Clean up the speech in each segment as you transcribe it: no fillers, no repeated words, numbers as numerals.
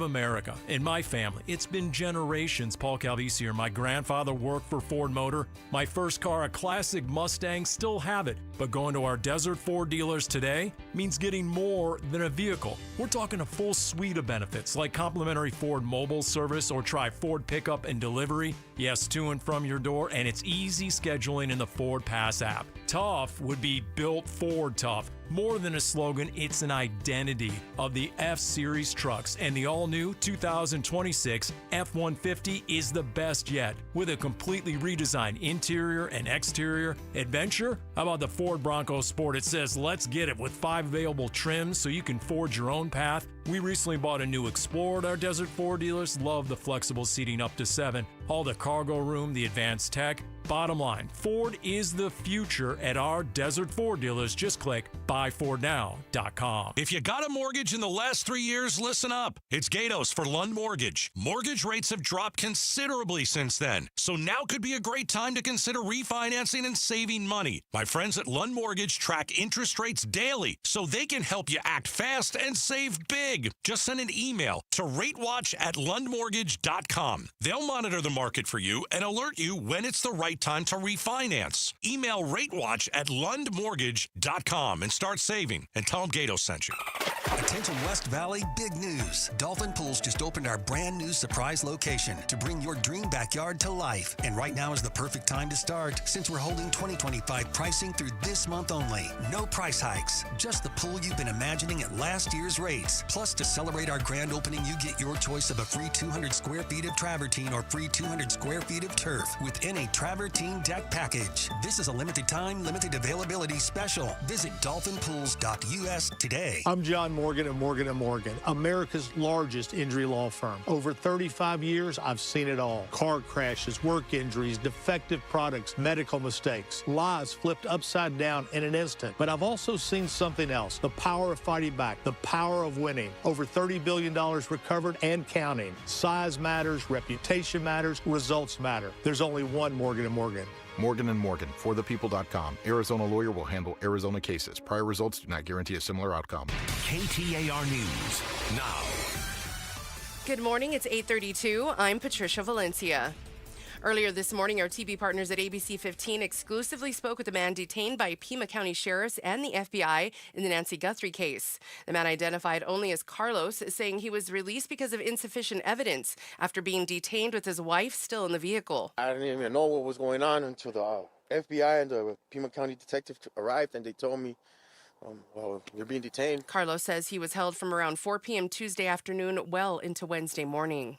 of America. In my family, it's been generations. Paul Calvisi here. My grandfather worked for Ford Motor. My first car, a classic Mustang, still have it. But going to our Desert Ford dealers today means getting more than a vehicle. We're talking a full suite of benefits like complimentary Ford mobile service or try Ford pickup and delivery. Yes, to and from your door, and it's easy scheduling in the Ford Pass app. Tough would be built Ford tough. More than a slogan, it's an identity of the F-Series trucks, and the all-new 2026 F-150 is the best yet. With a completely redesigned interior and exterior adventure, how about the Ford Bronco Sport? It says, let's get it, with 5 available trims so you can forge your own path. We recently bought a new Explorer at our Desert Ford dealers. Love the flexible seating up to 7. All the cargo room, the advanced tech. Bottom line, Ford is the future at our Desert Ford dealers. Just click buyfordnow.com. If you got a mortgage in the last 3 years, listen up. It's Gatos for Lund Mortgage. Mortgage rates have dropped considerably since then, so now could be a great time to consider refinancing and saving money. My friends at Lund Mortgage track interest rates daily, so they can help you act fast and save big. Just send an email to ratewatch@lundmortgage.com. They'll monitor the market for you and alert you when it's the right time to refinance. Email ratewatch@lundmortgage.com and start saving, and tell them Gato sent you. Attention West Valley, big news. Dolphin Pools just opened our brand new surprise location to bring your dream backyard to life. And right now is the perfect time to start, since we're holding 2025 pricing through this month only. No price hikes, just the pool you've been imagining at last year's rates. Plus, to celebrate our grand opening, you get your choice of a free 200 square feet of travertine or free 200 square feet of turf with any travertine deck package. This is a limited time, limited availability special. Visit dolphinpools.us today. I'm John Morgan of Morgan & Morgan, America's largest injury law firm. Over 35 years, I've seen it all. Car crashes, work injuries, defective products, medical mistakes, lives flipped upside down in an instant. But I've also seen something else, the power of fighting back, the power of winning. Over $30 billion recovered and counting. Size matters, reputation matters, results matter. There's only one Morgan & Morgan. Morgan & Morgan, forthepeople.com. Arizona lawyer will handle Arizona cases. Prior results do not guarantee a similar outcome. KTAR News now. Good morning. It's 8:32. I'm Patricia Valencia. Earlier this morning, our TV partners at ABC 15 exclusively spoke with the man detained by Pima County Sheriffs and the FBI in the Nancy Guthrie case. The man, identified only as Carlos, saying he was released because of insufficient evidence after being detained with his wife still in the vehicle. I didn't even know what was going on until the FBI and the Pima County detective arrived, and they told me, well, you're being detained. Carlos says he was held from around 4 p.m. Tuesday afternoon well into Wednesday morning.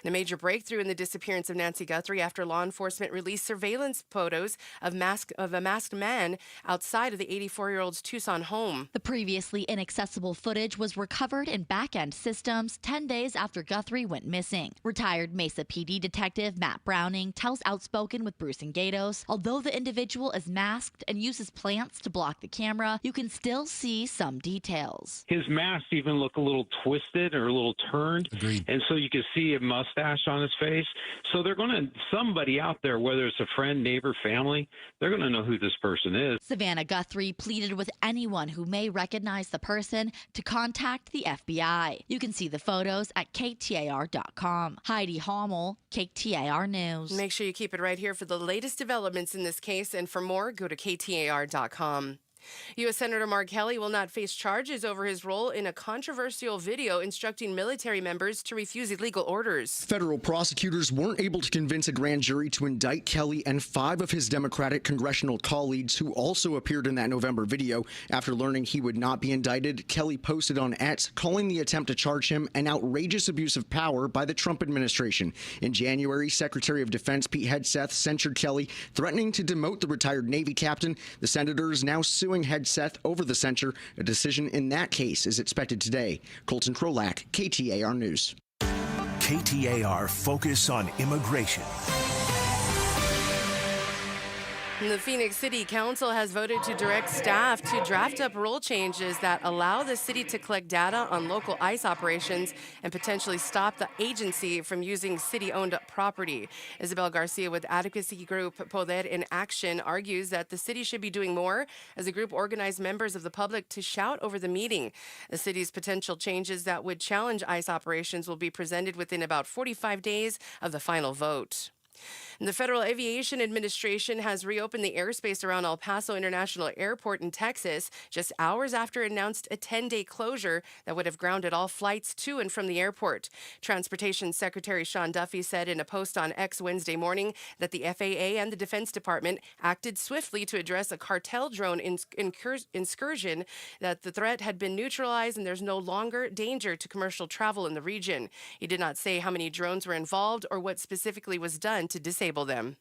And a major breakthrough in the disappearance of Nancy Guthrie after law enforcement released surveillance photos of a masked man outside of the 84-year-old's Tucson home. The previously inaccessible footage was recovered in back-end systems 10 days after Guthrie went missing. Retired Mesa PD detective Matt Browning tells Outspoken with Bruce and Gatos, although the individual is masked and uses plants to block the camera, you can still see some details. His masks even look a little twisted or a little turned. Agreed. And so you can see a mustache on his face. So they're going to, somebody out there, whether it's a friend, neighbor, family, they're going to know who this person is. Savannah Guthrie pleaded with anyone who may recognize the person to contact the FBI. You can see the photos at KTAR.com. Heidi Hommel, KTAR News. Make sure you keep it right here for the latest developments in this case, and for more, go to KTAR.com. U.S. Senator Mark Kelly will not face charges over his role in a controversial video instructing military members to refuse illegal orders. Federal prosecutors weren't able to convince a grand jury to indict Kelly and 5 of his Democratic congressional colleagues who also appeared in that November video. After learning he would not be indicted, Kelly posted on X calling the attempt to charge him an outrageous abuse of power by the Trump administration. In January, Secretary of Defense Pete Hegseth censured Kelly, threatening to demote the retired Navy captain. The senator is now suing Hegseth over the censure. A decision in that case is expected today. Colton Krolak, KTAR News. KTAR Focus on Immigration. The Phoenix City Council has voted to direct staff to draft up rule changes that allow the city to collect data on local ICE operations and potentially stop the agency from using city-owned property. Isabel Garcia with advocacy group Poder in Action argues that the city should be doing more as the group organized members of the public to shout over the meeting. The city's potential changes that would challenge ICE operations will be presented within about 45 days of the final vote. The Federal Aviation Administration has reopened the airspace around El Paso International Airport in Texas just hours after it announced a 10-day closure that would have grounded all flights to and from the airport. Transportation Secretary Sean Duffy said in a post on X Wednesday morning that the FAA and the Defense Department acted swiftly to address a cartel drone incursion, that the threat had been neutralized and there's no longer danger to commercial travel in the region. He did not say how many drones were involved or what specifically was done to disable them.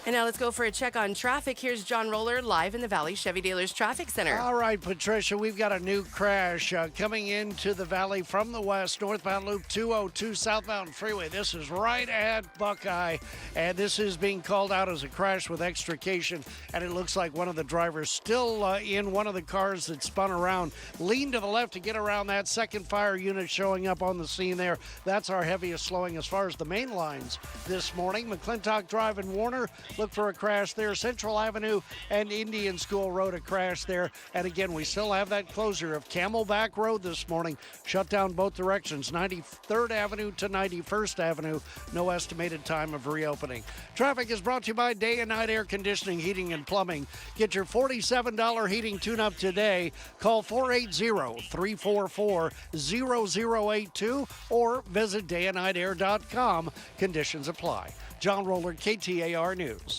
And now let's go for a check on traffic. Here's John Roller live in the Valley Chevy Dealers Traffic Center. All right, Patricia, we've got a new crash coming into the Valley from the west, northbound Loop 202 southbound freeway. This is right at Buckeye, and this is being called out as a crash with extrication, and it looks like one of the drivers still in one of the cars that spun around. Lean to the left to get around that. Second fire unit showing up on the scene there. That's our heaviest slowing as far as the main lines this morning. McClintock Drive and Warner, look for a crash there. Central Avenue and Indian School Road, a crash there. And again, we still have that closure of Camelback Road this morning. Shut down both directions, 93rd Avenue to 91st Avenue. No estimated time of reopening. Traffic is brought to you by Day and Night Air Conditioning, Heating, and Plumbing. Get your $47 heating tune-up today. Call 480-344-0082 or visit dayandnightair.com. Conditions apply. John Roller, KTAR News.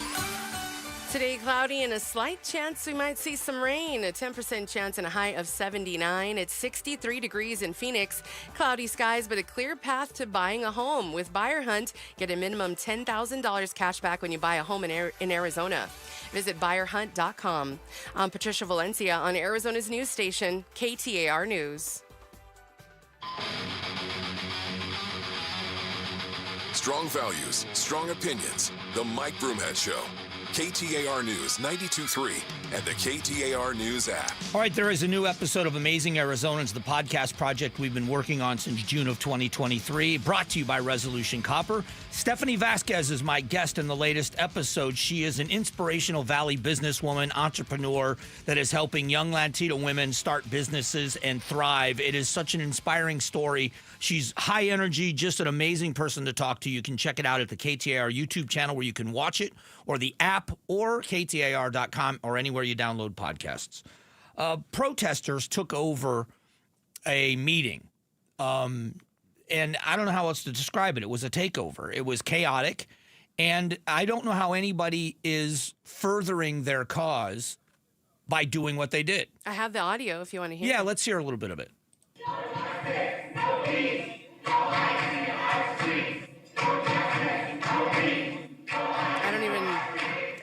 Today, cloudy and a slight chance we might see some rain. A 10% chance and a high of 79. It's 63 degrees in Phoenix. Cloudy skies, but a clear path to buying a home. With Buyer Hunt, get a minimum $10,000 cash back when you buy a home in Arizona. Visit buyerhunt.com. I'm Patricia Valencia on Arizona's news station, KTAR News. Strong values, strong opinions. The Mike Broomhead Show. KTAR News 92.3 and the KTAR News app. All right, there is a new episode of Amazing Arizonans, the podcast project we've been working on since June of 2023, brought to you by Resolution Copper. Stephanie Vasquez is my guest in the latest episode. She is an inspirational Valley businesswoman, entrepreneur that is helping young Latino women start businesses and thrive. It is such an inspiring story. She's high energy, just an amazing person to talk to. You can check it out at the KTAR YouTube channel where you can watch it, or the app, or KTAR.com, or anywhere you download podcasts. Protesters took over a meeting, and I don't know how else to describe it. It was a takeover. It was chaotic, and I don't know how anybody is furthering their cause by doing what they did. I have the audio if you want to hear it. Yeah, let's hear a little bit of it.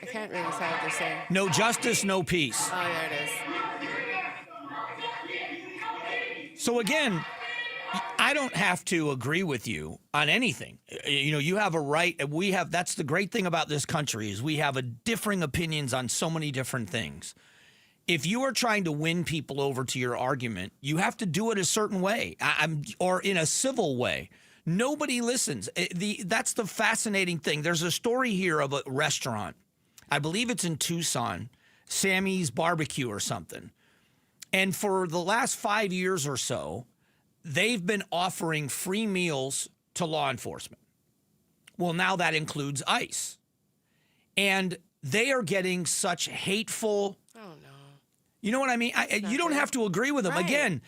I can't really say what they're saying. No justice, no peace. Oh, there it is. So again, I don't have to agree with you on anything. You know, you have a right. That's the great thing about this country is we have differing opinions on so many different things. If you are trying to win people over to your argument, you have to do it a certain way, or in a civil way. Nobody listens. That's the fascinating thing. There's a story here of a restaurant. I believe it's in Tucson, Sammy's Barbecue or something. And for the last 5 years or so, they've been offering free meals to law enforcement. Well, now that includes ICE. And they are getting such hateful... Oh, no. You know what I mean? You don't have to agree with them. Right. Again,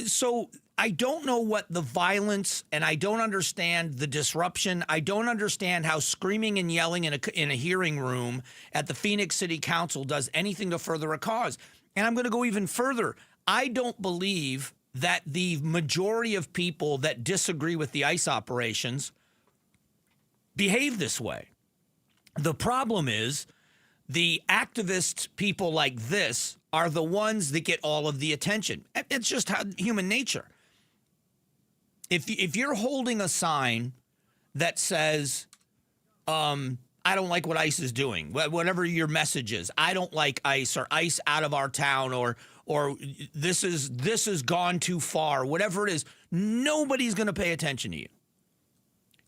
so I don't know what the violence, and I don't understand the disruption. I don't understand how screaming and yelling in a hearing room at the Phoenix City Council does anything to further a cause. And I'm going to go even further. I don't believe that the majority of people that disagree with the ICE operations behave this way. The problem is the activist people like this are the ones that get all of the attention. It's just human nature. If you're holding a sign that says, I I don't like what ICE is doing. Whatever your message is, I don't like ICE or ICE out of our town or this is gone too far. Whatever it is, nobody's going to pay attention to you.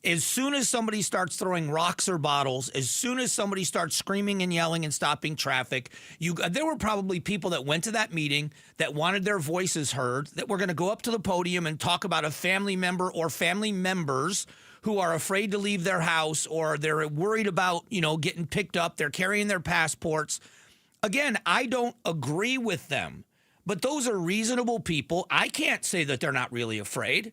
As soon as somebody starts throwing rocks or bottles, as soon as somebody starts screaming and yelling and stopping traffic, there were probably people that went to that meeting that wanted their voices heard, that were going to go up to the podium and talk about a family member or family members who are afraid to leave their house or they're worried about, getting picked up. They're carrying their passports. Again, I don't agree with them, but those are reasonable people. I can't say that they're not really afraid.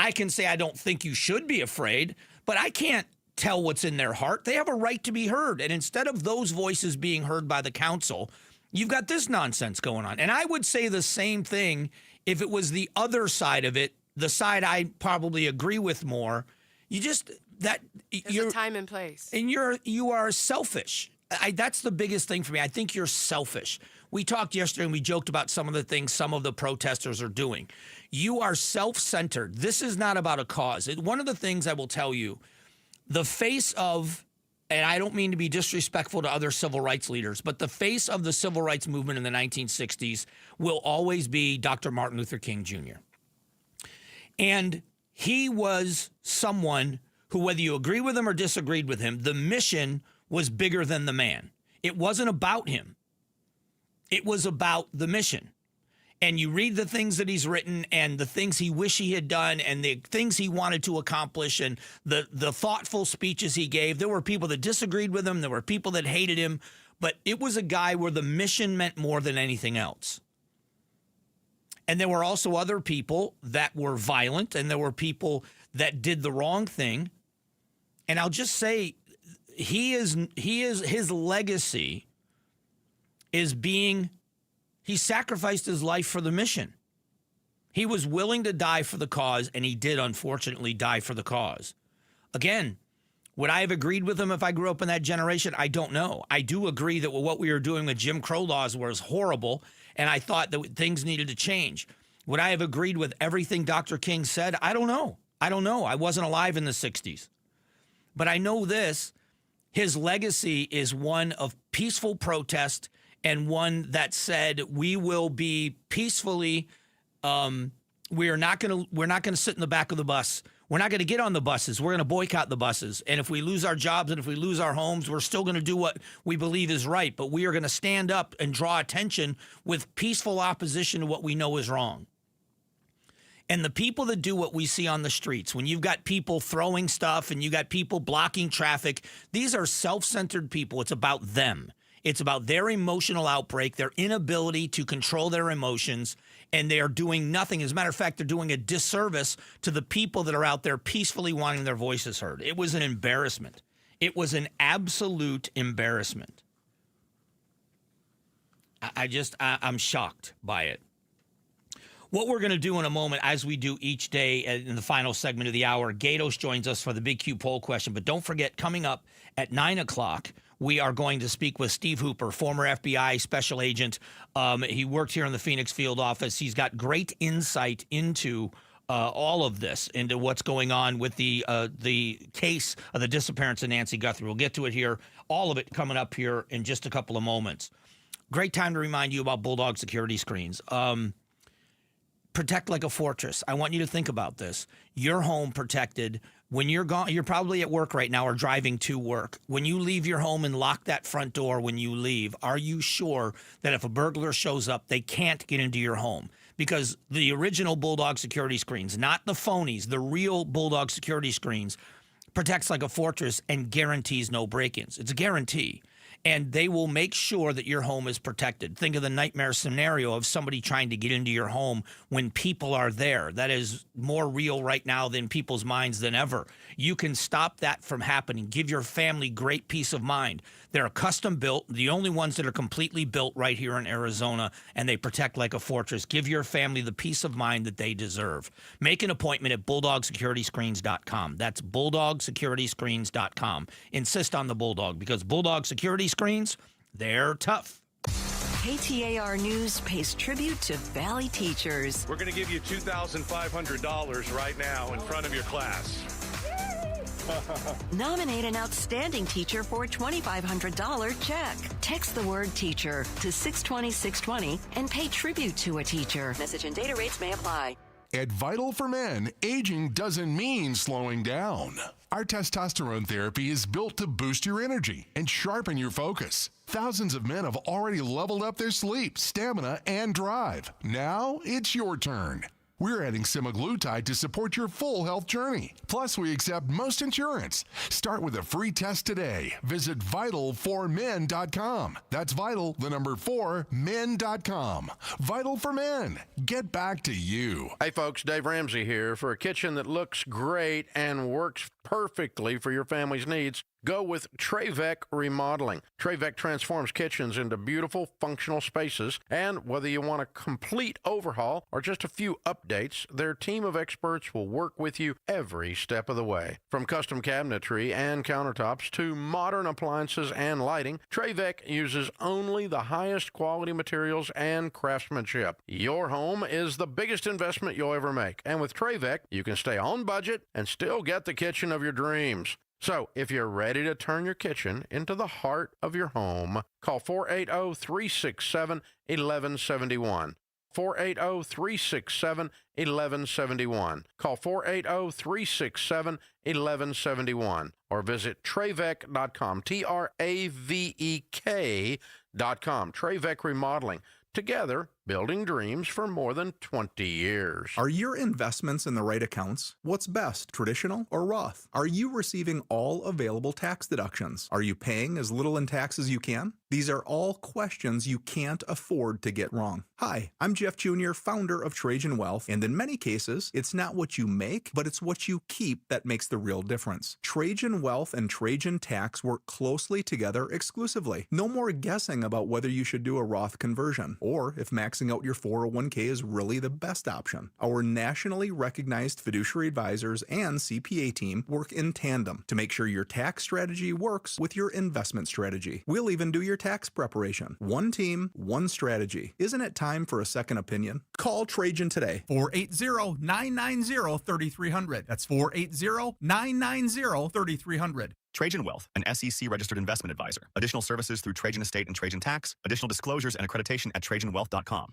I can say I don't think you should be afraid, but I can't tell what's in their heart. They have a right to be heard. And instead of those voices being heard by the council, you've got this nonsense going on. And I would say the same thing if it was the other side of it, the side I probably agree with more. There's a time and place. And you are selfish. That's the biggest thing for me. I think you're selfish. We talked yesterday and we joked about some of the things some of the protesters are doing. You are self-centered. This is not about a cause. One of the things I will tell you, the face of, and I don't mean to be disrespectful to other civil rights leaders, but the face of the civil rights movement in the 1960s will always be Dr. Martin Luther King Jr. And he was someone who, whether you agree with him or disagreed with him, the mission was bigger than the man. It wasn't about him. It was about the mission. And you read the things that he's written and the things he wished he had done and the things he wanted to accomplish and the thoughtful speeches he gave. There were people that disagreed with him. There were people that hated him. But it was a guy where the mission meant more than anything else. And there were also other people that were violent and there were people that did the wrong thing. And I'll just say his legacy is he sacrificed his life for the mission. He was willing to die for the cause, and he did, unfortunately, die for the cause. Again, would I have agreed with him if I grew up in that generation? I don't know. I do agree that what we were doing with Jim Crow laws was horrible, and I thought that things needed to change. Would I have agreed with everything Dr. King said? I don't know. I wasn't alive in the 60s. But I know this. His legacy is one of peaceful protest and one that said we will be peacefully. We're not going to sit in the back of the bus. We're not going to get on the buses. We're going to boycott the buses. And if we lose our jobs and if we lose our homes, we're still going to do what we believe is right. But we are going to stand up and draw attention with peaceful opposition to what we know is wrong. And the people that do what we see on the streets, when you've got people throwing stuff and you got people blocking traffic, these are self-centered people. It's about them. It's about their emotional outbreak, their inability to control their emotions, and they are doing nothing. As a matter of fact, they're doing a disservice to the people that are out there peacefully wanting their voices heard. It was an embarrassment. It was an absolute embarrassment. I'm shocked by it. What we're going to do in a moment, as we do each day in the final segment of the hour, Gatos joins us for the Big Q poll question. But don't forget, coming up at 9 o'clock, we are going to speak with Steve Hooper, former FBI special agent. He worked here in the Phoenix field office. He's got great insight into all of this, into what's going on with the case of the disappearance of Nancy Guthrie. We'll get to it here, all of it coming up here in just a couple of moments. Great time to remind you about Bulldog security screens. Protect like a fortress. I want you to think about this. Your home protected. When you're gone, you're probably at work right now or driving to work. When you leave your home and lock that front door when you leave, are you sure that if a burglar shows up, they can't get into your home? Because the original Bulldog security screens, not the phonies, the real Bulldog security screens, protects like a fortress and guarantees no break-ins. It's a guarantee. And they will make sure that your home is protected. Think of the nightmare scenario of somebody trying to get into your home when people are there. That is more real right now in people's minds than ever. You can stop that from happening. Give your family great peace of mind. They're custom built, the only ones that are completely built right here in Arizona, and they protect like a fortress. Give your family the peace of mind that they deserve. Make an appointment at BulldogSecurityScreens.com. That's BulldogSecurityScreens.com. Insist on the Bulldog, because Bulldog Security Screens, they're tough. KTAR News pays tribute to Valley teachers. We're going to give you $2,500 right now in front of your class. Nominate an outstanding teacher for a $2,500 check. Text the word teacher to 620-620 and pay tribute to a teacher. Message and data rates may apply. At Vital for Men, aging doesn't mean slowing down. Our testosterone therapy is built to boost your energy and sharpen your focus. Thousands of men have already leveled up their sleep, stamina, and drive. Now it's your turn. We're adding semaglutide to support your full health journey. Plus, we accept most insurance. Start with a free test today. Visit vital4men.com. That's vital, the number 4, men.com. Vital for Men. Get back to you. Hey folks, Dave Ramsey here. For a kitchen that looks great and works perfectly for your family's needs, go with Trevec Remodeling. Trevec transforms kitchens into beautiful, functional spaces, and whether you want a complete overhaul or just a few updates, their team of experts will work with you every step of the way. From custom cabinetry and countertops to modern appliances and lighting, Trevec uses only the highest quality materials and craftsmanship. Your home is the biggest investment you'll ever make, and with Trevec, you can stay on budget and still get the kitchen of your dreams. So, if you're ready to turn your kitchen into the heart of your home, call 480-367-1171. 480-367-1171. Call 480-367-1171 or visit Trevec.com, Travek.com. Trevec Remodeling. Together, building dreams for more than 20 years. Are your investments in the right accounts? What's best, traditional or Roth? Are you receiving all available tax deductions? Are you paying as little in tax as you can? These are all questions you can't afford to get wrong. Hi, I'm Jeff Jr., founder of Trajan Wealth, and in many cases, it's not what you make, but it's what you keep that makes the real difference. Trajan Wealth and Trajan Tax work closely together exclusively. No more guessing about whether you should do a Roth conversion, or if maxing out your 401k is really the best option. Our nationally recognized fiduciary advisors and CPA team work in tandem to make sure your tax strategy works with your investment strategy. We'll even do your tax preparation. One team, one strategy. Isn't it time for a second opinion? Call Trajan today. 480-990-3300. That's 480-990-3300. Trajan Wealth, an SEC-registered investment advisor. Additional services through Trajan Estate and Trajan Tax. Additional disclosures and accreditation at TrajanWealth.com.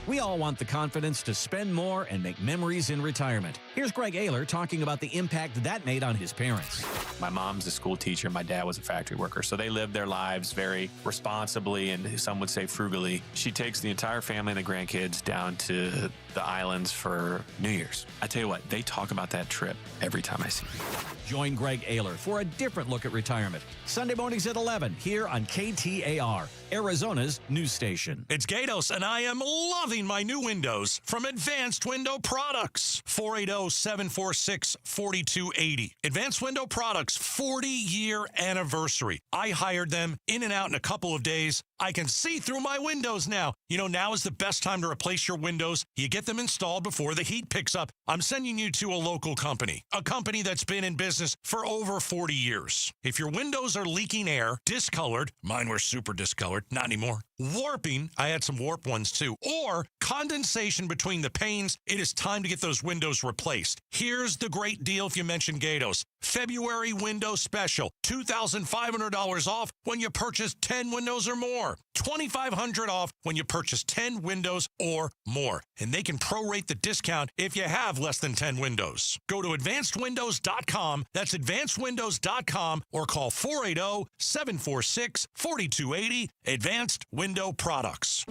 We all want the confidence to spend more and make memories in retirement. Here's Greg Ayler talking about the impact that made on his parents. My mom's a school teacher. My dad was a factory worker. So they lived their lives very responsibly and some would say frugally. She takes the entire family and the grandkids down to the islands for New Year's. I tell you what, they talk about that trip every time I see them. Join Greg Ayler for a different look at retirement. Sunday mornings at 11 here on KTAR, Arizona's news station. It's Gatos, and I am loving my new windows from Advanced Window Products. 480-746-4280. Advanced Window Products, 40-year anniversary. I hired them in and out in a couple of days. I can see through my windows now. You know, now is the best time to replace your windows. You get them installed before the heat picks up. I'm sending you to a local company, a company that's been in business for over 40 years. If your windows are leaking air, discolored, mine were super discolored, not anymore, warping, I had some warped ones too, or condensation between the panes, it is time to get those windows replaced. Here's the great deal if you mention Gatos. February window special, $2,500 off when you purchase 10 windows or more. $2,500 off when you purchase 10 windows or more. And they can prorate the discount if you have less than 10 windows. Go to advancedwindows.com. That's advancedwindows.com or call 480-746-4280. Advanced Window Products.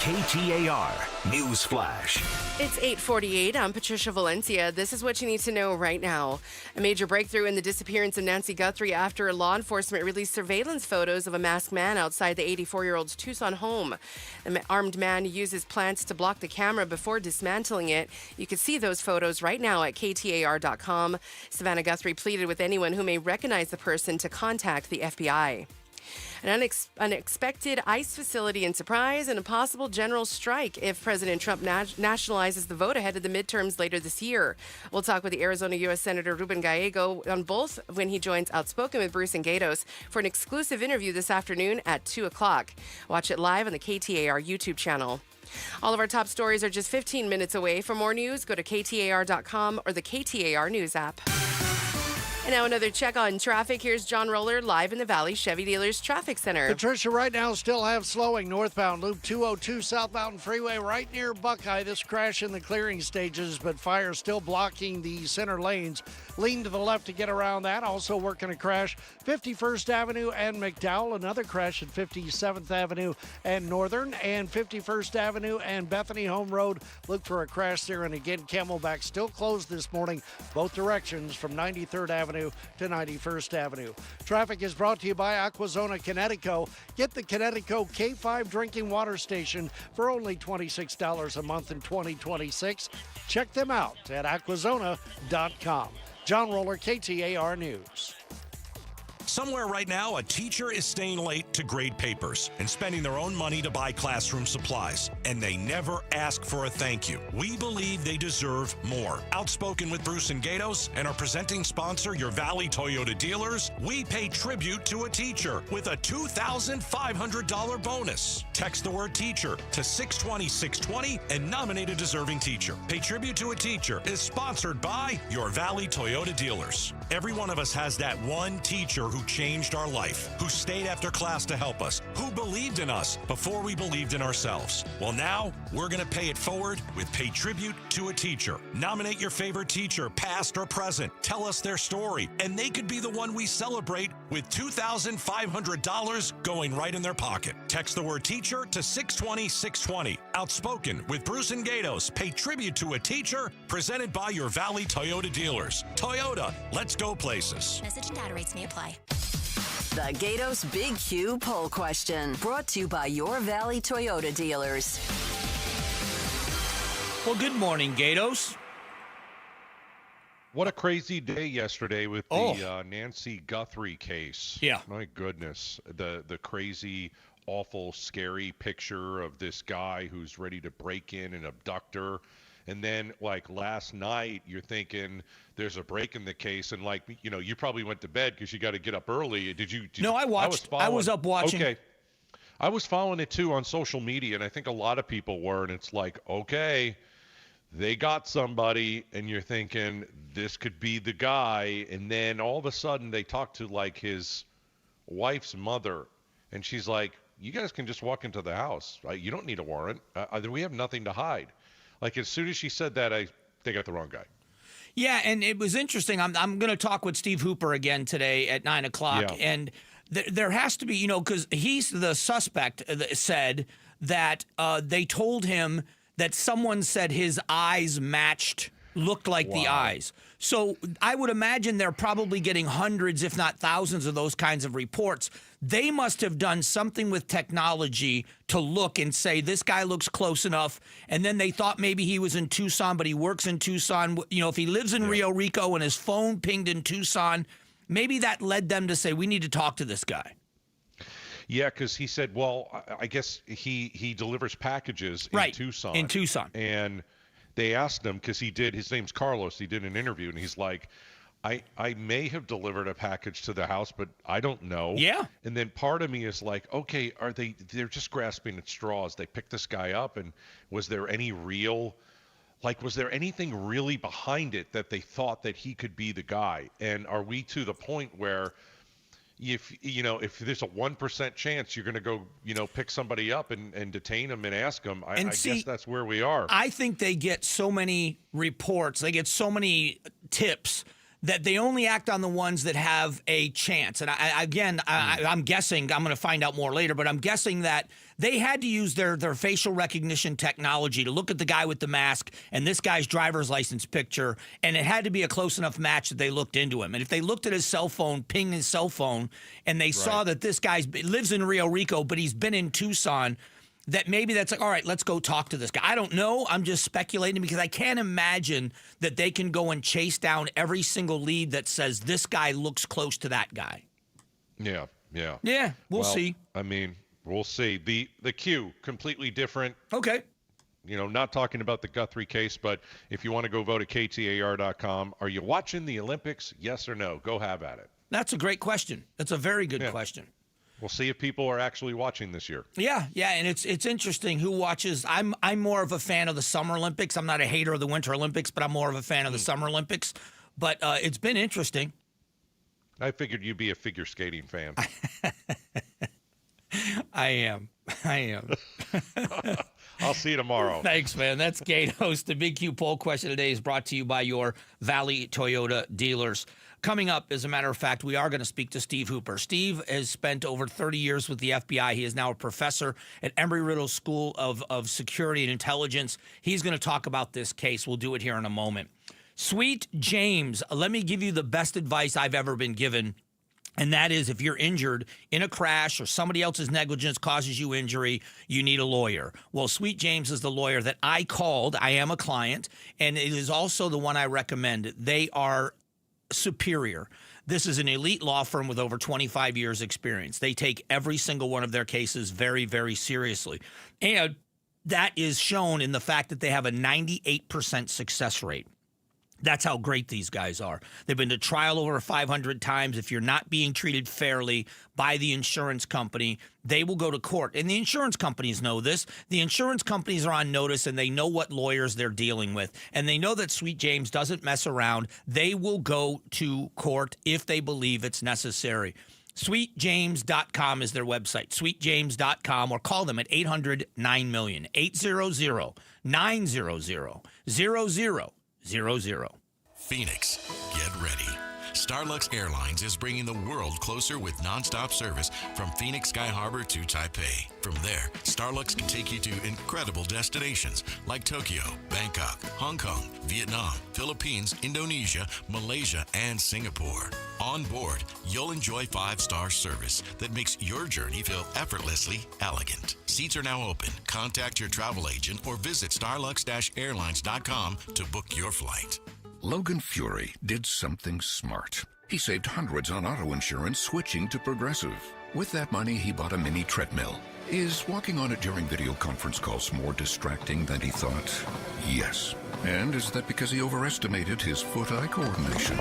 KTAR News Flash. It's 8:48. I'm Patricia Valencia. This is what you need to know right now. A major breakthrough in the disappearance of Nancy Guthrie after law enforcement released surveillance photos of a masked man outside the 84-year-old's Tucson home. An armed man uses plants to block the camera before dismantling it. You can see those photos right now at KTAR.com. Savannah Guthrie pleaded with anyone who may recognize the person to contact the FBI. An unexpected ICE facility in Surprise and a possible general strike if President Trump nationalizes the vote ahead of the midterms later this year. We'll talk with the Arizona U.S. Senator Ruben Gallego on both when he joins Outspoken with Bruce and Gatos for an exclusive interview this afternoon at 2 o'clock. Watch it live on the KTAR YouTube channel. All of our top stories are just 15 minutes away. For more news, go to KTAR.com or the KTAR News app. And now another check on traffic. Here's John Roller live in the Valley Chevy Dealers Traffic Center. Patricia, right now still have slowing northbound Loop 202 southbound freeway right near Buckeye. This crash in the clearing stages, but fire still blocking the center lanes. Lean to the left to get around that. Also working a crash 51st Avenue and McDowell. Another crash at 57th Avenue and Northern and 51st Avenue and Bethany Home Road. Look for a crash there. And again, Camelback still closed this morning, both directions from 93rd Avenue to 91st Avenue. Traffic is brought to you by Aquazona Connecticut. Get the Connecticut K5 drinking water station for only $26 a month in 2026. Check them out at aquazona.com. John Roller, KTAR News. Somewhere right now, a teacher is staying late to grade papers and spending their own money to buy classroom supplies, and they never ask for a thank you. We believe they deserve more. Outspoken with Bruce and Gatos and our presenting sponsor, your Valley Toyota dealers, we pay tribute to a teacher with a $2,500 bonus. Text the word teacher to 620-620 and nominate a deserving teacher. Pay tribute to a teacher is sponsored by your Valley Toyota dealers. Every one of us has that one teacher who changed our life, who stayed after class to help us, who believed in us before we believed in ourselves. Well, now we're going to pay it forward with Pay Tribute to a Teacher. Nominate your favorite teacher, past or present. Tell us their story, and they could be the one we celebrate with $2,500 going right in their pocket. Text the word teacher to 620-620. Outspoken with Bruce and Gatos. Pay Tribute to a Teacher, presented by your Valley Toyota dealers. Toyota, let's go places. Message and data rates may apply. The Gatos Big Q poll question, brought to you by your Valley Toyota dealers. Well, good morning, Gatos. What a crazy day yesterday with the Nancy Guthrie case. Yeah. My goodness. The crazy, awful, scary picture of this guy who's ready to break in and abduct her. And then, like, last night, you're thinking there's a break in the case. And, like, you know, you probably went to bed because you got to get up early. No, I watched. I was up watching. Okay. I was following it, too, on social media. And I think a lot of people were. And it's like, okay, they got somebody. And you're thinking this could be the guy. And then all of a sudden they talk to, like, his wife's mother. And she's like, you guys can just walk into the house. Right? You don't need a warrant. We have nothing to hide. Like, as soon as she said that, they got the wrong guy. Yeah, and it was interesting. I'm going to talk with Steve Hooper again today at 9 o'clock. Yeah. And there has to be, you know, because he's the suspect said that they told him that someone said his eyes looked like the eyes. So I would imagine they're probably getting hundreds, if not thousands, of those kinds of reports. They must have done something with technology to look and say, this guy looks close enough. And then they thought maybe he was in Tucson, but he works in Tucson. You know, if he lives in Rio Rico and his phone pinged in Tucson, maybe that led them to say, we need to talk to this guy. Yeah, because he said, well, I guess he delivers packages in Tucson. In Tucson. And they asked him, because his name's Carlos, he did an interview, and he's like, I may have delivered a package to the house, but I don't know. Yeah. And then part of me is like, okay, they're just grasping at straws. They picked this guy up, and was there anything really behind it that they thought that he could be the guy? And are we to the point where if there's a 1% chance you're going to go, pick somebody up and detain them and ask them, I guess that's where we are. I think they get so many reports, they get so many tips that they only act on the ones that have a chance. And I'm guessing, I'm going to find out more later, but I'm guessing that they had to use their facial recognition technology to look at the guy with the mask and this guy's driver's license picture, and it had to be a close enough match that they looked into him. And if they looked at his cell phone, ping his cell phone, and they saw that this guy lives in Rio Rico, but he's been in Tucson, that maybe that's like, all right, let's go talk to this guy. I don't know. I'm just speculating because I can't imagine that they can go and chase down every single lead that says this guy looks close to that guy. Yeah. Yeah, we'll see. I mean, we'll see. The Q, completely different. Okay. Not talking about the Guthrie case, but if you want to go vote at KTAR.com, are you watching the Olympics? Yes or no? Go have at it. That's a great question. That's a very good question. We'll see if people are actually watching this year. Yeah, and it's interesting who watches. I'm more of a fan of the Summer Olympics. I'm not a hater of the Winter Olympics, but I'm more of a fan of the Summer Olympics. But it's been interesting. I figured you'd be a figure skating fan. I am. I'll see you tomorrow. Thanks, man. That's Gatos. The Big Q poll question today is brought to you by your Valley Toyota dealers. Coming up, as a matter of fact, we are going to speak to Steve Hooper. Steve has spent over 30 years with the FBI. He is now a professor at Embry-Riddle School of Security and Intelligence. He's going to talk about this case. We'll do it here in a moment. Sweet James, let me give you the best advice I've ever been given. And that is, if you're injured in a crash or somebody else's negligence causes you injury, you need a lawyer. Well, Sweet James is the lawyer that I called. I am a client, and it is also the one I recommend. They are superior. This is an elite law firm with over 25 years experience. They take every single one of their cases very, very seriously. And that is shown in the fact that they have a 98% success rate. That's how great these guys are. They've been to trial over 500 times. If you're not being treated fairly by the insurance company, they will go to court. And the insurance companies know this. The insurance companies are on notice, and they know what lawyers they're dealing with. And they know that Sweet James doesn't mess around. They will go to court if they believe it's necessary. SweetJames.com is their website, sweetjames.com, or call them at 800-9-million, 800-900-0000. Phoenix, get ready. Starlux Airlines is bringing the world closer with nonstop service from Phoenix Sky Harbor to Taipei. From there, Starlux can take you to incredible destinations like Tokyo, Bangkok, Hong Kong, Vietnam, Philippines, Indonesia, Malaysia, and Singapore. On board, you'll enjoy 5-star service that makes your journey feel effortlessly elegant. Seats are now open. Contact your travel agent or visit starlux-airlines.com to book your flight. Logan Fury did something smart. He saved hundreds on auto insurance switching to Progressive. With that money, he bought a mini treadmill. Is walking on it during video conference calls more distracting than he thought? Yes. And is that because he overestimated his foot-eye coordination?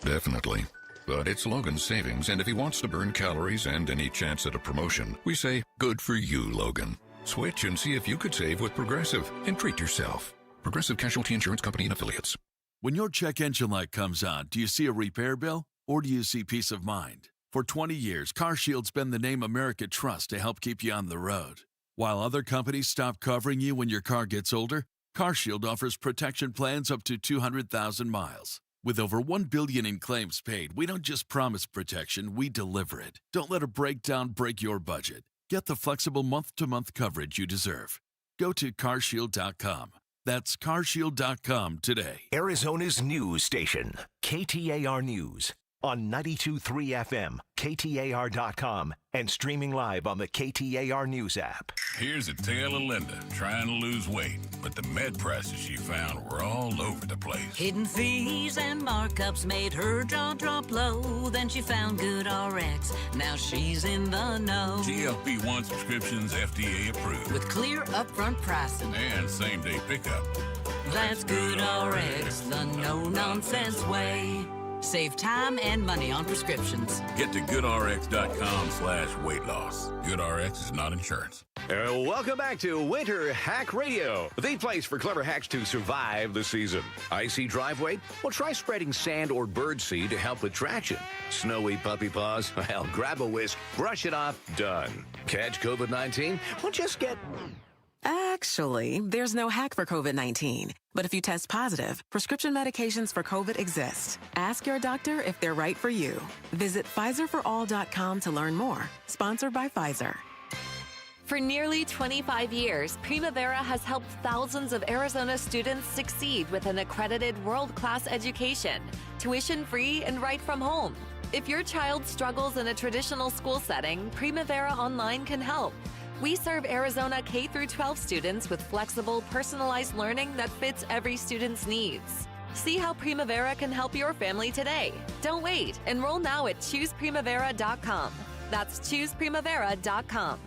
Definitely. But it's Logan's savings, and if he wants to burn calories and any chance at a promotion, we say, good for you, Logan. Switch and see if you could save with Progressive and treat yourself. Progressive Casualty Insurance Company and Affiliates. When your check engine light comes on, do you see a repair bill or do you see peace of mind? For 20 years, CarShield's been the name America trusts to help keep you on the road. While other companies stop covering you when your car gets older, CarShield offers protection plans up to 200,000 miles. With over $1 billion in claims paid, we don't just promise protection, we deliver it. Don't let a breakdown break your budget. Get the flexible month-to-month coverage you deserve. Go to carshield.com. That's carshield.com today. Arizona's news station, KTAR News, on 92.3 FM, KTAR.com, and streaming live on the KTAR News app. Here's a tale of Linda trying to lose weight, but the med prices she found were all over the place. Hidden fees and markups made her jaw drop low. Then she found Good RX. Now she's in the know. GLP-1 subscriptions FDA approved. With clear upfront pricing. And same-day pickup. That's Good RX, the no-nonsense way. Save time and money on prescriptions. Get to goodrx.com/weight loss. GoodRx is not insurance. Welcome back to Winter Hack Radio, the place for clever hacks to survive the season. Icy driveway? Well, try spreading sand or birdseed to help with traction. Snowy puppy paws? Well, grab a whisk, brush it off, done. Catch COVID-19? Well, just get... Actually, there's no hack for COVID-19. But if you test positive, prescription medications for COVID exist. Ask your doctor if they're right for you. Visit PfizerForAll.com to learn more. Sponsored by Pfizer. For nearly 25 years, Primavera has helped thousands of Arizona students succeed with an accredited world-class education, tuition-free and right from home. If your child struggles in a traditional school setting, Primavera Online can help. We serve Arizona K-12 students with flexible, personalized learning that fits every student's needs. See how Primavera can help your family today. Don't wait. Enroll now at ChoosePrimavera.com. That's ChoosePrimavera.com.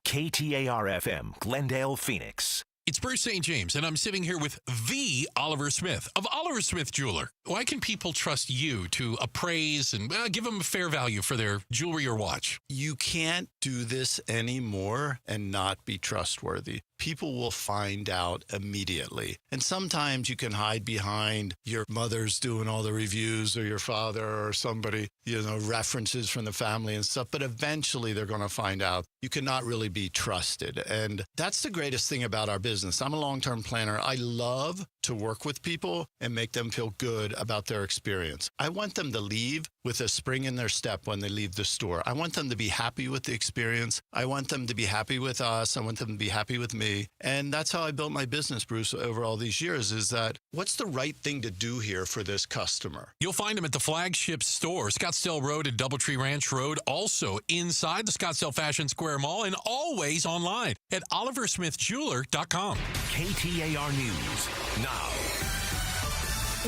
KTAR-FM, Glendale, Phoenix. It's Bruce St. James, and I'm sitting here with the Oliver Smith of Oliver Smith Jeweler. Why can people trust you to appraise and give them a fair value for their jewelry or watch? You can't do this anymore and not be trustworthy. people will find out immediately. And sometimes you can hide behind your mother's doing all the reviews or your father or somebody, references from the family and stuff. But eventually they're going to find out you cannot really be trusted. And that's the greatest thing about our business. I'm a long-term planner. I love to work with people and make them feel good about their experience. I want them to leave with a spring in their step when they leave the store. I want them to be happy with the experience. I want them to be happy with us. I want them to be happy with me. And that's how I built my business, Bruce, over all these years, is that what's the right thing to do here for this customer? You'll find them at the flagship store, Scottsdale Road and Doubletree Ranch Road, also inside the Scottsdale Fashion Square Mall, and always online at oliversmithjeweler.com. KTAR News now.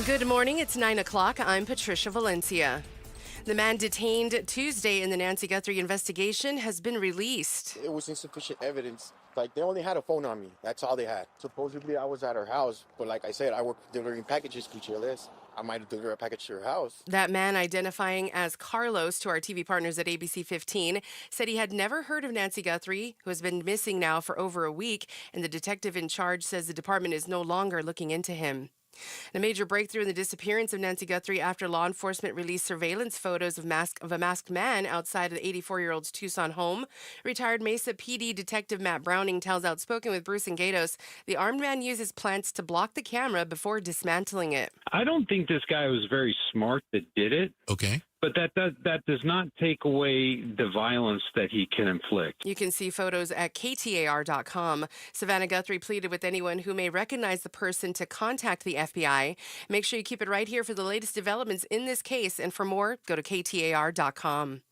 Good morning. It's 9 o'clock. I'm Patricia Valencia. The man detained Tuesday in the Nancy Guthrie investigation has been released. It was insufficient evidence. Like, they only had a phone on me. That's all they had. Supposedly, I was at her house. But like I said, I work delivering packages to GLS. I might have delivered a package to her house. That man, identifying as Carlos to our TV partners at ABC 15, said he had never heard of Nancy Guthrie, who has been missing now for over a week. And the detective in charge says the department is no longer looking into him. A major breakthrough in the disappearance of Nancy Guthrie after law enforcement released surveillance photos of a masked man outside of the 84-year-old's Tucson home. Retired Mesa PD Detective Matt Browning tells Outspoken with Bruce and Gatos the armed man uses plants to block the camera before dismantling it. I don't think this guy was very smart that did it. Okay. But that does not take away the violence that he can inflict. You can see photos at KTAR.com. Savannah Guthrie pleaded with anyone who may recognize the person to contact the FBI. Make sure you keep it right here for the latest developments in this case. And for more, go to KTAR.com.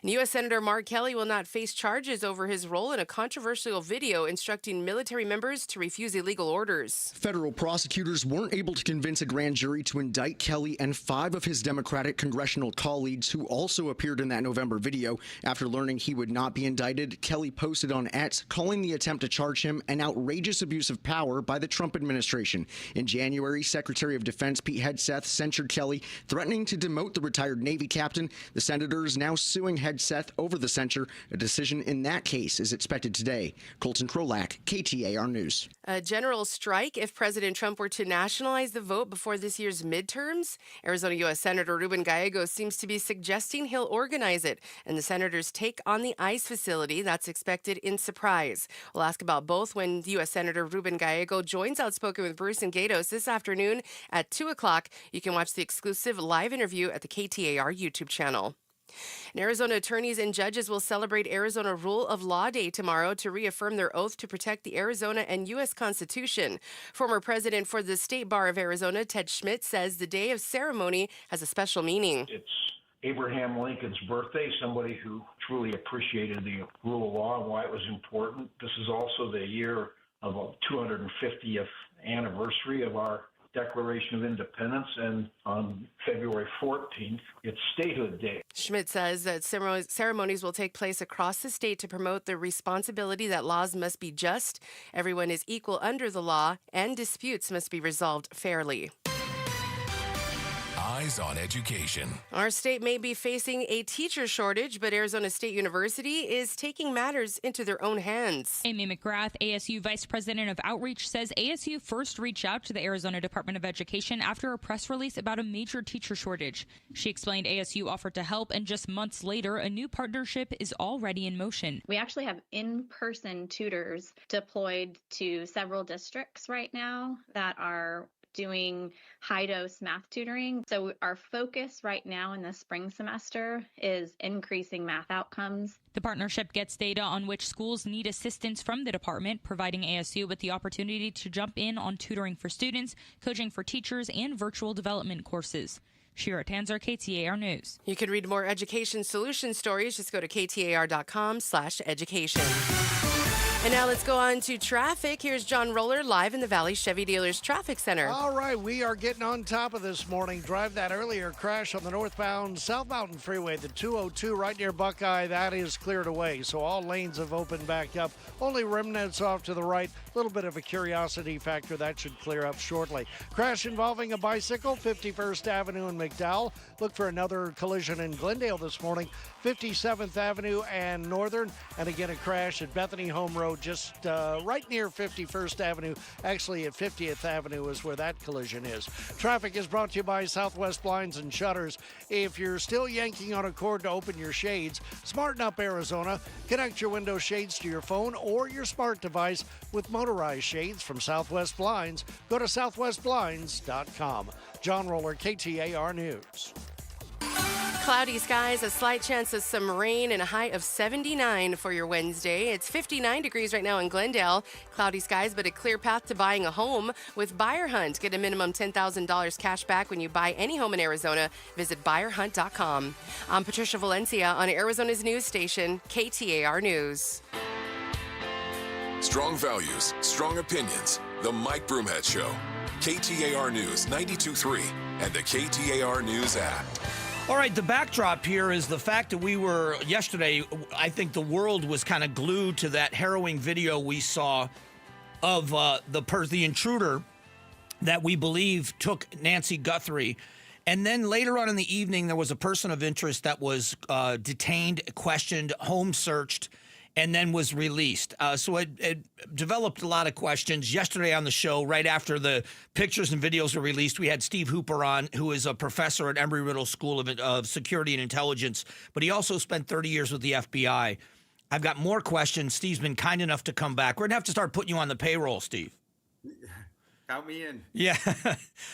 And U.S. Senator Mark Kelly will not face charges over his role in a controversial video instructing military members to refuse illegal orders. Federal prosecutors weren't able to convince a grand jury to indict Kelly and 5 of his Democratic congressional colleagues who also appeared in that November video. After learning he would not be indicted, Kelly posted on X calling the attempt to charge him an outrageous abuse of power by the Trump administration. In January, Secretary of Defense Pete Hegseth censured Kelly, threatening to demote the retired Navy captain. The senator is now suing Hegseth over the censure. A decision in that case is expected today. Colton Krolak, KTAR News. A general strike if President Trump were to nationalize the vote before this year's midterms. Arizona U.S. Senator Ruben Gallegos seems to be suggesting he'll organize it, and the senators take on the ICE facility. That's expected in Surprise. We'll ask about both when U.S. Senator Ruben Gallego joins Outspoken with Bruce and Gatos this afternoon at 2 o'clock. You can watch the exclusive live interview at the KTAR YouTube channel. And Arizona attorneys and judges will celebrate Arizona Rule of Law Day tomorrow to reaffirm their oath to protect the Arizona and U.S. Constitution. Former president for the State Bar of Arizona, Ted Schmidt, says the day of ceremony has a special meaning. It's Abraham Lincoln's birthday, somebody who truly appreciated the rule of law and why it was important. This is also the year of a 250th anniversary of our Declaration of Independence, and on February 14th, it's Statehood Day. Schmidt says that ceremonies will take place across the state to promote the responsibility that laws must be just, everyone is equal under the law, and disputes must be resolved fairly. Eyes on Education. Our state may be facing a teacher shortage, but Arizona State University is taking matters into their own hands. Amy McGrath, ASU Vice President of Outreach, says ASU first reached out to the Arizona Department of Education after a press release about a major teacher shortage. She explained ASU offered to help, and just months later, a new partnership is already in motion. We actually have in-person tutors deployed to several districts right now that are doing high-dose math tutoring. So our focus right now in the spring semester is increasing math outcomes. The partnership gets data on which schools need assistance from the department, providing ASU with the opportunity to jump in on tutoring for students, coaching for teachers, and virtual development courses. Shira Tanzer, KTAR News. You can read more education solution stories. Just go to KTAR.com/education. And now let's go on to traffic. Here's John Roller live in the Valley Chevy Dealers Traffic Center. All right, we are getting on top of this morning. Drive that earlier crash on the northbound South Mountain Freeway, the 202 right near Buckeye. That is cleared away, so all lanes have opened back up. Only remnants off to the right. A little bit of a curiosity factor. That should clear up shortly. Crash involving a bicycle, 51st Avenue in McDowell. Look for another collision in Glendale this morning, 57th Avenue and Northern. And again, a crash at Bethany Home Road Road, just right near 51st Avenue. Actually, at 50th Avenue is where that collision is. Traffic is brought to you by Southwest Blinds and Shutters. If you're still yanking on a cord to open your shades, smarten up, Arizona. Connect your window shades to your phone or your smart device with motorized shades from Southwest Blinds. Go to southwestblinds.com. John Roller, KTAR News. Cloudy skies, a slight chance of some rain, and a high of 79 for your Wednesday. It's 59 degrees right now in Glendale. Cloudy skies, but a clear path to buying a home with Buyer Hunt. Get a minimum $10,000 cash back when you buy any home in Arizona. Visit buyerhunt.com. I'm Patricia Valencia on Arizona's news station, KTAR News. Strong values, strong opinions. The Mike Broomhead Show. KTAR News 92.3 and the KTAR News app. All right, the backdrop here is the fact that we were yesterday, I think the world was kind of glued to that harrowing video we saw of the intruder that we believe took Nancy Guthrie. And then later on in the evening, there was a person of interest that was detained, questioned, home searched, and then was released. So it developed a lot of questions. Yesterday on the show, right after the pictures and videos were released, we had Steve Hooper on, who is a professor at Embry-Riddle School of Security and Intelligence, but he also spent 30 years with the FBI. I've got more questions. Steve's been kind enough to come back. We're going to have to start putting you on the payroll, Steve. Count me in. Yeah.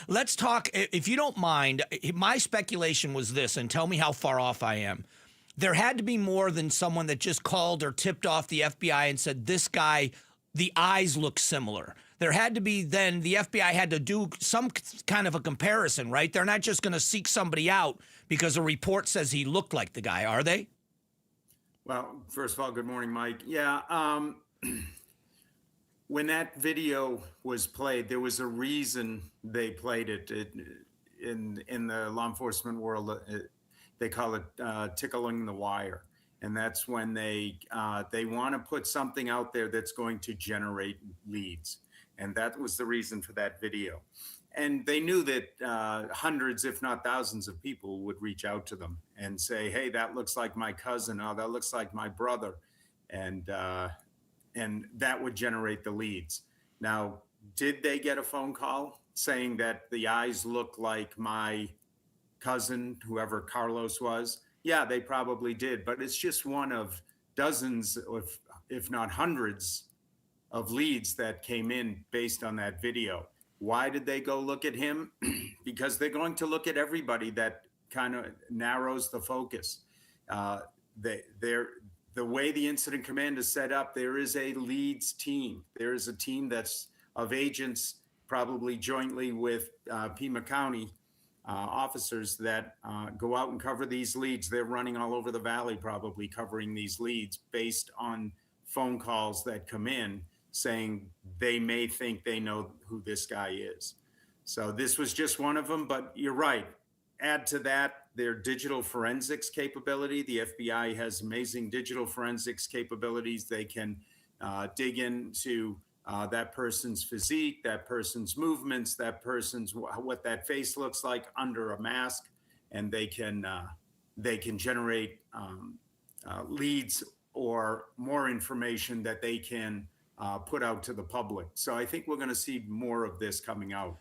Let's talk, if you don't mind. My speculation was this, and tell me how far off I am. There had to be more than someone that just called or tipped off the FBI and said, this guy, the eyes look similar. There had to be then, the FBI had to do some kind of a comparison, right? They're not just going to seek somebody out because a report says he looked like the guy, are they? Well, first of all, good morning, Mike. Yeah, when that video was played, there was a reason they played it. In the law enforcement world, they call it tickling the wire. And that's when they want to put something out there that's going to generate leads. And that was the reason for that video. And they knew that hundreds, if not thousands of people would reach out to them and say, hey, that looks like my cousin. Oh, that looks like my brother. And that would generate the leads. Now, did they get a phone call saying that the eyes look like my cousin, whoever Carlos was? Yeah, they probably did, but it's just one of dozens, if not hundreds, of leads that came in based on that video. Why did they go look at him? Because they're going to look at everybody. That kind of narrows the focus. The way the incident command is set up, there is a leads team. There is a team that's of agents, probably jointly with Pima County officers that go out and cover these leads. They're running all over the valley, probably covering these leads based on phone calls that come in saying they may think they know who this guy is. So this was just one of them, but you're right. Add to that their digital forensics capability. The FBI has amazing digital forensics capabilities. They can dig into that person's physique, that person's movements, that person's what that face looks like under a mask, and they can generate leads or more information that they can put out to the public. So I think we're going to see more of this coming out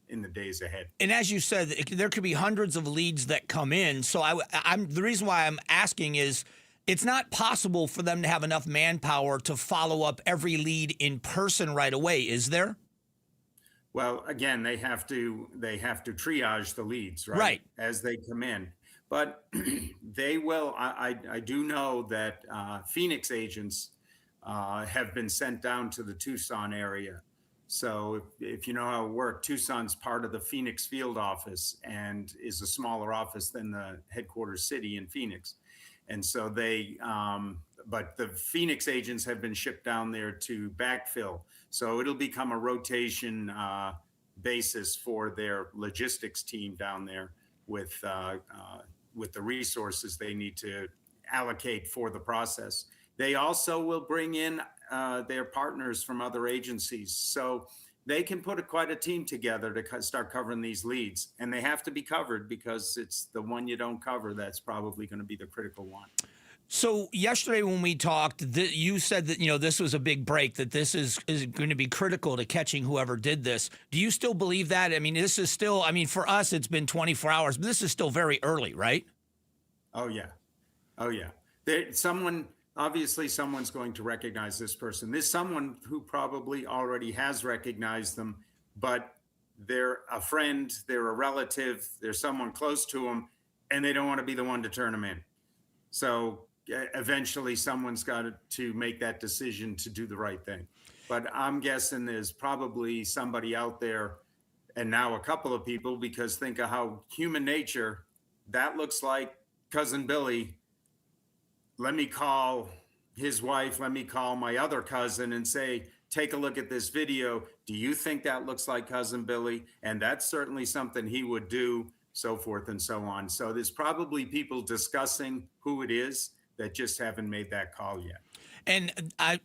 in the days ahead. And as you said, there could be hundreds of leads that come in. So I'm the reason why I'm asking is, it's not possible for them to have enough manpower to follow up every lead in person right away, is there? Well, again, they have to triage the leads, right? As they come in. But they will. I do know that Phoenix agents have been sent down to the Tucson area. So if you know how it works, Tucson's part of the Phoenix field office and is a smaller office than the headquarters city in Phoenix. And so but the Phoenix agents have been shipped down there to backfill. So it'll become a rotation basis for their logistics team down there with the resources they need to allocate for the process. They also will bring in their partners from other agencies. So they can put quite a team together to start covering these leads. And they have to be covered because it's the one you don't cover that's probably going to be the critical one. So yesterday when we talked, you said that, this was a big break, that this is going to be critical to catching whoever did this. Do you still believe that? I mean, this is still, for us, it's been 24 hours, but this is still very early, right? Oh, yeah. Obviously someone's going to recognize this person. There's someone who probably already has recognized them, but they're a friend, they're a relative, they're someone close to them, and they don't want to be the one to turn them in. So eventually someone's got to make that decision to do the right thing. But I'm guessing there's probably somebody out there, and now a couple of people, because think of how human nature, that looks like Cousin Billy. Let me call his wife, let me call my other cousin and say, take a look at this video. Do you think that looks like Cousin Billy? And that's certainly something he would do, so forth and so on. So there's probably people discussing who it is that just haven't made that call yet. And I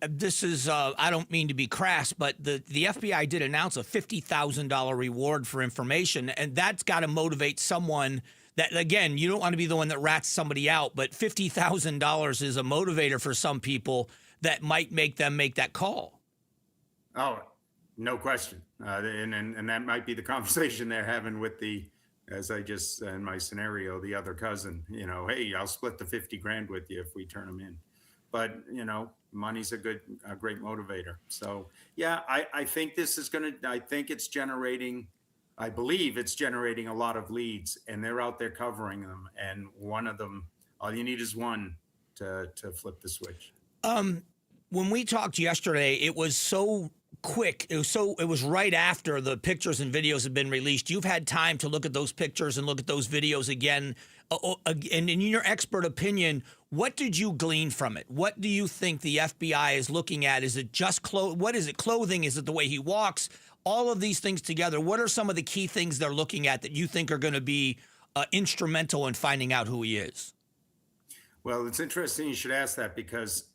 don't mean to be crass, but the FBI did announce a $50,000 reward for information, and that's got to motivate someone. That, again, you don't want to be the one that rats somebody out, but $50,000 is a motivator for some people that might make them make that call. Oh, no question. And that might be the conversation they're having with as I just, in my scenario, the other cousin, hey, I'll split the 50 grand with you if we turn them in. But, money's a great motivator. So, yeah, I think I believe it's generating a lot of leads, and they're out there covering them. And one of them, all you need is one to flip the switch. When we talked yesterday, it was so quick. It was right after the pictures and videos had been released. You've had time to look at those pictures and look at those videos again. And in your expert opinion, what did you glean from it? What do you think the FBI is looking at? Is it just what is it? Clothing? Is it the way he walks? All of these things together, what are some of the key things they're looking at that you think are going to be instrumental in finding out who he is? Well, it's interesting you should ask that, because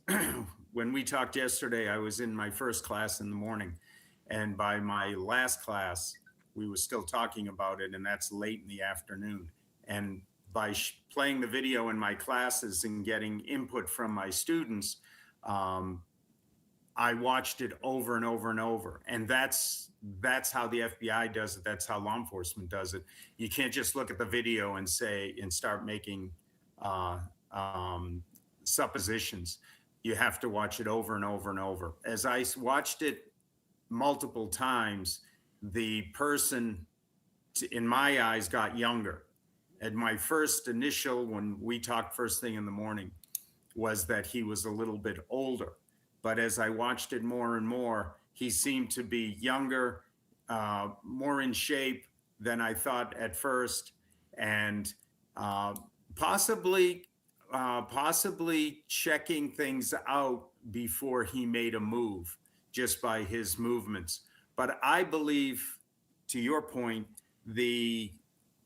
when we talked yesterday, I was in my first class in the morning, and by my last class, we were still talking about it, and that's late in the afternoon. And by playing the video in my classes and getting input from my students, I watched it over and over and over. And that's how the FBI does it. That's how law enforcement does it. You can't just look at the video and start making suppositions. You have to watch it over and over and over. As I watched it multiple times, the person, in my eyes, got younger. And my first initial, when we talked first thing in the morning, was that he was a little bit older. But as I watched it more and more, he seemed to be younger, more in shape than I thought at first, and possibly checking things out before he made a move, just by his movements. But I believe, to your point,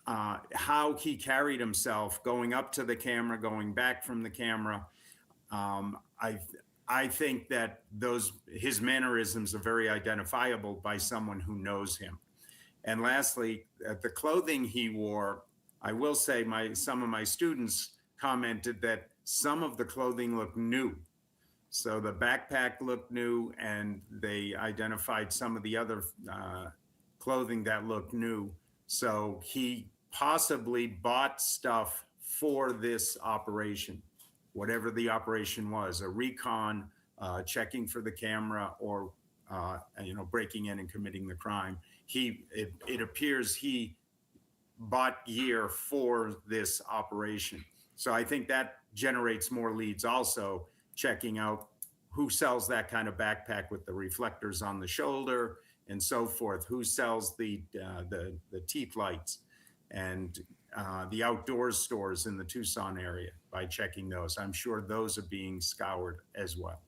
how he carried himself, going up to the camera, going back from the camera, I think that his mannerisms are very identifiable by someone who knows him. And lastly, the clothing he wore, I will say some of my students commented that some of the clothing looked new. So the backpack looked new, and they identified some of the other clothing that looked new. So he possibly bought stuff for this operation, whatever the operation was, a recon, checking for the camera, or breaking in and committing the crime. It appears he bought gear for this operation. So I think that generates more leads also, checking out who sells that kind of backpack with the reflectors on the shoulder and so forth, who sells the teeth lights, and the outdoors stores in the Tucson area, by checking those. I'm sure those are being scoured as well.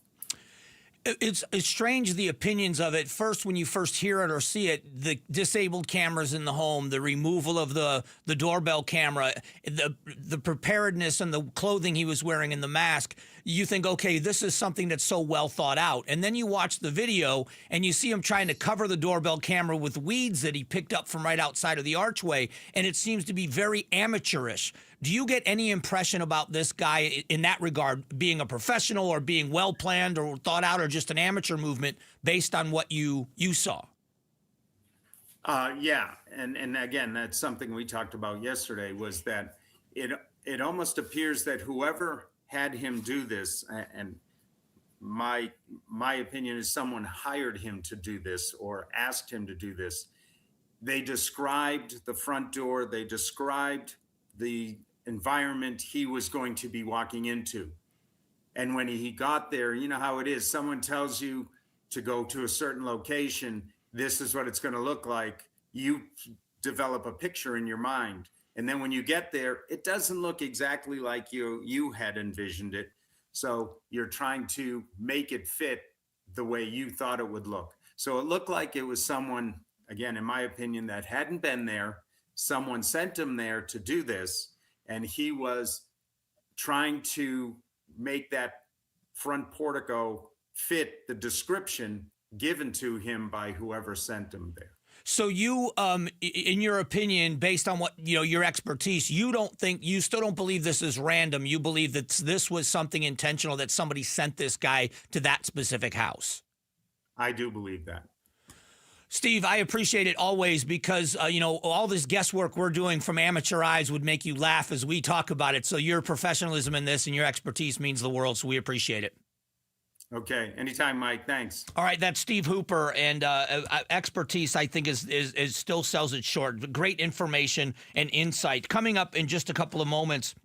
It's strange, the opinions of it. First, when you first hear it or see it, the disabled cameras in the home, the removal of the doorbell camera, the preparedness and the clothing he was wearing and the mask. you think, okay, this is something that's so well thought out. And then you watch the video and you see him trying to cover the doorbell camera with weeds that he picked up from right outside of the archway. And it seems to be very amateurish. Do you get any impression about this guy in that regard, being a professional or being well planned or thought out or just an amateur movement based on what you saw? Yeah. And again, that's something we talked about yesterday, was that it almost appears that whoever had him do this, and my opinion is someone hired him to do this or asked him to do this. They described the front door. They described the environment he was going to be walking into. And when he got there, you know how it is. Someone tells you to go to a certain location. This is what it's going to look like. You develop a picture in your mind. And then when you get there, it doesn't look exactly like you had envisioned it. So you're trying to make it fit the way you thought it would look. So it looked like it was someone, again, in my opinion, that hadn't been there. Someone sent him there to do this, and he was trying to make that front portico fit the description given to him by whoever sent him there. So you, in your opinion, based on what, your expertise, you still don't believe this is random. You believe that this was something intentional, that somebody sent this guy to that specific house. I do believe that. Steve, I appreciate it always because, all this guesswork we're doing from amateur eyes would make you laugh as we talk about it. So your professionalism in this and your expertise means the world. So we appreciate it. Okay. Anytime, Mike. Thanks. All right. That's Steve Hooper. And expertise, I think, is still sells it short. Great information and insight. Coming up in just a couple of moments,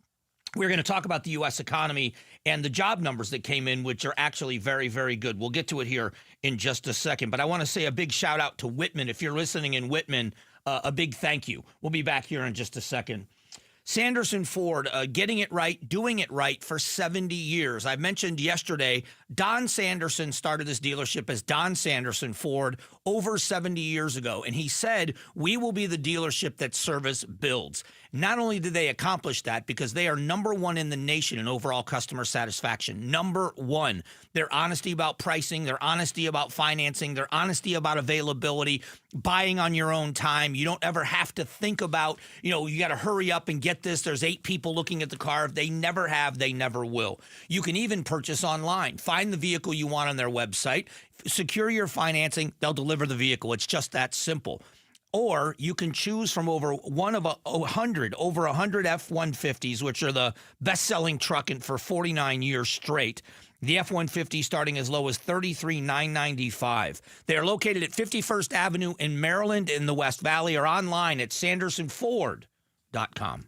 we're going to talk about the U.S. economy and the job numbers that came in, which are actually very, very good. We'll get to it here in just a second. But I want to say a big shout out to Whitman. If you're listening in Whitman, a big thank you. We'll be back here in just a second. Sanderson Ford, getting it right, doing it right for 70 years. I mentioned yesterday, Don Sanderson started this dealership as Don Sanderson Ford over 70 years ago. And he said, we will be the dealership that service builds. Not only did they accomplish that, because they are number one in the nation in overall customer satisfaction. Number one. Their honesty about pricing, their honesty about financing, their honesty about availability, buying on your own time. You don't ever have to think about, you got to hurry up and get this. There's 8 people looking at the car. They never have, they never will. You can even purchase online. Find the vehicle you want on their website. Secure your financing. They'll deliver the vehicle. It's just that simple. Or you can choose from over 100 F-150s, which are the best-selling truck for 49 years straight. The F-150 starting as low as $33,995. They are located at 51st Avenue in Maryland in the West Valley, or online at sandersonford.com.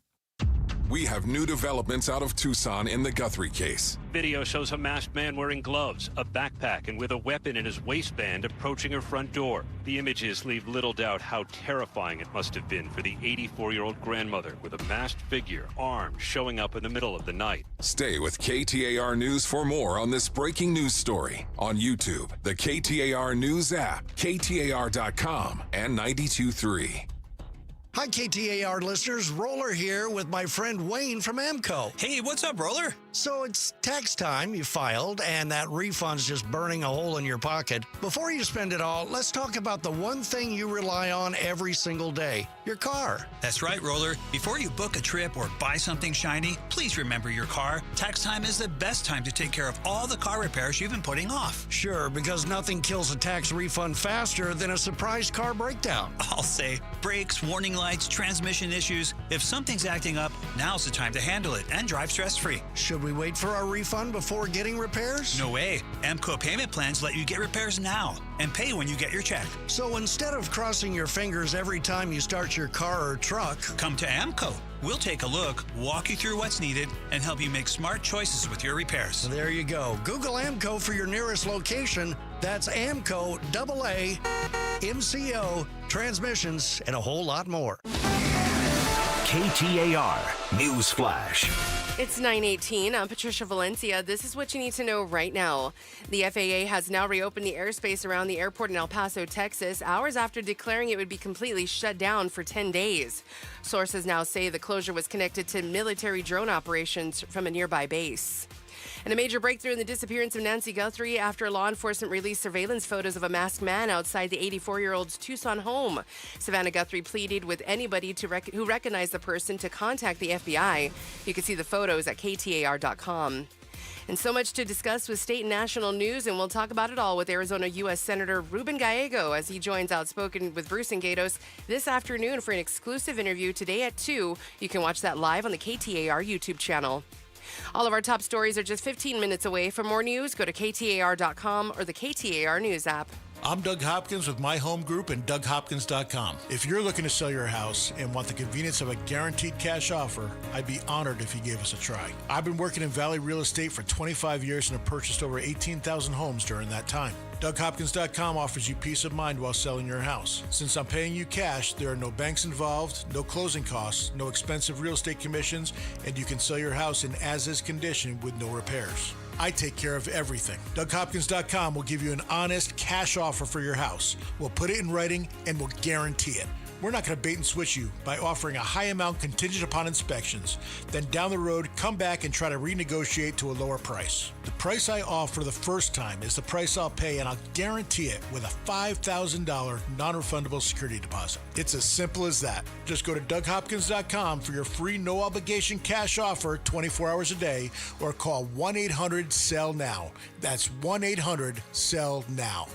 We have new developments out of Tucson in the Guthrie case. Video shows a masked man wearing gloves, a backpack, and with a weapon in his waistband approaching her front door. The images leave little doubt how terrifying it must have been for the 84-year-old grandmother with a masked figure, armed, showing up in the middle of the night. Stay with KTAR News for more on this breaking news story on YouTube, the KTAR News app, KTAR.com, and 92.3. Hi, KTAR listeners. Roller here with my friend Wayne from AMCO. Hey, what's up, Roller? So it's tax time. You filed, and that refund's just burning a hole in your pocket. Before you spend it all, let's talk about the one thing you rely on every single day, your car. That's right, Roller. Before you book a trip or buy something shiny, please remember your car. Tax time is the best time to take care of all the car repairs you've been putting off. Sure, because nothing kills a tax refund faster than a surprise car breakdown. I'll say brakes, warning lights, transmission issues. If something's acting up, now's the time to handle it and drive stress-free. Should we wait for our refund before getting repairs? No way. AMCO payment plans let you get repairs now and pay when you get your check. So instead of crossing your fingers every time you start your car or truck, come to AMCO. We'll take a look, walk you through what's needed, and help you make smart choices with your repairs. There you go. Google AMCO for your nearest location. That's AMCO, AA, MCO, transmissions, and a whole lot more. KTAR. News Flash. It's 9:18. I'm Patricia Valencia. This is what you need to know right now. The FAA has now reopened the airspace around the airport in El Paso, Texas, hours after declaring it would be completely shut down for 10 days. Sources now say the closure was connected to military drone operations from a nearby base. And a major breakthrough in the disappearance of Nancy Guthrie after law enforcement released surveillance photos of a masked man outside the 84-year-old's Tucson home. Savannah Guthrie pleaded with anybody who recognized the person to contact the FBI. You can see the photos at KTAR.com. And so much to discuss with state and national news, and we'll talk about it all with Arizona U.S. Senator Ruben Gallego as he joins Outspoken with Bruce and Gatos this afternoon for an exclusive interview today at 2. You can watch that live on the KTAR YouTube channel. All of our top stories are just 15 minutes away. For more news, go to KTAR.com or the KTAR News app. I'm Doug Hopkins with My Home Group and DougHopkins.com. If you're looking to sell your house and want the convenience of a guaranteed cash offer, I'd be honored if you gave us a try. I've been working in Valley Real Estate for 25 years and have purchased over 18,000 homes during that time. DougHopkins.com offers you peace of mind while selling your house. Since I'm paying you cash, there are no banks involved, no closing costs, no expensive real estate commissions, and you can sell your house in as-is condition with no repairs. I take care of everything. DougHopkins.com will give you an honest cash offer for your house. We'll put it in writing and we'll guarantee it. We're not going to bait and switch you by offering a high amount contingent upon inspections. Then down the road, come back and try to renegotiate to a lower price. The price I offer the first time is the price I'll pay, and I'll guarantee it with a $5,000 non-refundable security deposit. It's as simple as that. Just go to DougHopkins.com for your free no-obligation cash offer 24 hours a day, or call 1-800-SELL-NOW. That's 1-800-SELL-NOW.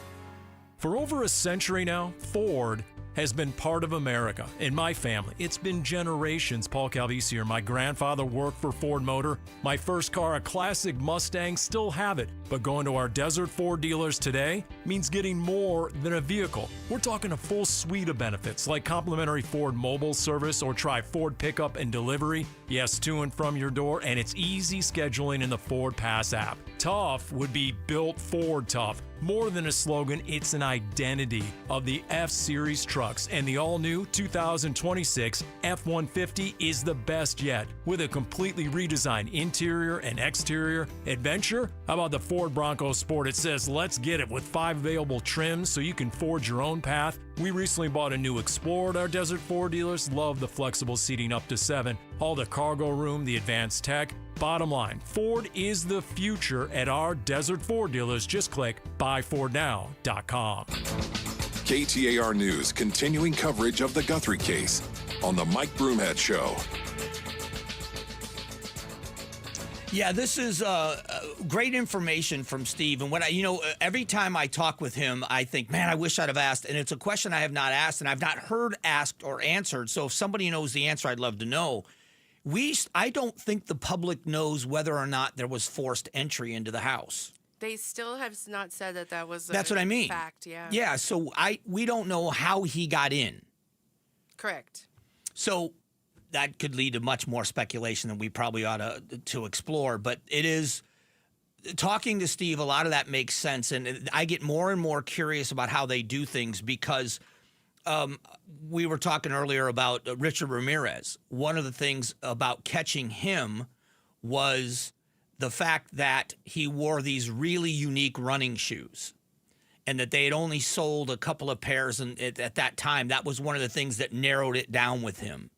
For over a century now, Ford has been part of America. In my family, it's been generations. Paul Calvisi here. My grandfather worked for Ford Motor. My first car, a classic Mustang, still have it. But going to our Desert Ford dealers today means getting more than a vehicle. We're talking a full suite of benefits like complimentary Ford mobile service, or try Ford pickup and delivery. Yes, to and from your door, and it's easy scheduling in the Ford Pass app. Tough would be built Ford tough. More than a slogan, it's an identity of the F-Series trucks, and the all-new 2026 F-150 is the best yet. With a completely redesigned interior and exterior adventure, how about the Ford Bronco Sport? It says, let's get it, with 5 available trims so you can forge your own path. We recently bought a new Explorer at our Desert Ford dealers. Love the flexible seating up to 7. All the cargo room, the advanced tech. Bottom line, Ford is the future at our Desert Ford dealers. Just click buyfordnow.com. KTAR News continuing coverage of the Guthrie case on the Mike Broomhead Show. Yeah, this is great information from Steve. And every time I talk with him, I think, man, I wish I'd have asked. And it's a question I have not asked, and I've not heard asked or answered. So if somebody knows the answer, I'd love to know. I don't think the public knows whether or not there was forced entry into the house. They still have not said that was That's what I mean. Fact, yeah. Yeah, so we don't know how he got in. Correct. So that could lead to much more speculation than we probably ought to explore. But it is, talking to Steve, a lot of that makes sense. And I get more and more curious about how they do things, because we were talking earlier about Richard Ramirez. One of the things about catching him was the fact that he wore these really unique running shoes, and that they had only sold a couple of pairs at that time. That was one of the things that narrowed it down with him.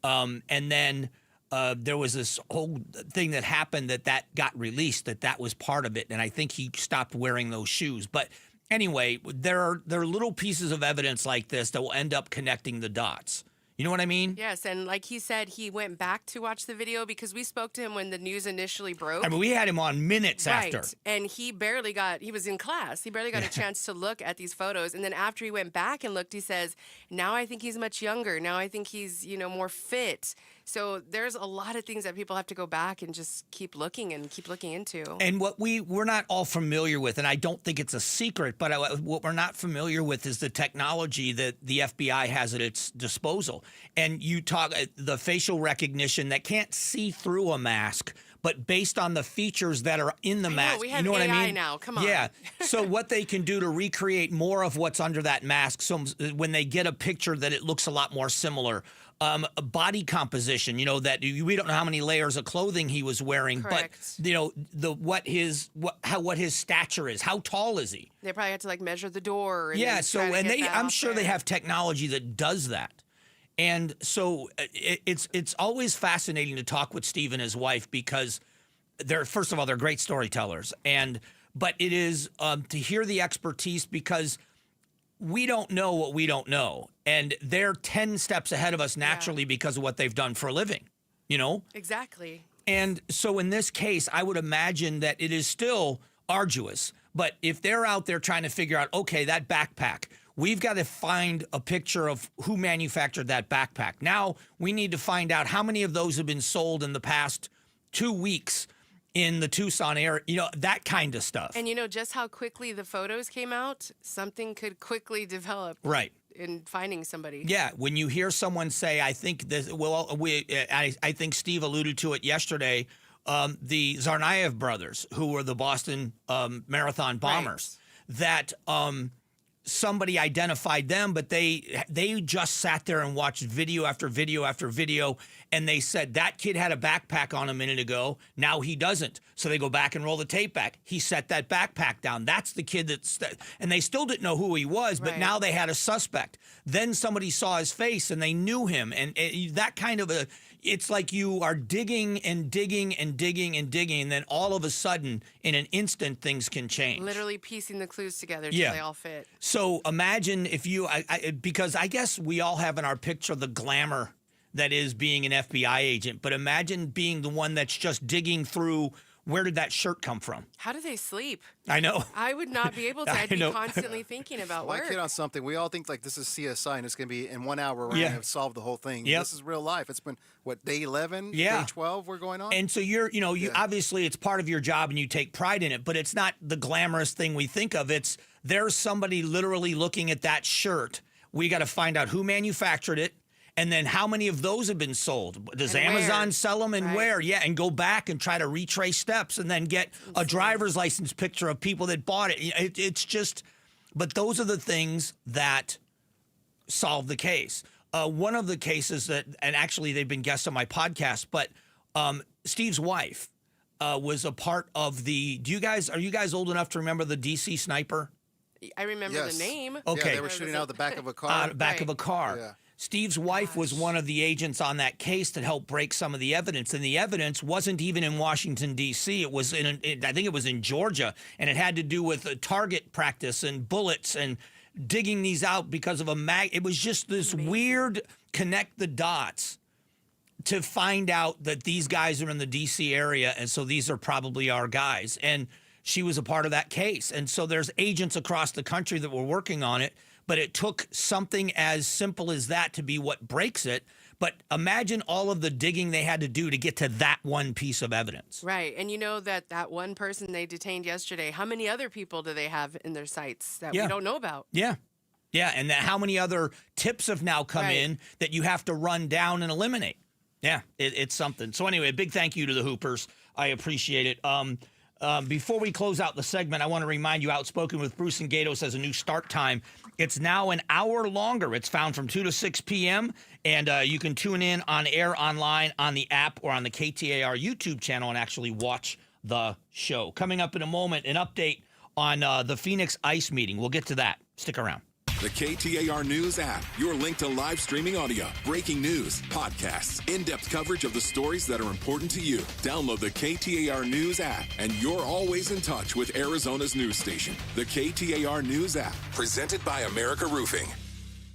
And then there was this whole thing that happened that got released, that was part of it. And I think he stopped wearing those shoes. But anyway, there are little pieces of evidence like this that will end up connecting the dots. You know what I mean? Yes, and like he said, he went back to watch the video because we spoke to him when the news initially broke. I mean, we had him on minutes after. And he was in class. He barely got a chance to look at these photos. And then after he went back and looked, he says, now I think he's much younger. Now I think he's, more fit. So there's a lot of things that people have to go back and just keep looking into. And what we're not all familiar with, and I don't think it's a secret, but what we're not familiar with is the technology that the FBI has at its disposal. And you talk the facial recognition that can't see through a mask, but based on the features that are in the mask. We have you know AI what I mean? now. Come on. Yeah. So what they can do to recreate more of what's under that mask, so when they get a picture that it looks a lot more similar. body composition, that we don't know how many layers of clothing he was wearing, Correct. but what his stature is, how tall is he? They probably had to measure the door. And Yeah, so I'm sure they there. have technology that does that. And so it's always fascinating to talk with Steve and his wife because first of all, they're great storytellers. But it is to hear the expertise because we don't know what we don't know. And they're 10 steps ahead of us naturally because of what they've done for a living, Exactly. And so in this case, I would imagine that it is still arduous. But if they're out there trying to figure out, okay, that backpack, we've got to find a picture of who manufactured that backpack. Now we need to find out how many of those have been sold in the past 2 weeks in the Tucson area, that kind of stuff. And just how quickly the photos came out, something could quickly develop. Right. In finding somebody. Yeah, when you hear someone say, I think this, I think Steve alluded to it yesterday, the Tsarnaev brothers, who were the Boston Marathon bombers, that somebody identified them, but they just sat there and watched video after video after video, and they said, that kid had a backpack on a minute ago, now he doesn't. So they go back and roll the tape back. He set that backpack down. That's the kid and they still didn't know who he was, but now they had a suspect. Then somebody saw his face and they knew him. And that kind of it's like you are digging and digging and digging and digging, and then all of a sudden, in an instant, things can change. Literally piecing the clues together till they all fit. So imagine if you, because I guess we all have in our picture the glamour that is being an FBI agent, but imagine being the one that's just digging through, where did that shirt come from? How do they sleep? I know. I would not be able to. I'd be constantly thinking about Well, work. I kid on something. We all think this is CSI and it's going to be in 1 hour we're going to solve the whole thing. Yep. This is real life. It's been, day 11, Yeah. day 12 we're going on? And so you obviously it's part of your job and you take pride in it, but it's not the glamorous thing we think of. It's there's somebody literally looking at that shirt. We got to find out who manufactured it. And then how many of those have been sold? Does Amazon sell them and where? Yeah, and go back and try to retrace steps and then get a driver's license picture of people that bought it. It's just, but those are the things that solve the case. One of the cases that, and actually they've been guests on my podcast, but Steve's wife was a part of are you guys old enough to remember the DC sniper? I remember the name. Okay. Yeah, they were shooting out the back of a car. Back of a car. Yeah. Steve's wife was one of the agents on that case that helped break some of the evidence. And the evidence wasn't even in Washington, D.C. It was I think it was in Georgia. And it had to do with target practice and bullets and digging these out because of it was just this weird connect the dots to find out that these guys are in the D.C. area. And so these are probably our guys. And she was a part of that case. And so there's agents across the country that were working on it. But it took something as simple as that to be what breaks it. But imagine all of the digging they had to do to get to that one piece of evidence. Right. And that one person they detained yesterday, how many other people do they have in their sights that we don't know about? Yeah. Yeah. And how many other tips have now come in that you have to run down and eliminate? Yeah, it's something. So anyway, a big thank you to the Hoopers. I appreciate it. Before we close out the segment, I want to remind you, Outspoken with Bruce and Gatos has a new start time. It's now an hour longer. It's found from 2 to 6 p.m., and you can tune in on air, online, on the app, or on the KTAR YouTube channel and actually watch the show. Coming up in a moment, an update on the Phoenix ICE meeting. We'll get to that. Stick around. The KTAR News app, your link to live streaming audio, breaking news, podcasts, in-depth coverage of the stories that are important to you. Download the KTAR News app, and you're always in touch with Arizona's news station. The KTAR News app, presented by America Roofing.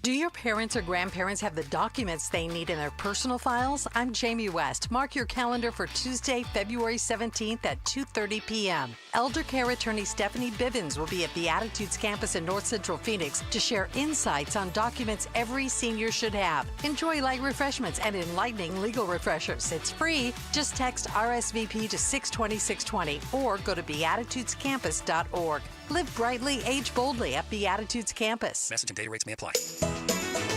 Do your parents or grandparents have the documents they need in their personal files? I'm Jamie West. Mark your calendar for Tuesday, February 17th at 2:30 p.m. Elder care attorney Stephanie Bivens will be at Beatitudes campus in North Central Phoenix to share insights on documents every senior should have. Enjoy light refreshments and enlightening legal refreshers. It's free. Just text RSVP to 620-620 or go to beatitudescampus.org. Live brightly, age boldly at Beatitudes Campus. Message and data rates may apply.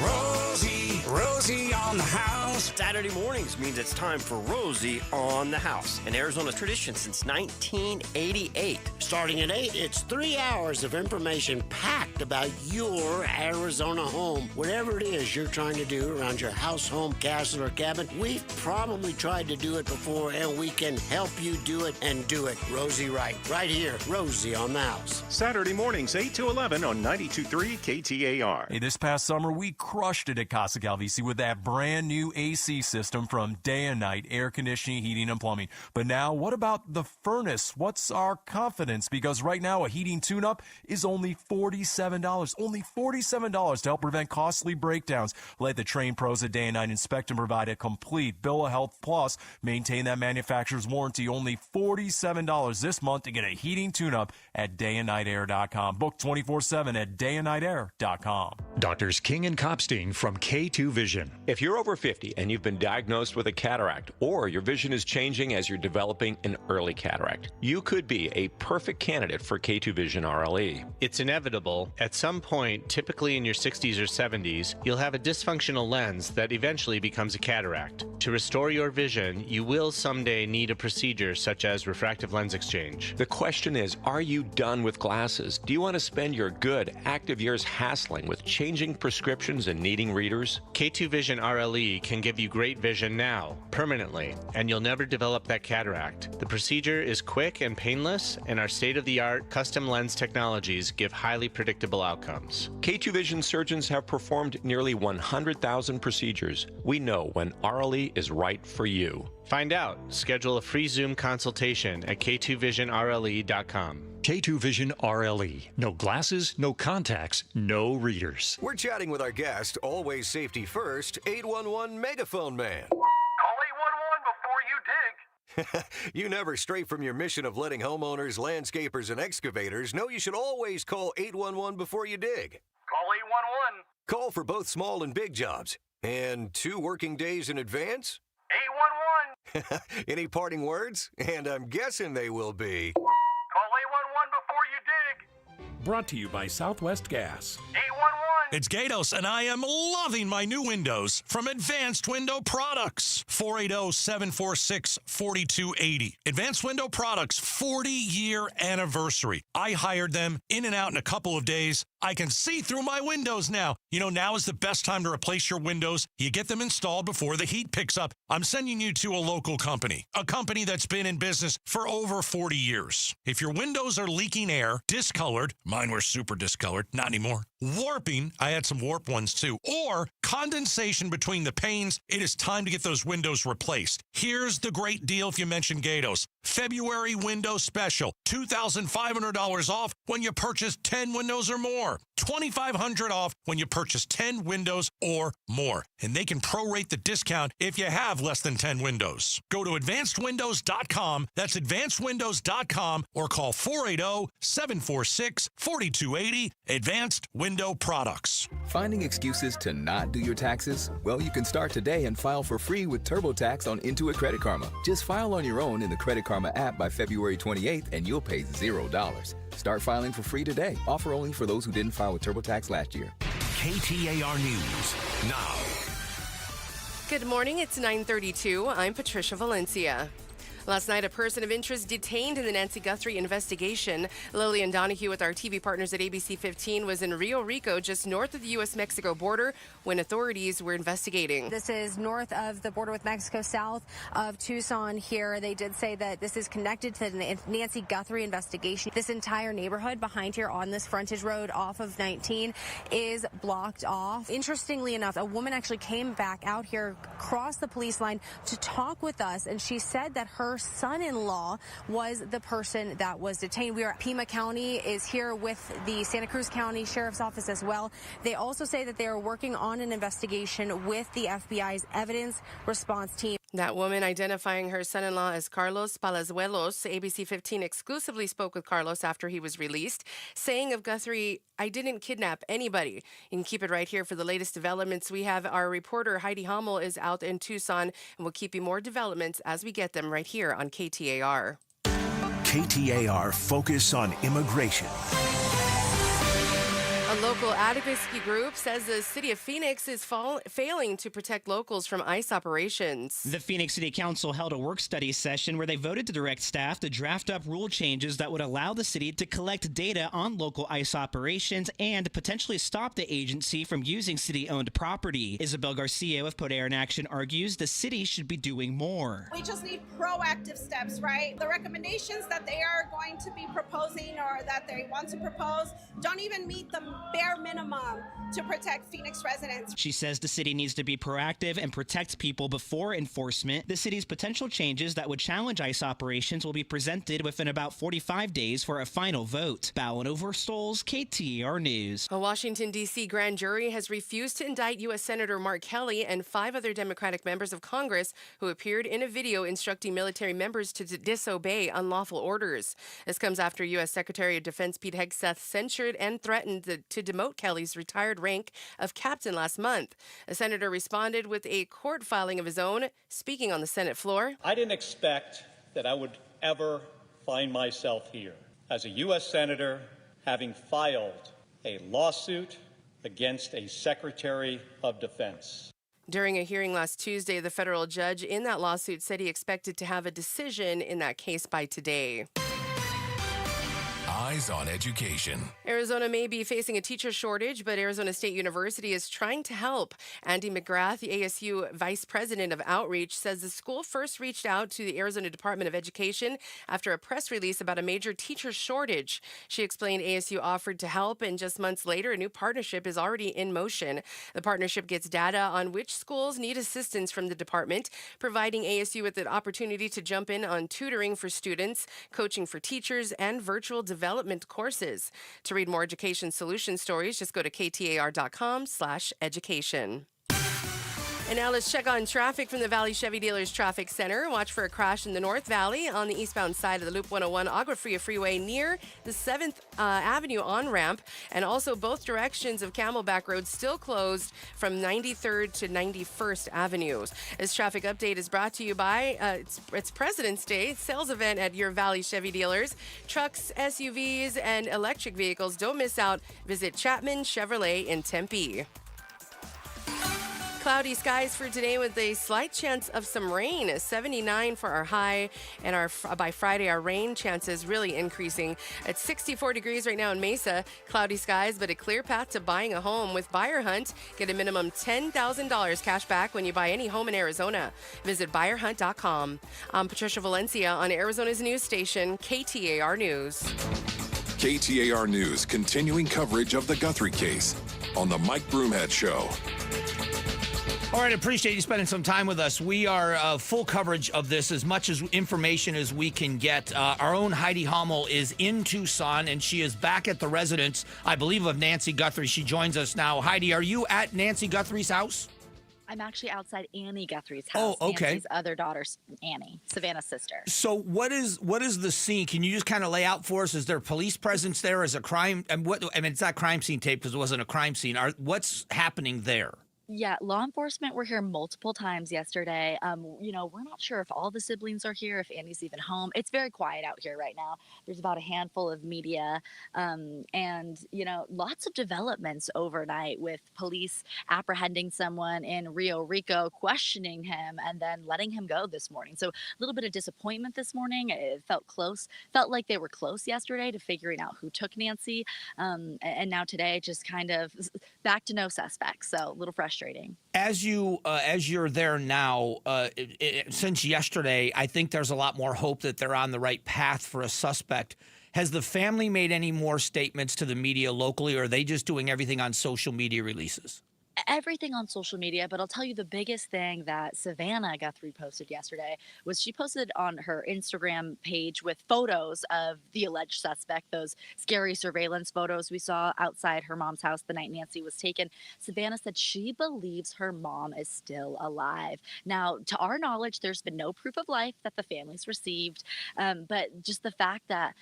Rosie Rosie on the House. Saturday mornings means it's time for Rosie on the House, an Arizona tradition since 1988. Starting at 8, it's 3 hours of information packed about your Arizona home. Whatever it is you're trying to do around your house, home, castle, or cabin, we've probably tried to do it before, and we can help you do it and do it Rosie right. Right here, Rosie on the House. Saturday mornings, 8 to 11 on 92.3 KTAR. Hey, this past summer, we crushed it at Casa Calvisi with that brand new AC system from Day and Night Air Conditioning, Heating, and Plumbing. But now, what about the furnace? What's our confidence? Because right now, a heating tune-up is only $47. Only $47 to help prevent costly breakdowns. Let the trained pros at Day and Night inspect and provide a complete bill of health, plus maintain that manufacturer's warranty. Only $47 this month to get a heating tune-up at dayandnightair.com. Book 24/7 at dayandnightair.com. Doctors King and Kopstein from K2 Vision. If you're over 50 and you've been diagnosed with a cataract, or your vision is changing as you're developing an early cataract, you could be a perfect candidate for K2 Vision RLE. It's inevitable. At some point, typically in your 60s or 70s, you'll have a dysfunctional lens that eventually becomes a cataract. To restore your vision, you will someday need a procedure such as refractive lens exchange. The question is, are you done with glasses? Do you want to spend your good, active years hassling with changing prescriptions and needing readers? K2 Vision RLE can give you great vision now, permanently, and you'll never develop that cataract. The procedure is quick and painless, and our state-of-the-art custom lens technologies give highly predictable outcomes. K2 Vision surgeons have performed nearly 100,000 procedures. We know when RLE is right for you. Find out. Schedule a free Zoom consultation at k2visionrle.com. K2 Vision RLE. No glasses, no contacts, no readers. We're chatting with our guest, always safety first, 811 Megaphone Man. Call 811 before you dig. You never stray from your mission of letting homeowners, landscapers, and excavators know you should always call 811 before you dig. Call 811. Call for both small and big jobs. And 2 working days in advance? 811. Any parting words? And I'm guessing they will be... Call 811 before you dig. Brought to you by Southwest Gas. 811. It's Gatos, and I am loving my new windows from Advanced Window Products. 480-746-4280. Advanced Window Products, 40-year anniversary. I hired them in and out in a couple of days. I can see through my windows now. You know, now is the best time to replace your windows. You get them installed before the heat picks up. I'm sending you to a local company, a company that's been in business for over 40 years. If your windows are leaking air, discolored, mine were super discolored, not anymore, warping, I had some warped ones too, or condensation between the panes, it is time to get those windows replaced. Here's the great deal if you mention Gatos. February window special, $2,500 off when you purchase 10 windows or more. $2,500 off when you purchase 10 windows or more. And they can prorate the discount if you have less than 10 windows. Go to advancedwindows.com. That's advancedwindows.com, or call 480-746-4280. Advanced Window Products. Finding excuses to not do your taxes? Well, you can start today and file for free with TurboTax on Intuit Credit Karma. Just file on your own in the Credit Karma app by February 28th and you'll pay $0. Start filing for free today. Offer only for those who didn't file with TurboTax last year. KTAR News now. Good morning. It's 9:32. I'm Patricia Valencia. Last night, a person of interest detained in the Nancy Guthrie investigation. Lillian Donahue with our TV partners at ABC 15 was in Rio Rico, just north of the U.S.-Mexico border, when authorities were investigating. This is north of the border with Mexico, south of Tucson here. They did say that this is connected to the Nancy Guthrie investigation. This entire neighborhood behind here on this frontage road off of 19 is blocked off. Interestingly enough, a woman actually came back out here, crossed the police line to talk with us, and she said that her son-in-law was the person that was detained. Pima County is here with the Santa Cruz County Sheriff's Office as well. They also say that they are working on an investigation with the FBI's evidence response team. That woman, identifying her son-in-law as Carlos Palazuelos, ABC 15 exclusively spoke with Carlos after he was released, saying of Guthrie, "I didn't kidnap anybody." You can keep it right here for the latest developments. We have our reporter Heidi Hummel is out in Tucson, and we'll keep you more developments as we get them right here on KTAR. KTAR Focus on Immigration. A local local advocacy group says the city of Phoenix is failing to protect locals from ICE operations. The Phoenix City Council held a work-study session where they voted to direct staff to draft up rule changes that would allow the city to collect data on local ICE operations and potentially stop the agency from using city-owned property. Isabel Garcia with KTAR in Action argues the city should be doing more. We just need proactive steps, right? The recommendations that they are going to be proposing or that they want to propose don't even meet the bare minimum to protect Phoenix residents. She says the city needs to be proactive and protect people before enforcement. The city's potential changes that would challenge ICE operations will be presented within about 45 days for a final vote. Bowen Overstoles, KTAR News. A Washington, D.C. grand jury has refused to indict U.S. Senator Mark Kelly and 5 other Democratic members of Congress who appeared in a video instructing military members to disobey unlawful orders. This comes after U.S. Secretary of Defense Pete Hegseth censured and threatened to demote Kelly's retired rank of captain last month. The senator responded with a court filing of his own, speaking on the Senate floor. I didn't expect that I would ever find myself here as a U.S. Senator having filed a lawsuit against a Secretary of Defense. During a hearing last Tuesday, the federal judge in that lawsuit said he expected to have a decision in that case by today. Eyes on Education. Arizona may be facing a teacher shortage, but Arizona State University is trying to help. Andy McGrath, the ASU Vice President of Outreach, says the school first reached out to the Arizona Department of Education after a press release about a major teacher shortage. She explained ASU offered to help, and just months later, a new partnership is already in motion. The partnership gets data on which schools need assistance from the department, providing ASU with the opportunity to jump in on tutoring for students, coaching for teachers, and virtual development courses. To read more education solution stories, just go to KTAR.com/education. And now let's check on traffic from the Valley Chevy Dealers Traffic Center. Watch for a crash in the North Valley on the eastbound side of the Loop 101 Agua Fria Freeway near the 7th Avenue on-ramp. And also both directions of Camelback Road still closed from 93rd to 91st Avenues. This traffic update is brought to you by it's President's Day sales event at your Valley Chevy Dealers. Trucks, SUVs, and electric vehicles. Don't miss out. Visit Chapman Chevrolet in Tempe. Cloudy skies for today with a slight chance of some rain. 79 for our high, and by Friday our rain chances really increasing. At 64 degrees right now in Mesa. Cloudy skies, but a clear path to buying a home with Buyer Hunt. Get a minimum $10,000 cash back when you buy any home in Arizona. Visit buyerhunt.com. I'm Patricia Valencia on Arizona's news station, KTAR News. KTAR News continuing coverage of the Guthrie case on the Mike Broomhead Show. All right, appreciate you spending some time with us. We are full coverage of this, as much as information as we can get. Our own Heidi Hommel is in Tucson, and she is back at the residence, I believe, of Nancy Guthrie. She joins us now. Heidi, are you at Nancy Guthrie's house? I'm actually outside Annie Guthrie's house. Oh, okay. Nancy's other daughter, Annie, Savannah's sister. So what is the scene? Can you just kind of lay out for us? Is there police presence there? Is a crime? And it's not crime scene tape because it wasn't a crime scene. What's happening there? Yeah, law enforcement were here multiple times yesterday. We're not sure if all the siblings are here, if Annie's even home. It's very quiet out here right now. There's about a handful of media and lots of developments overnight with police apprehending someone in Rio Rico, questioning him, and then letting him go this morning. So a little bit of disappointment this morning. It felt like they were close yesterday to figuring out who took Nancy. And now today, just kind of back to no suspects. So a little frustrating. As you're there now, since yesterday, I think there's a lot more hope that they're on the right path for a suspect. Has the family made any more statements to the media locally, or are they just doing everything on social media releases? Everything on social media, but I'll tell you the biggest thing that Savannah Guthrie posted yesterday was she posted on her Instagram page with photos of the alleged suspect, those scary surveillance photos we saw outside her mom's house the night Nancy was taken. Savannah said she believes her mom is still alive. Now, to our knowledge, there's been no proof of life that the family's received, but just the fact that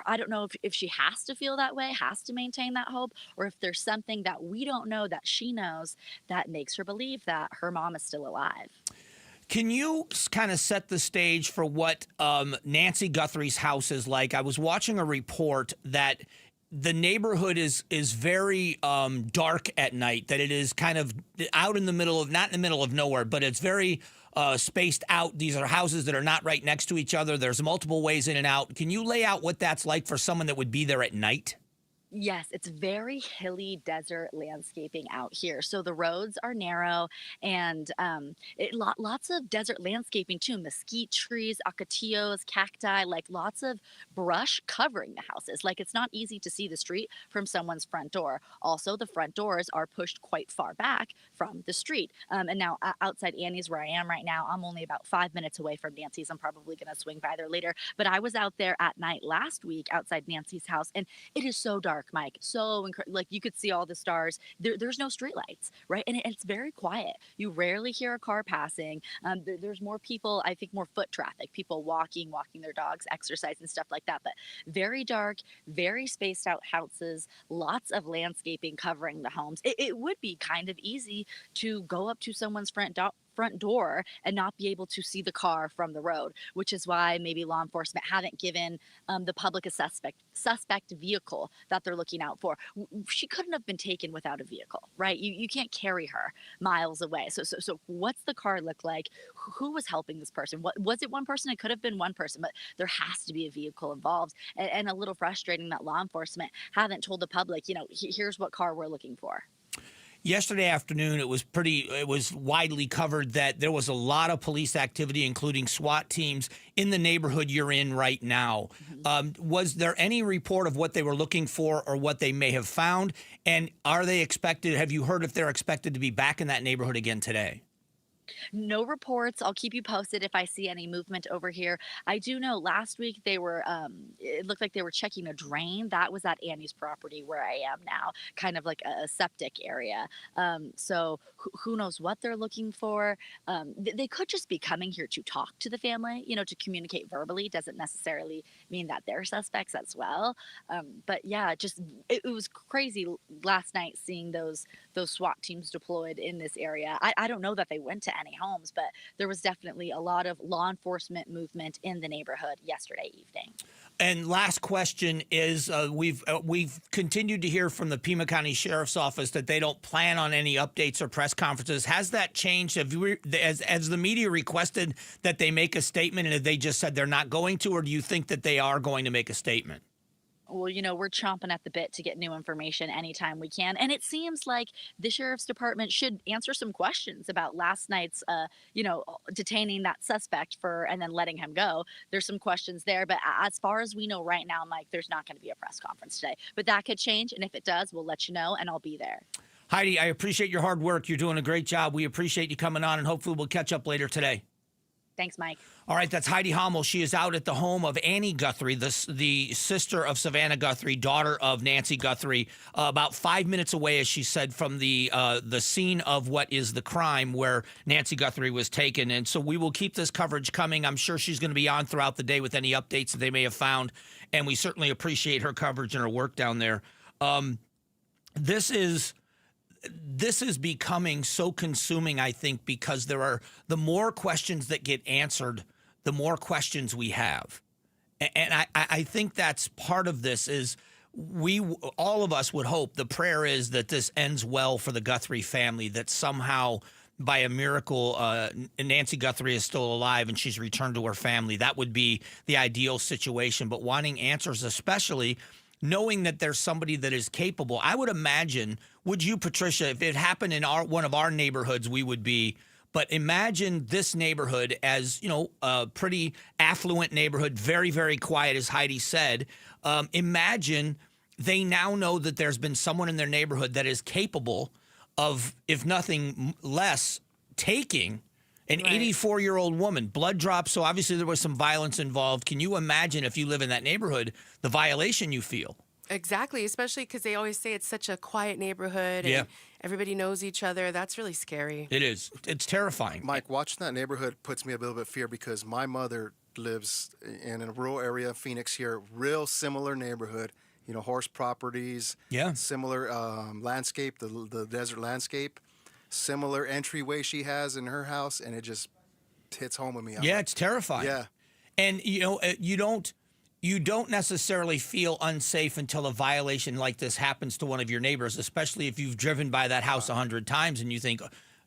I don't know if she has to feel that way, has to maintain that hope, or if there's something that we don't know that she knows that makes her believe that her mom is still alive. Can you kind of set the stage for what Nancy Guthrie's house is like? I was watching a report that the neighborhood is very dark at night, that it is kind of out in the middle of, not in the middle of nowhere, but it's very spaced out. These are houses that are not right next to each other. There's multiple ways in and out. Can you lay out what that's like for someone that would be there at night? Yes, it's very hilly desert landscaping out here. So the roads are narrow and lots of desert landscaping too. Mesquite trees, acatillos, cacti, like lots of brush covering the houses. Like it's not easy to see the street from someone's front door. Also, the front doors are pushed quite far back from the street. And now outside Annie's, where I am right now, I'm only about 5 minutes away from Nancy's. I'm probably going to swing by there later. But I was out there at night last week outside Nancy's house, and it is so dark, Mike. So like you could see all the stars. There's no streetlights, right? And it's very quiet. You rarely hear a car passing. There's more people, I think, more foot traffic, people walking their dogs, exercise and stuff like that. But very dark, very spaced out houses, lots of landscaping covering the homes. It would be kind of easy to go up to someone's front door and not be able to see the car from the road, which is why maybe law enforcement haven't given the public a suspect vehicle that they're looking out for. She couldn't have been taken without a vehicle, right? You can't carry her miles away. So what's the car look like? Who was helping this person? Was it one person? It could have been one person, but there has to be a vehicle involved. And a little frustrating that law enforcement haven't told the public, here's what car we're looking for. Yesterday afternoon, it was widely covered that there was a lot of police activity, including SWAT teams, in the neighborhood you're in right now. Was there any report of what they were looking for or what they may have found? And are they expected, have you heard if they're expected to be back in that neighborhood again today? No reports. I'll keep you posted if I see any movement over here. I do know last week they were, it looked like they were checking a drain. That was at Annie's property where I am now, kind of like a septic area. So who knows what they're looking for. They could just be coming here to talk to the family, to communicate verbally. Doesn't necessarily mean that they're suspects as well. But yeah, just it was crazy last night seeing those SWAT teams deployed in this area. I don't know that they went to any homes, but there was definitely a lot of law enforcement movement in the neighborhood yesterday evening. And last question is, we've continued to hear from the Pima County Sheriff's Office that they don't plan on any updates or press conferences. Has that changed? Has the media requested that they make a statement, and have they just said they're not going to, or do you think that they are going to make a statement? Well, we're chomping at the bit to get new information anytime we can. And it seems like the sheriff's department should answer some questions about last night's, detaining that suspect and then letting him go. There's some questions there. But as far as we know right now, Mike, there's not going to be a press conference today. But that could change. And if it does, we'll let you know, and I'll be there. Heidi, I appreciate your hard work. You're doing a great job. We appreciate you coming on, and hopefully we'll catch up later today. Thanks, Mike. All right, that's Heidi Hommel. She is out at the home of Annie Guthrie, the sister of Savannah Guthrie, daughter of Nancy Guthrie, about 5 minutes away, as she said, from the scene of what is the crime where Nancy Guthrie was taken. And so we will keep this coverage coming. I'm sure she's going to be on throughout the day with any updates that they may have found, and we certainly appreciate her coverage and her work down there. This is becoming so consuming, I think, because the more questions that get answered, the more questions we have. And I think that's part of this is all of us would hope, the prayer is that this ends well for the Guthrie family, that somehow by a miracle, Nancy Guthrie is still alive and she's returned to her family. That would be the ideal situation. But wanting answers, especially knowing that there's somebody that is capable. I would imagine, would you, Patricia, if it happened in one of our neighborhoods, we would be. But imagine this neighborhood as, a pretty affluent neighborhood, very, very quiet, as Heidi said. Imagine they now know that there's been someone in their neighborhood that is capable of, if nothing less, taking an 84-year-old woman. Blood drops, so obviously there was some violence involved. Can you imagine, if you live in that neighborhood, the violation you feel? Exactly, especially because they always say it's such a quiet neighborhood and everybody knows each other. That's really scary. It is. It's terrifying. Mike, watching that neighborhood puts me a little bit of fear because my mother lives in a rural area of Phoenix here, real similar neighborhood, horse properties, similar landscape, the desert landscape, similar entryway she has in her house, and it just hits home with me. It's terrifying. Yeah. And, you you don't necessarily feel unsafe until a violation like this happens to one of your neighbors, especially if you've driven by that house 100 times and you think,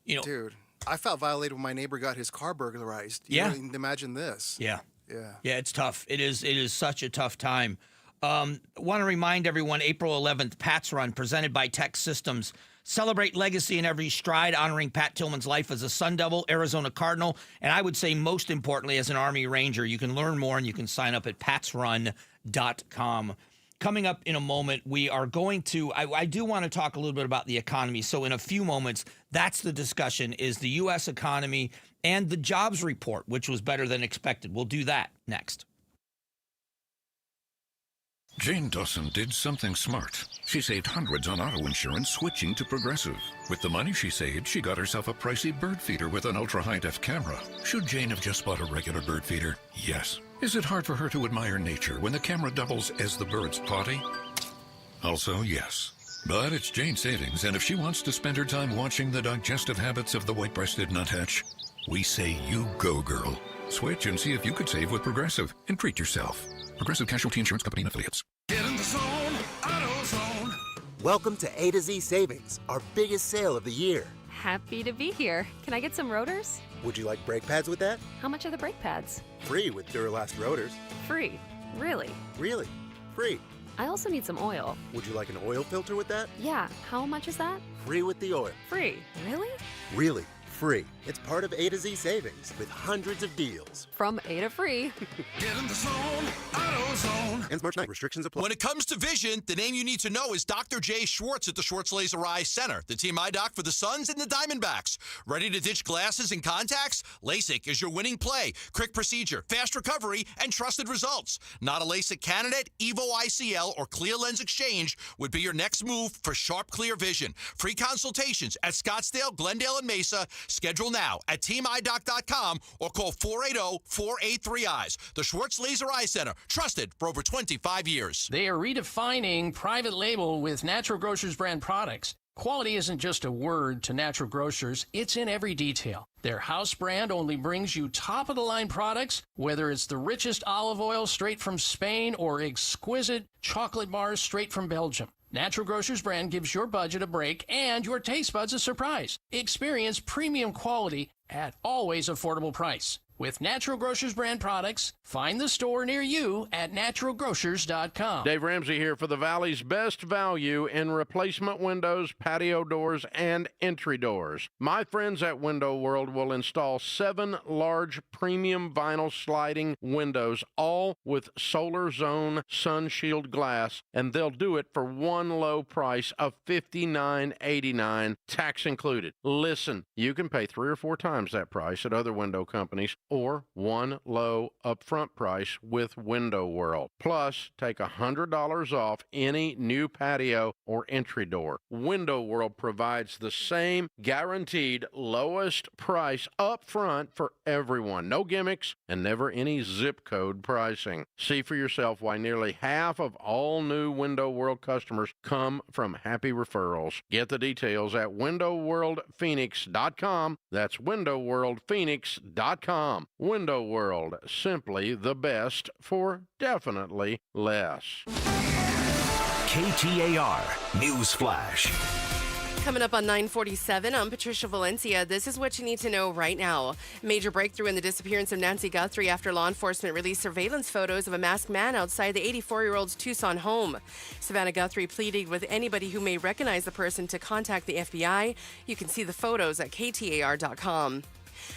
Dude, I felt violated when my neighbor got his car burglarized. Yeah. Imagine this. Yeah. Yeah. Yeah, it's tough. It is such a tough time. Want to remind everyone, April 11th, Pat's Run, presented by Tech Systems. Celebrate legacy in every stride, honoring Pat Tillman's life as a Sun Devil, Arizona Cardinal, and I would say most importantly as an Army Ranger. You can learn more and you can sign up at patsrun.com. Coming up in a moment, we are going to, I do want to talk a little bit about the economy. So in a few moments, that's the discussion, is the U.S. economy and the jobs report, which was better than expected. We'll do that next. Jane Dawson did something smart. She saved hundreds on auto insurance switching to Progressive. With the money she saved, she got herself a pricey bird feeder with an ultra-high-def camera. Should Jane have just bought a regular bird feeder? Yes. Is it hard for her to admire nature when the camera doubles as the bird's potty? Also, yes. But it's Jane's savings, and if she wants to spend her time watching the digestive habits of the white-breasted nuthatch, we say you go, girl. Switch and see if you could save with Progressive and treat yourself. Progressive Casualty Insurance Company and Affiliates. Get in the zone, AutoZone. Welcome to A to Z Savings, our biggest sale of the year. Happy to be here. Can I get some rotors? Would you like brake pads with that? How much are the brake pads? Free with Duralast rotors. Free. Really? Really? Free. I also need some oil. Would you like an oil filter with that? Yeah. How much is that? Free with the oil. Free. Really? Really. Free. It's part of A to Z Savings with hundreds of deals. From A to free. Get in the zone, AutoZone. Ends March 9. Restrictions apply. When it comes to vision, the name you need to know is Dr. Jay Schwartz at the Schwartz Laser Eye Center, the team eye doc for the Suns and the Diamondbacks. Ready to ditch glasses and contacts? LASIK is your winning play. Quick procedure, fast recovery, and trusted results. Not a LASIK candidate? Evo ICL or Clear Lens Exchange would be your next move for sharp, clear vision. Free consultations at Scottsdale, Glendale, and Mesa. Schedule now at teamidoc.com or call 480-483-EYES. The Schwartz Laser Eye Center, trusted for over 25 years. They are redefining private label with Natural Grocers brand products. Quality isn't just a word to Natural Grocers, it's in every detail. Their house brand only brings you top-of-the-line products, whether it's the richest olive oil straight from Spain or exquisite chocolate bars straight from Belgium. Natural Grocers brand gives your budget a break and your taste buds a surprise. Experience premium quality at always affordable price. With Natural Grocers brand products, find the store near you at naturalgrocers.com. Dave Ramsey here for the Valley's best value in replacement windows, patio doors, and entry doors. My friends at Window World will install 7 large premium vinyl sliding windows, all with Solar Zone Sun Shield glass, and they'll do it for one low price of $59.89, tax included. Listen, you can pay 3 or 4 times that price at other window companies, or one low upfront price with Window World. Plus, take $100 off any new patio or entry door. Window World provides the same guaranteed lowest price upfront for everyone. No gimmicks and never any zip code pricing. See for yourself why nearly half of all new Window World customers come from happy referrals. Get the details at windowworldphoenix.com. That's windowworldphoenix.com. Window World, simply the best for definitely less. KTAR News Flash. Coming up on 9:47, I'm Patricia Valencia. This is what you need to know right now. Major breakthrough in the disappearance of Nancy Guthrie after law enforcement released surveillance photos of a masked man outside the 84-year-old's Tucson home. Savannah Guthrie pleaded with anybody who may recognize the person to contact the FBI. You can see the photos at KTAR.com.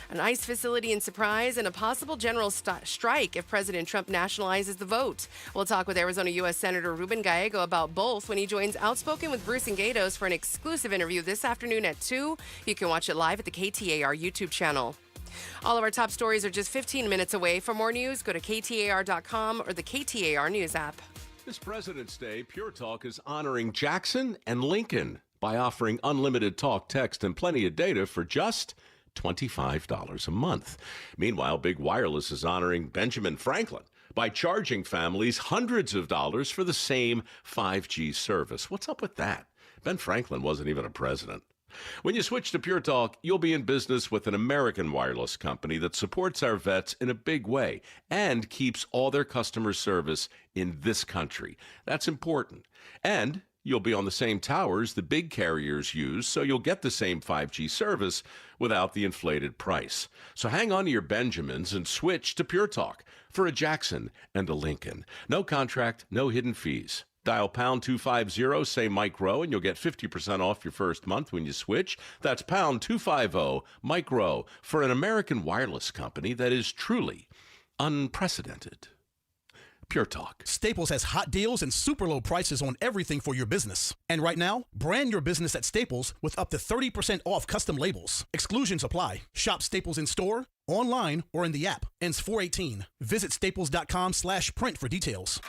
An ICE facility in Surprise and a possible general strike if President Trump nationalizes the vote. We'll talk with Arizona U.S. Senator Ruben Gallego about both when he joins Outspoken with Bruce and Gatos for an exclusive interview this afternoon at 2. You can watch it live at the KTAR YouTube channel. All of our top stories are just 15 minutes away. For more news, go to KTAR.com or the KTAR News app. This President's Day, Pure Talk is honoring Jackson and Lincoln by offering unlimited talk, text, and plenty of data for just $25 a month. Meanwhile, Big Wireless is honoring Benjamin Franklin by charging families hundreds of dollars for the same 5G service. What's up with that? Ben Franklin wasn't even a president. When you switch to Pure Talk, you'll be in business with an American wireless company that supports our vets in a big way and keeps all their customer service in this country. That's important. And you'll be on the same towers the big carriers use, so you'll get the same 5G service without the inflated price. So hang on to your Benjamins and switch to Pure Talk for a Jackson and a Lincoln. No contract, no hidden fees. Dial pound 250, say Mike Rowe, and you'll get 50% off your first month when you switch. That's pound 250, Mike Rowe, for an American wireless company that is truly unprecedented. Pure Talk. Staples has hot deals and super low prices on everything for your business. And right now, brand your business at Staples with up to 30% off custom labels. Exclusions apply. Shop Staples in store, online, or in the app. Ends 4/18. Visit staples.com/print for details.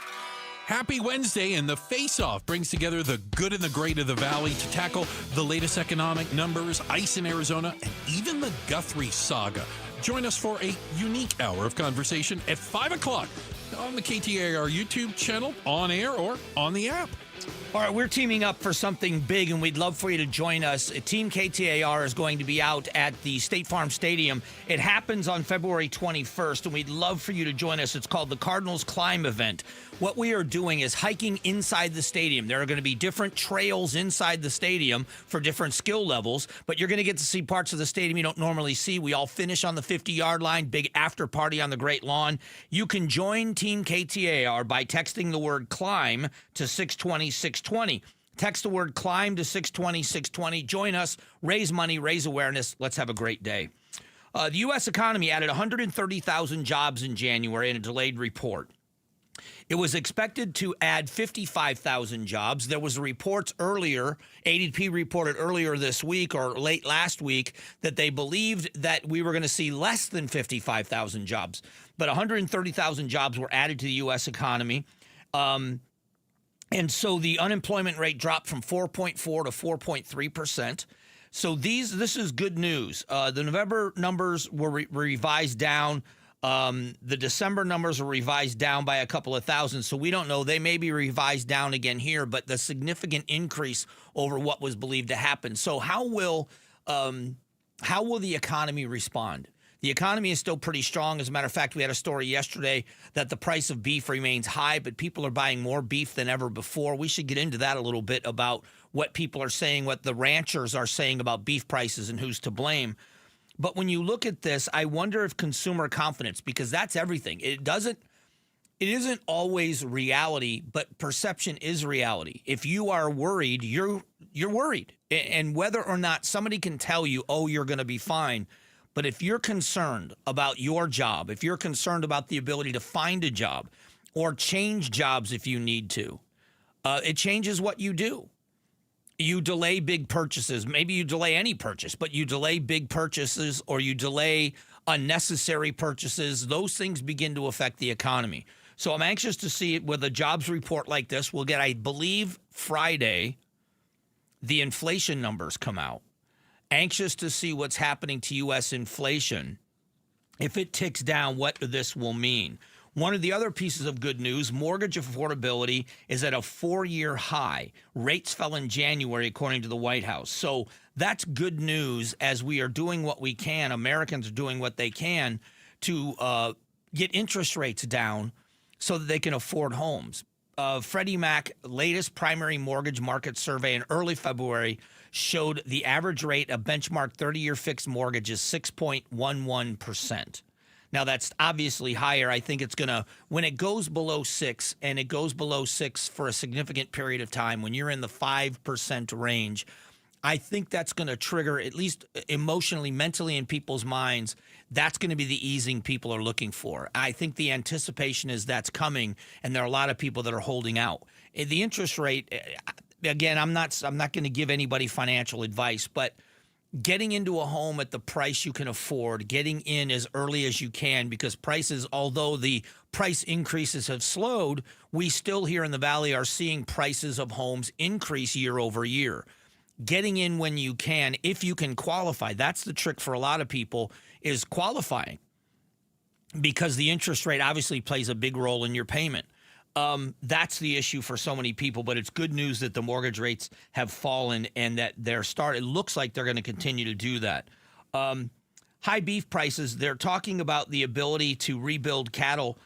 Happy Wednesday, and the Face-Off brings together the good and the great of the Valley to tackle the latest economic numbers, ice in Arizona, and even the Guthrie saga. Join us for a unique hour of conversation at 5 o'clock on the KTAR YouTube channel, on air, or on the app. All right, we're teaming up for something big, and we'd love for you to join us. Team KTAR is going to be out at the State Farm Stadium. It happens on February 21st, and we'd love for you to join us. It's called the Cardinals Climb Event. What we are doing is hiking inside the stadium. There are going to be different trails inside the stadium for different skill levels, but you're going to get to see parts of the stadium you don't normally see. We all finish on the 50-yard line, big after party on the Great Lawn. You can join Team KTAR by texting the word CLIMB to 620-620. Text the word CLIMB to 620-620. Join us, raise money, raise awareness. Let's have a great day. The U.S. economy added 130,000 jobs in January in a delayed report. It was expected to add 55,000 jobs. There was reports earlier, ADP reported earlier this week or late last week, that they believed that we were going to see less than 55,000 jobs. But 130,000 jobs were added to the U.S. economy. And so the unemployment rate dropped from 4.4 to 4.3%. So this is good news. The November numbers were revised down. The December numbers were revised down by a couple of thousand, so we don't know. They may be revised down again here, but the significant increase over what was believed to happen. So how will the economy respond? The economy is still pretty strong. As a matter of fact, we had a story yesterday that the price of beef remains high, but people are buying more beef than ever before. We should get into that a little bit about what people are saying, what the ranchers are saying about beef prices and who's to blame. But when you look at this, I wonder if consumer confidence, because that's everything. It isn't always reality, but perception is reality. If you are worried, you're worried. And whether or not somebody can tell you, oh, you're going to be fine. But if you're concerned about your job, if you're concerned about the ability to find a job or change jobs if you need to, it changes what you do. You delay big purchases. Maybe you delay any purchase, but you delay big purchases or you delay unnecessary purchases. Those things begin to affect the economy. So I'm anxious to see it with a jobs report like this. We'll get, I believe, Friday, the inflation numbers come out. Anxious to see what's happening to U.S. inflation. If it ticks down, what this will mean. One of the other pieces of good news, mortgage affordability is at a 4-year high. Rates fell in January, according to the White House. So that's good news as we are doing what we can. Americans are doing what they can to get interest rates down so that they can afford homes. Freddie Mac latest primary mortgage market survey in early February showed the average rate of benchmark 30-year fixed mortgage is 6.11%. Now, that's obviously higher. I think it's going to, when it goes below 6, and it goes below 6 for a significant period of time, when you're in the 5% range, I think that's going to trigger, at least emotionally, mentally in people's minds, that's going to be the easing people are looking for. I think the anticipation is that's coming, and there are a lot of people that are holding out. The interest rate, again, I'm not going to give anybody financial advice, but getting into a home at the price you can afford, getting in as early as you can, because prices, although the price increases have slowed, we still here in the Valley are seeing prices of homes increase year over year. Getting in when you can, if you can qualify, that's the trick for a lot of people, is qualifying, because the interest rate obviously plays a big role in your payment. That's the issue for so many people, but it's good news that the mortgage rates have fallen and that it looks like they're going to continue to do that. High beef prices, they're talking about the ability to rebuild the cattle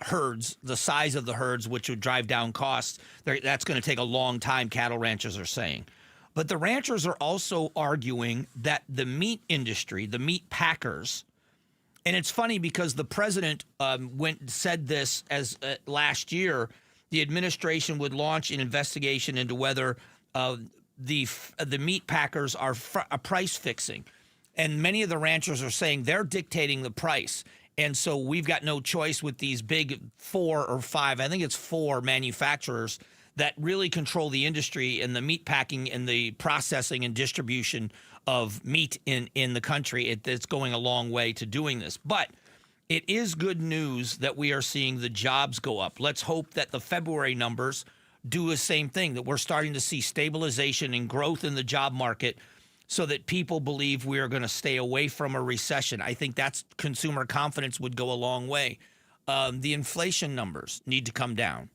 herds, the size of the herds, which would drive down costs. That's going to take a long time, cattle ranchers are saying. But the ranchers are also arguing that the meat industry, the meat packers, and it's funny because the president said this as last year, the administration would launch an investigation into whether the meat packers are price fixing. And many of the ranchers are saying they're dictating the price. And so we've got no choice with these big 4 or 5, I think it's 4 manufacturers that really control the industry and the meat packing and the processing and distribution of meat in the country. It's going a long way to doing this. But it is good news that we are seeing the jobs go up. Let's hope that the February numbers do the same thing, that we're starting to see stabilization and growth in the job market so that people believe we are going to stay away from a recession. I think that's consumer confidence would go a long way. The inflation numbers need to come down.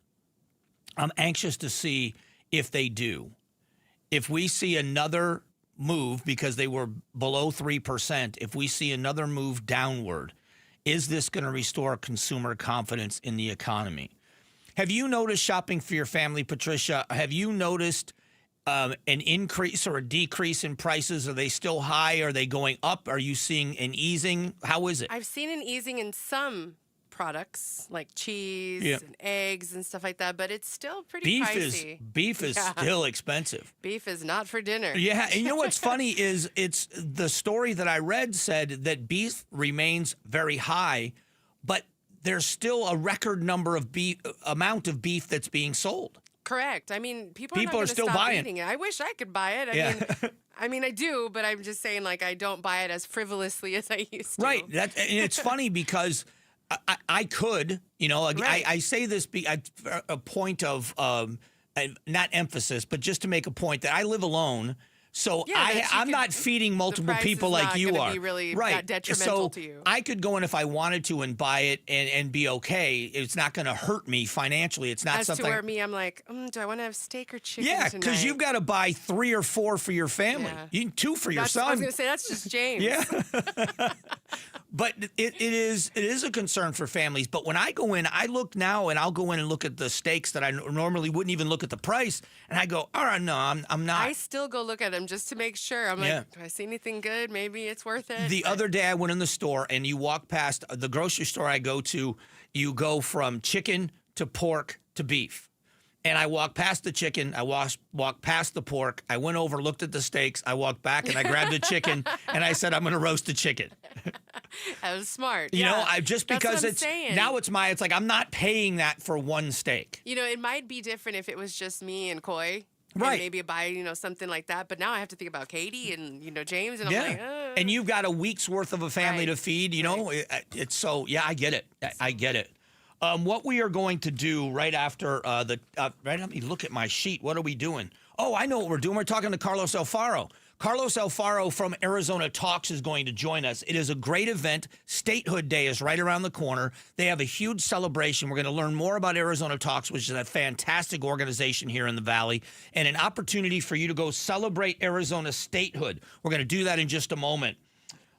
I'm anxious to see if they do. If we see another move, because they were below 3%, if we see another move downward, is this going to restore consumer confidence in the economy? Have you noticed shopping for your family, Patricia? Have you noticed an increase or a decrease in prices? Are they still high? Are they going up? Are you seeing an easing? How is it? I've seen an easing in some products like cheese and eggs and stuff like that, but it's still pretty pricey. Beef is still expensive. Beef is not for dinner. Yeah, and you know what's funny is it's the story that I read said that beef remains very high, but there's still a record number of amount of beef that's being sold. Correct. I mean, people are still stop buying eating it. I wish I could buy it. I mean, I do, but I'm just saying, like, I don't buy it as frivolously as I used to. Right. And it's funny because I could, I say this a point of not emphasis, but just to make a point that I live alone. So I'm not feeding multiple people like you are. Be really right. detrimental to you. I could go in if I wanted to and buy it and be okay. It's not going to hurt me financially. It's not something. As to where me, I'm like, do I want to have steak or chicken tonight? Because you've got to buy 3 or 4 for your family. Yeah. You need 2 for your son. I was going to say, that's just James. Yeah. But it is a concern for families. But when I go in, I look now and I'll go in and look at the steaks that I normally wouldn't even look at the price. And I go, all right, no, I'm not. I still go look at them just to make sure. I'm like, do I see anything good? Maybe it's worth it. The other day I went in the store and you walk past the grocery store I go to, you go from chicken to pork to beef. And I walked past the chicken, I walked past the pork, I went over, looked at the steaks, I walked back and I grabbed the chicken and I said, I'm going to roast the chicken. That was smart. You know, because it's like I'm not paying that for one steak. You know, it might be different if it was just me and Coy. Right. And maybe buy, something like that. But now I have to think about Katie and, James. And I'm like, And you've got a week's worth of a family to feed, It's so, I get it. I get it. What we are going to do right after let me look at my sheet. What are we doing? Oh, I know what we're doing. We're talking to Carlos Alfaro. Carlos Alfaro from Arizona Talks is going to join us. It is a great event. Statehood Day is right around the corner. They have a huge celebration. We're going to learn more about Arizona Talks, which is a fantastic organization here in the Valley, and an opportunity for you to go celebrate Arizona statehood. We're going to do that in just a moment.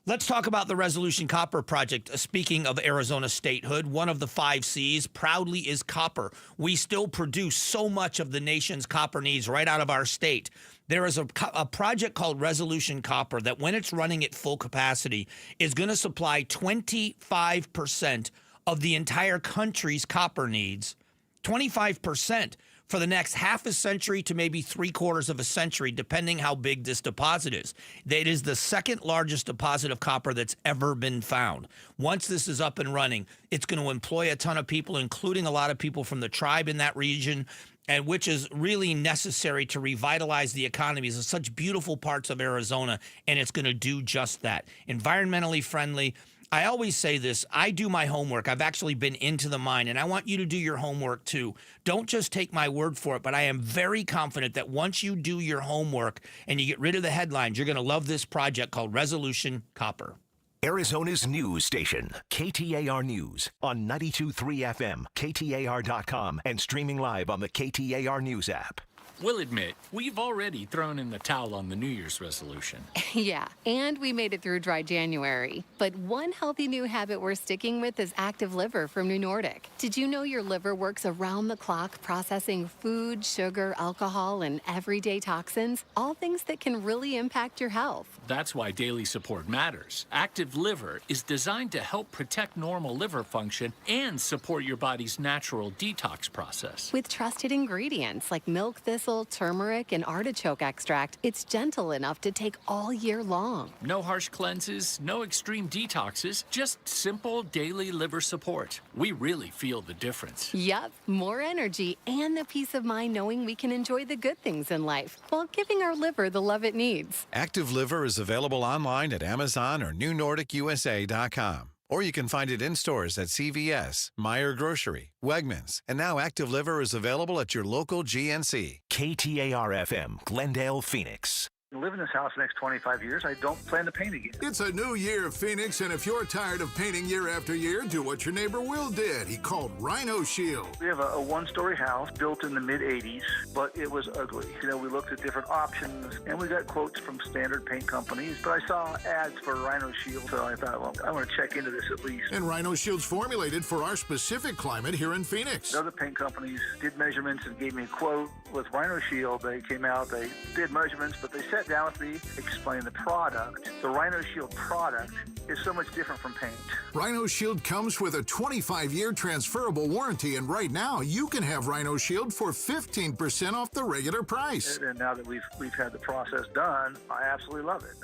Let's talk about the Resolution Copper Project. Speaking of Arizona statehood, one of the 5 C's proudly is copper. We still produce so much of the nation's copper needs right out of our state. There is a project called Resolution Copper that when it's running at full capacity is going to supply 25% of the entire country's copper needs. 25%. For the next half a century to maybe 3/4 of a century, depending how big this deposit is. It is the second largest deposit of copper that's ever been found. Once this is up and running, it's going to employ a ton of people, including a lot of people from the tribe in that region, and which is really necessary to revitalize the economies of such beautiful parts of Arizona, and it's going to do just that. Environmentally friendly. I always say this, I do my homework. I've actually been into the mine, and I want you to do your homework too. Don't just take my word for it, but I am very confident that once you do your homework and you get rid of the headlines, you're going to love this project called Resolution Copper. Arizona's news station, KTAR News, on 92.3 FM, KTAR.com, and streaming live on the KTAR News app. We'll admit, we've already thrown in the towel on the New Year's resolution. Yeah, and we made it through dry January. But one healthy new habit we're sticking with is Active Liver from New Nordic. Did you know your liver works around the clock processing food, sugar, alcohol, and everyday toxins? All things that can really impact your health. That's why daily support matters. Active Liver is designed to help protect normal liver function and support your body's natural detox process. With trusted ingredients like milk thistle, turmeric, and artichoke extract, it's gentle enough to take all year long. No harsh cleanses, no extreme detoxes, just simple daily liver support. We really feel the difference. Yup, more energy and the peace of mind knowing we can enjoy the good things in life while giving our liver the love it needs. Active Liver is available online at Amazon or NewNordicUSA.com. Or you can find it in stores at CVS, Meijer Grocery, Wegmans, and now Active Liver is available at your local GNC. KTAR-FM, Glendale, Phoenix. Live in this house the next 25 years. I don't plan to paint again. It's a new year, Phoenix, and if you're tired of painting year after year, do what your neighbor Will did. He called Rhino Shield. We have a one-story house built in the mid-'80s, but it was ugly. We looked at different options, and we got quotes from standard paint companies, but I saw ads for Rhino Shield, so I thought, well, I want to check into this at least. And Rhino Shield's formulated for our specific climate here in Phoenix. Other paint companies did measurements and gave me a quote. With Rhino Shield, they came out, they did measurements, but they sat down with me, explained the product. The Rhino Shield product is so much different from paint. Rhino Shield comes with a 25-year transferable warranty, and right now you can have Rhino Shield for 15% off the regular price. And now that we've had the process done, I absolutely love it.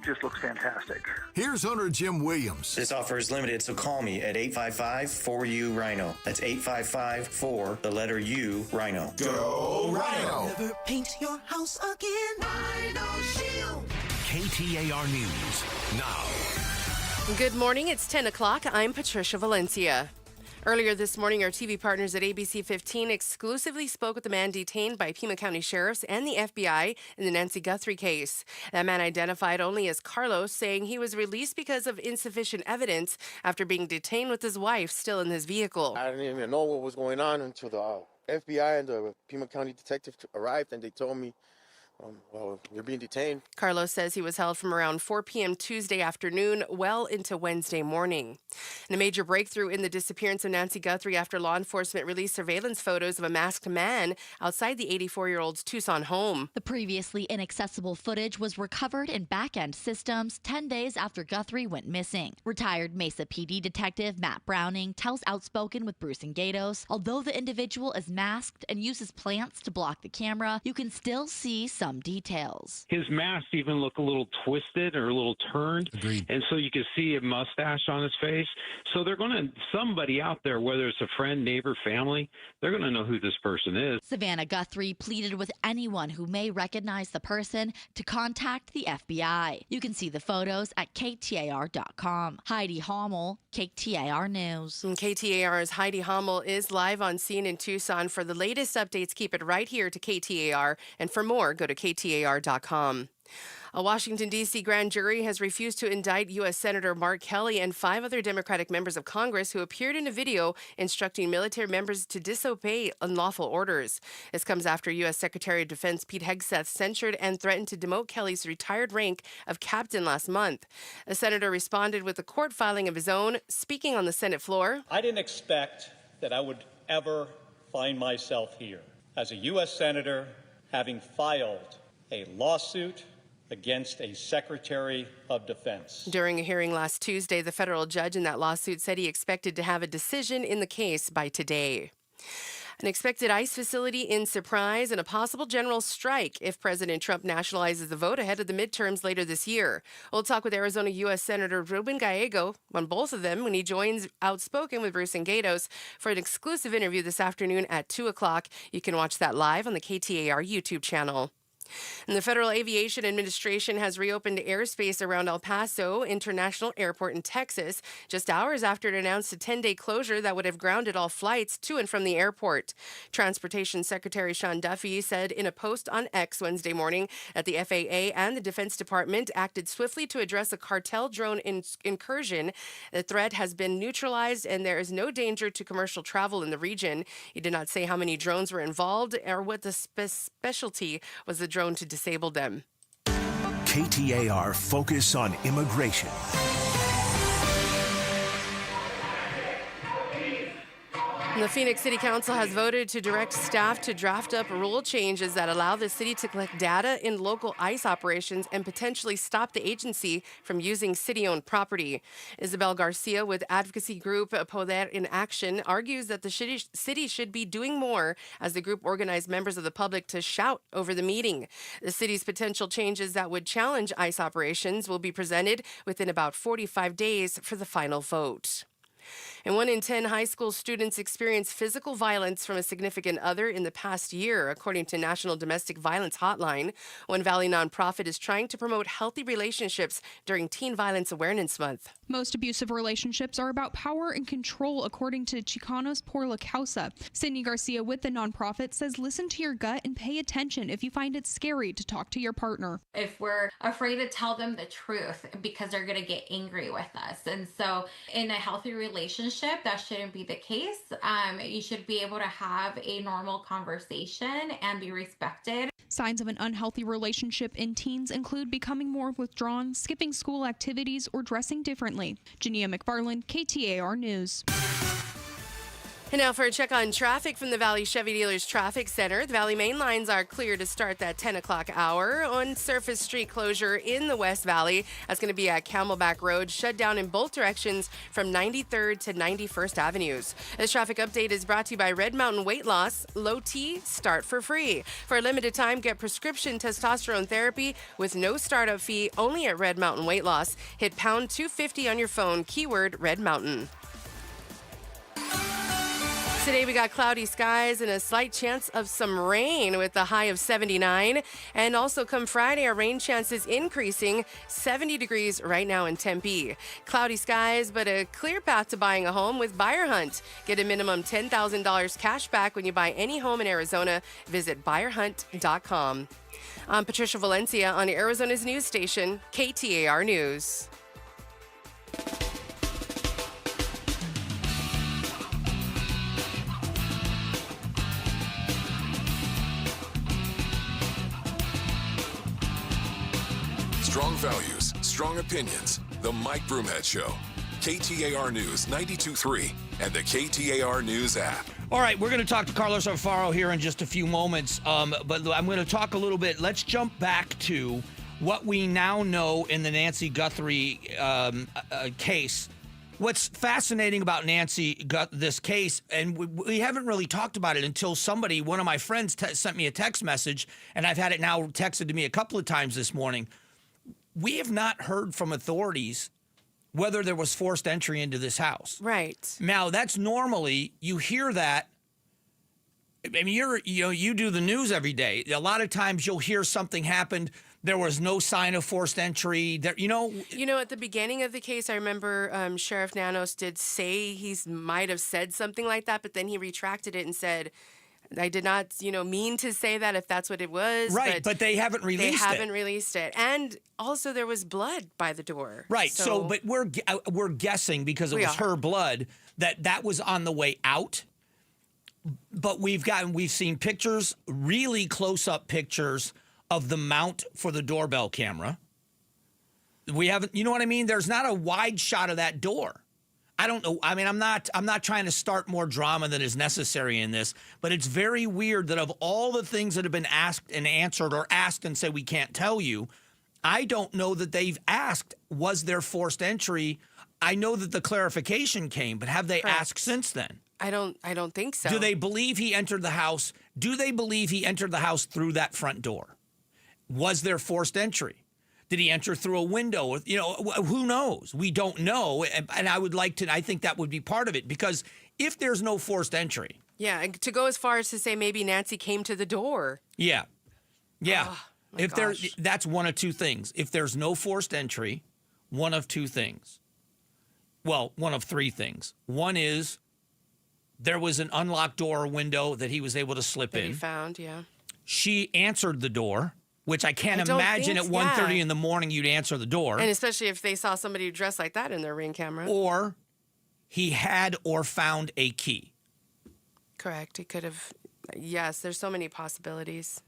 Just looks fantastic. Here's owner Jim Williams. This offer is limited, so call me at 855-4U-RHINO. That's 855-4, the letter U, Rhino. Go Rhino! Never paint your house again. Rhino Shield. KTAR News now. Good morning. It's 10 o'clock. I'm Patricia Valencia. Earlier this morning, our TV partners at ABC 15 exclusively spoke with the man detained by Pima County Sheriffs and the FBI in the Nancy Guthrie case. That man, identified only as Carlos, saying he was released because of insufficient evidence after being detained with his wife still in his vehicle. I didn't even know what was going on until the FBI and the Pima County detective arrived, and they told me, well, you're being detained. Carlos says he was held from around 4 p.m. Tuesday afternoon well into Wednesday morning. And a major breakthrough in the disappearance of Nancy Guthrie after law enforcement released surveillance photos of a masked man outside the 84-year-old's Tucson home. The previously inaccessible footage was recovered in back-end systems 10 days after Guthrie went missing. Retired Mesa PD detective Matt Browning tells Outspoken with Bruce and Gatos, although the individual is masked and uses plants to block the camera, you can still see some details. His mask even looked a little twisted or a little turned. Agreed. And so you can see a mustache on his face. So they're going to, somebody out there, whether it's a friend, neighbor, family, they're going to know who this person is. Savannah Guthrie pleaded with anyone who may recognize the person to contact the FBI. You can see the photos at KTAR.com. Heidi Hommel, KTAR News. And KTAR's Heidi Hommel is live on scene in Tucson. For the latest updates, keep it right here to KTAR. And for more, go to KTAR.com. A Washington, D.C. grand jury has refused to indict U.S. Senator Mark Kelly and 5 other Democratic members of Congress who appeared in a video instructing military members to disobey unlawful orders. This comes after U.S. Secretary of Defense Pete Hegseth censured and threatened to demote Kelly's retired rank of captain last month. The senator responded with a court filing of his own, speaking on the Senate floor. I didn't expect that I would ever find myself here as a U.S. Senator having filed a lawsuit against a Secretary of Defense. During a hearing last Tuesday, the federal judge in that lawsuit said he expected to have a decision in the case by today. An expected ICE facility in surprise and a possible general strike if President Trump nationalizes the vote ahead of the midterms later this year. We'll talk with Arizona U.S. Senator Ruben Gallego on both of them when he joins Outspoken with Bruce and Gatos for an exclusive interview this afternoon at 2 o'clock. You can watch that live on the KTAR YouTube channel. And the Federal Aviation Administration has reopened airspace around El Paso International Airport in Texas, just hours after it announced a 10-day closure that would have grounded all flights to and from the airport. Transportation Secretary Sean Duffy said in a post on X Wednesday morning that the FAA and the Defense Department acted swiftly to address a cartel drone incursion. The threat has been neutralized and there is no danger to commercial travel in the region. He did not say how many drones were involved or what the specialty was the drone to disable them. KTAR Focus on Immigration. The Phoenix City Council has voted to direct staff to draft up rule changes that allow the city to collect data in local ICE operations and potentially stop the agency from using city-owned property. Isabel Garcia with advocacy group Poder in Action argues that the city should be doing more as the group organized members of the public to shout over the meeting. The city's potential changes that would challenge ICE operations will be presented within about 45 days for the final vote. And 1 in 10 high school students experience physical violence from a significant other in the past year, according to National Domestic Violence Hotline. One Valley nonprofit is trying to promote healthy relationships during Teen Violence Awareness Month. Most abusive relationships are about power and control, according to Chicanos por la Causa. Sydney Garcia with the nonprofit says listen to your gut and pay attention if you find it scary to talk to your partner. If we're afraid to tell them the truth because they're going to get angry with us. And so in a healthy relationship, that shouldn't be the case. You should be able to have a normal conversation and be respected. Signs of an unhealthy relationship in teens include becoming more withdrawn, skipping school activities, or dressing differently. Jania McFarland, KTAR News. And now for a check on traffic from the Valley Chevy Dealers Traffic Center. The Valley main lines are clear to start that 10 o'clock hour. On Surface Street closure in the West Valley, that's going to be at Camelback Road, shut down in both directions from 93rd to 91st Avenues. This traffic update is brought to you by Red Mountain Weight Loss. Low T, start for free. For a limited time, get prescription testosterone therapy with no startup fee only at Red Mountain Weight Loss. Hit pound 250 on your phone, keyword Red Mountain. Today we got cloudy skies and a slight chance of some rain with a high of 79. And also come Friday, our rain chance is increasing, 70 degrees right now in Tempe. Cloudy skies, but a clear path to buying a home with Buyer Hunt. Get a minimum $10,000 cash back when you buy any home in Arizona. Visit buyerhunt.com. I'm Patricia Valencia on Arizona's news station, KTAR News. Strong values, strong opinions. The Mike Broomhead Show. KTAR News 92.3 and the KTAR News app. All right, we're going to talk to Carlos Alfaro here in just a few moments, but I'm going to talk a little bit. Let's jump back to what we now know in the Nancy Guthrie case. What's fascinating about this case, and we haven't really talked about it until one of my friends sent me a text message, and I've had it now texted to me a couple of times this morning. We have not heard from authorities whether there was forced entry into this house. Right. Now, that's normally, you hear that. I mean, you do the news every day. A lot of times you'll hear something happened. There was no sign of forced entry. At the beginning of the case, I remember Sheriff Nanos did say he might have said something like that, but then he retracted it and said, I did not, mean to say that if that's what it was. Right, but they haven't released it. They haven't released it. And also there was blood by the door. Right, but we're guessing because it was her blood that was on the way out. But we've seen pictures, really close-up pictures of the mount for the doorbell camera. We haven't, you know what I mean? There's not a wide shot of that door. I don't know. I mean, I'm not trying to start more drama than is necessary in this, but it's very weird that of all the things that have been asked and answered or asked and say we can't tell you, I don't know that they've asked, was there forced entry? I know that the clarification came, but have they asked since then? I don't think so. Do they believe he entered the house? Do they believe he entered the house through that front door? Was there forced entry? Did he enter through a window? Who knows? We don't know. And I think that would be part of it, because if there's no forced entry. Yeah, to go as far as to say maybe Nancy came to the door. Yeah. That's one of two things. If there's no forced entry, one of two things. Well, one of three things. One is there was an unlocked door or window that he was able to slip in. He found, yeah. She answered the door, which I can't imagine at 1:30 in the morning you'd answer the door. And especially if they saw somebody dressed like that in their Ring camera. Or he had or found a key. Correct. He could have. Yes, there's so many possibilities.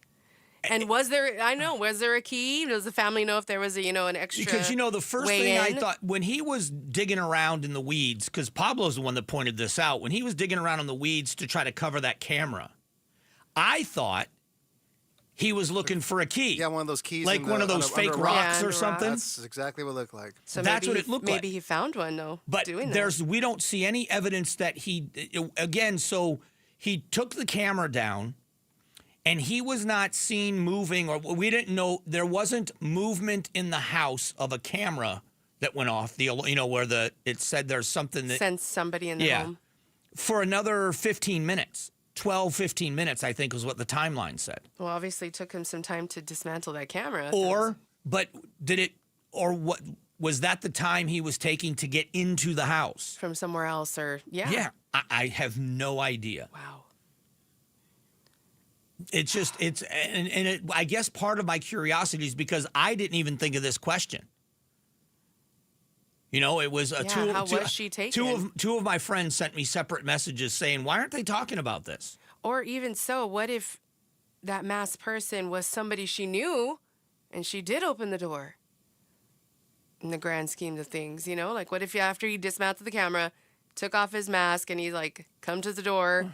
And was there a key? Does the family know if there was an extra Because, the first thing I thought, when he was digging around in the weeds, because Pablo's the one that pointed this out, when he was digging around in the weeds to try to cover that camera, I thought he was looking for a key. Yeah, one of those keys. Like one of those fake rocks or something. That's exactly what it looked like. So that's what it looked like. Maybe he found one, though. But we don't see any evidence that so he took the camera down, and he was not seen moving, or we didn't know, there wasn't movement in the house of a camera that went off, where it said there's something that sensed somebody in the home. For another 15 minutes. 12, 15 minutes, I think, was what the timeline said. Well, obviously it took him some time to dismantle that camera. What was that the time he was taking to get into the house? From somewhere else, Yeah, I have no idea. Wow. It's just, I guess part of my curiosity is because I didn't even think of this question. It was how was she taken? Two of my friends sent me separate messages saying, why aren't they talking about this? Or even so, what if that masked person was somebody she knew and she did open the door? In the grand scheme of things, like what if after he dismounted the camera, took off his mask and he's like, come to the door.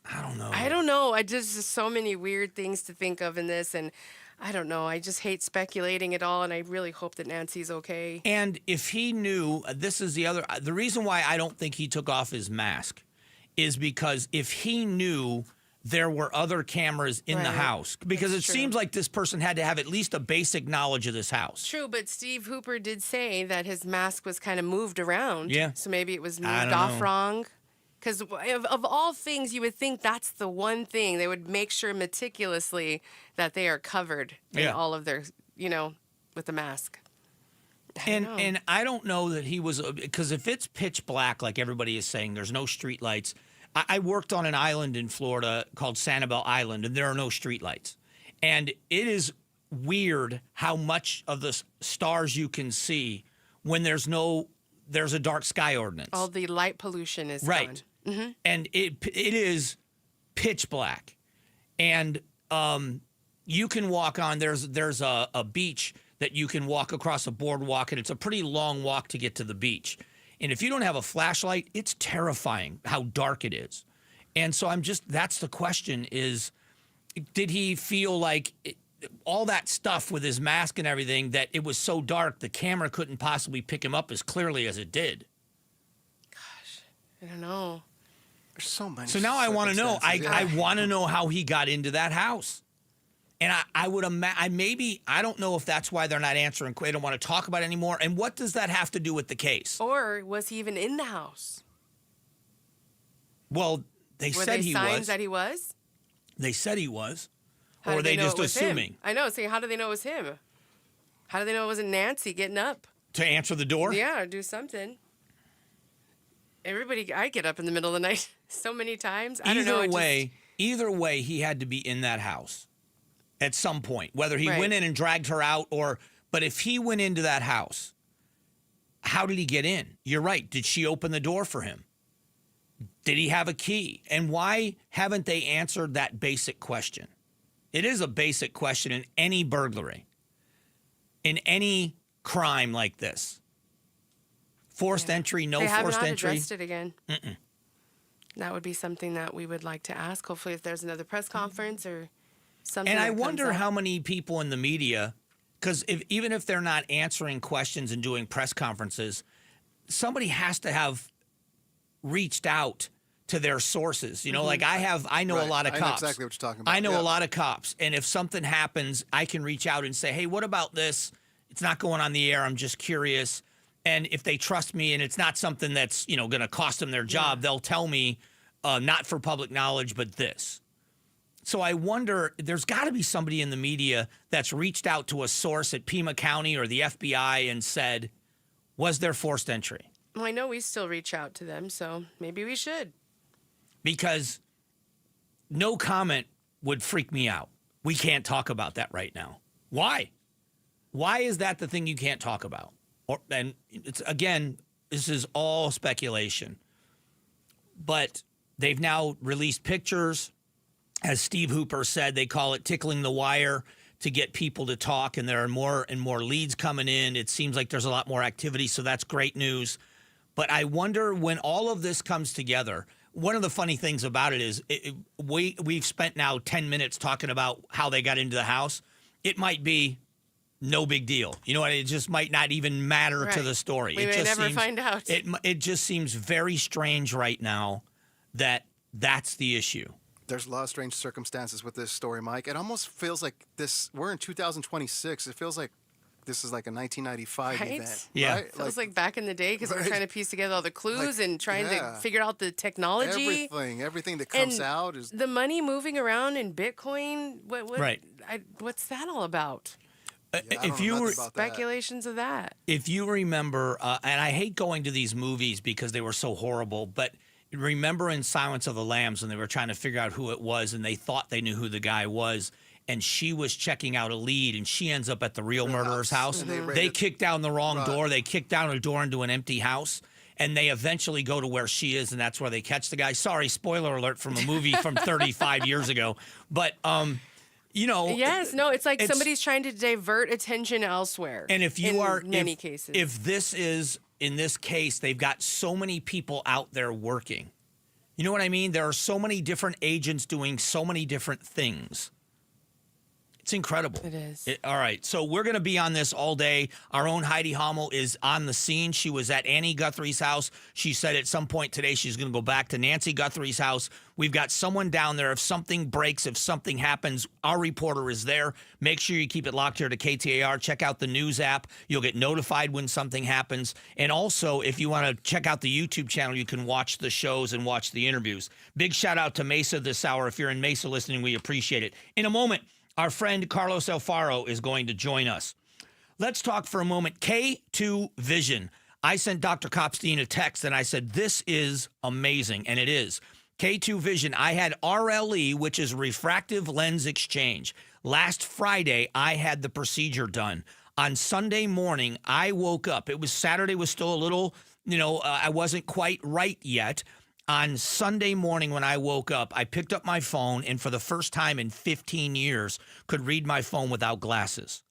I don't know. I just so many weird things to think of in this, and I don't know. I just hate speculating it all, and I really hope that Nancy's okay. And if he knew, the reason why I don't think he took off his mask is because if he knew there were other cameras in the house, because it seems like this person had to have at least a basic knowledge of this house. True, but Steve Hooper did say that his mask was kind of moved around. Yeah. So maybe it was moved off wrong. Because of all things, you would think that's the one thing. They would make sure meticulously that they are covered in all of their, with the mask. And I don't know that he was, because if it's pitch black, like everybody is saying, there's no street lights. I worked on an island in Florida called Sanibel Island, and there are no street lights. And it is weird how much of the stars you can see when there's a dark sky ordinance. All the light pollution is right. gone. Mm-hmm. And it is pitch black. And you can walk on, there's a beach that you can walk across a boardwalk, and it's a pretty long walk to get to the beach. And if you don't have a flashlight, it's terrifying how dark it is. And so that's the question is, did he feel like all that stuff with his mask and everything, that it was so dark the camera couldn't possibly pick him up as clearly as it did? Gosh, I don't know. There's so many. So now I want to know. I want to know how he got into that house. And I would imagine, I don't know if that's why they're not answering. They don't want to talk about it anymore. And what does that have to do with the case? Or was he even in the house? Well, they said he was. Were there signs that he was? They said he was. How or did they know just it was assuming? Him? I know. See, how do they know it was him? How do they know it wasn't Nancy getting up? To answer the door? Yeah, or do something. I get up in the middle of the night so many times. I don't know. Either way, he had to be in that house at some point. Whether he went in and dragged her out but if he went into that house, how did he get in? You're right. Did she open the door for him? Did he have a key? And why haven't they answered that basic question? It is a basic question in any burglary, in any crime like this. Forced entry, no forced entry. They have not addressed it again. Mm-mm. That would be something that we would like to ask. Hopefully, if there's another press conference or something. And I wonder how many people in the media, because even if they're not answering questions and doing press conferences, somebody has to have reached out to their sources. Like I know a lot of cops. I know exactly what you're talking about. I know a lot of cops. And if something happens, I can reach out and say, hey, what about this? It's not going on the air. I'm just curious. And if they trust me and it's not something that's, going to cost them their job, they'll tell me, not for public knowledge, but this. So I wonder, there's got to be somebody in the media that's reached out to a source at Pima County or the FBI and said, was there forced entry? Well, I know we still reach out to them, so maybe we should. Because no comment would freak me out. We can't talk about that right now. Why? Why is that the thing you can't talk about? And it's, again, this is all speculation. But they've now released pictures. As Steve Hooper said, they call it tickling the wire to get people to talk, and there are more and more leads coming in. It seems like there's a lot more activity, so that's great news. But I wonder when all of this comes together, one of the funny things about it is we've spent now 10 minutes talking about how they got into the house. It might be no big deal. You know what? It just might not even matter to the story. We may never find out. It just seems very strange right now that that's the issue. There's a lot of strange circumstances with this story, Mike. It almost feels like we're in 2026. It feels like this is like a 1995 event. Yeah. Right? It feels like back in the day because we're trying to piece together all the clues and trying to figure out the technology. Everything that comes out is... The money moving around in Bitcoin, right. What's that all about? If you were speculations of that. If you remember, and I hate going to these movies because they were so horrible, but remember in Silence of the Lambs when they were trying to figure out who it was and they thought they knew who the guy was, and she was checking out a lead and she ends up at the real murderer's house. They kick down the wrong door. They kick down a door into an empty house. And they eventually go to where she is, and that's where they catch the guy. Sorry, spoiler alert from a movie from 35 years ago. But you know, yes, no, it's like somebody's trying to divert attention elsewhere. And if you in many cases, if this is in this case, they've got so many people out there working. You know what I mean? There are so many different agents doing so many different things. It's incredible. It is. All right. So we're going to be on this all day. Our own Heidi Hommel is on the scene. She was at Annie Guthrie's house. She said at some point today she's going to go back to Nancy Guthrie's house. We've got someone down there. If something breaks, if something happens, our reporter is there. Make sure you keep it locked here to KTAR. Check out the news app. You'll get notified when something happens. And also, if you want to check out the YouTube channel, you can watch the shows and watch the interviews. Big shout out to Mesa this hour. If you're in Mesa listening, we appreciate it. In a moment, our friend Carlos Alfaro is going to join us. Let's talk for a moment. K2 Vision. I sent Dr. Kopstein a text and I said, this is amazing. And it is. K2 Vision. I had RLE, which is refractive lens exchange. Last Friday, I had the procedure done. On Sunday morning, I woke up. It was Saturday, was still a little, I wasn't quite right yet. On Sunday morning when I woke up, I picked up my phone and for the first time in 15 years could read my phone without glasses.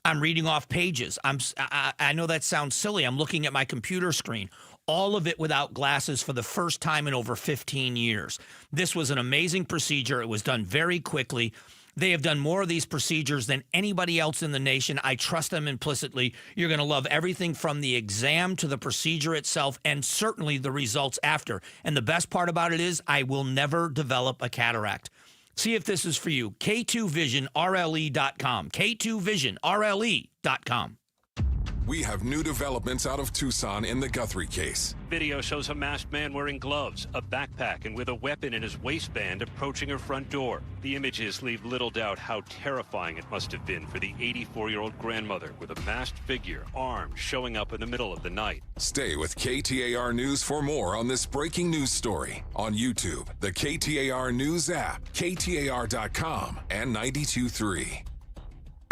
I'm reading off pages. I know that sounds silly. I'm looking at my computer screen. All of it without glasses for the first time in over 15 years. This was an amazing procedure. It was done very quickly. They have done more of these procedures than anybody else in the nation. I trust them implicitly. You're going to love everything from the exam to the procedure itself and certainly the results after. And the best part about it is I will never develop a cataract. See if this is for you. K2VisionRLE.com. K2VisionRLE.com. We have new developments out of Tucson in the Guthrie case. Video shows a masked man wearing gloves, a backpack, and with a weapon in his waistband approaching her front door. The images leave little doubt how terrifying it must have been for the 84-year-old grandmother with a masked figure, armed, showing up in the middle of the night. Stay with KTAR News for more on this breaking news story on YouTube, the KTAR News app, KTAR.com, and 92.3.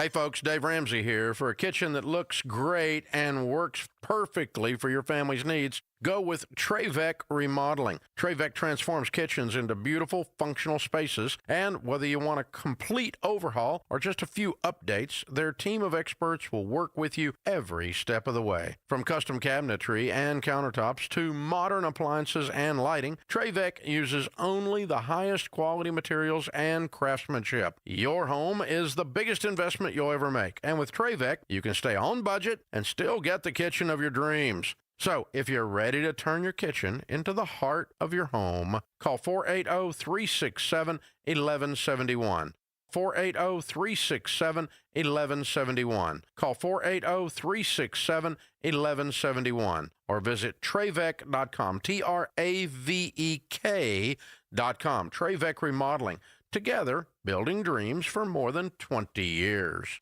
Hey folks, Dave Ramsey here. For a kitchen that looks great and works perfectly for your family's needs, go with Trevec Remodeling. Trevec transforms kitchens into beautiful, functional spaces, and whether you want a complete overhaul or just a few updates, their team of experts will work with you every step of the way. From custom cabinetry and countertops to modern appliances and lighting, Trevec uses only the highest quality materials and craftsmanship. Your home is the biggest investment you'll ever make, and with Trevec, you can stay on budget and still get the kitchen of your dreams. So, if you're ready to turn your kitchen into the heart of your home, call 480-367-1171. 480-367-1171. Call 480-367-1171 or visit Trevec.com, Travek.com. Trevec Remodeling. together building dreams for more than 20 years.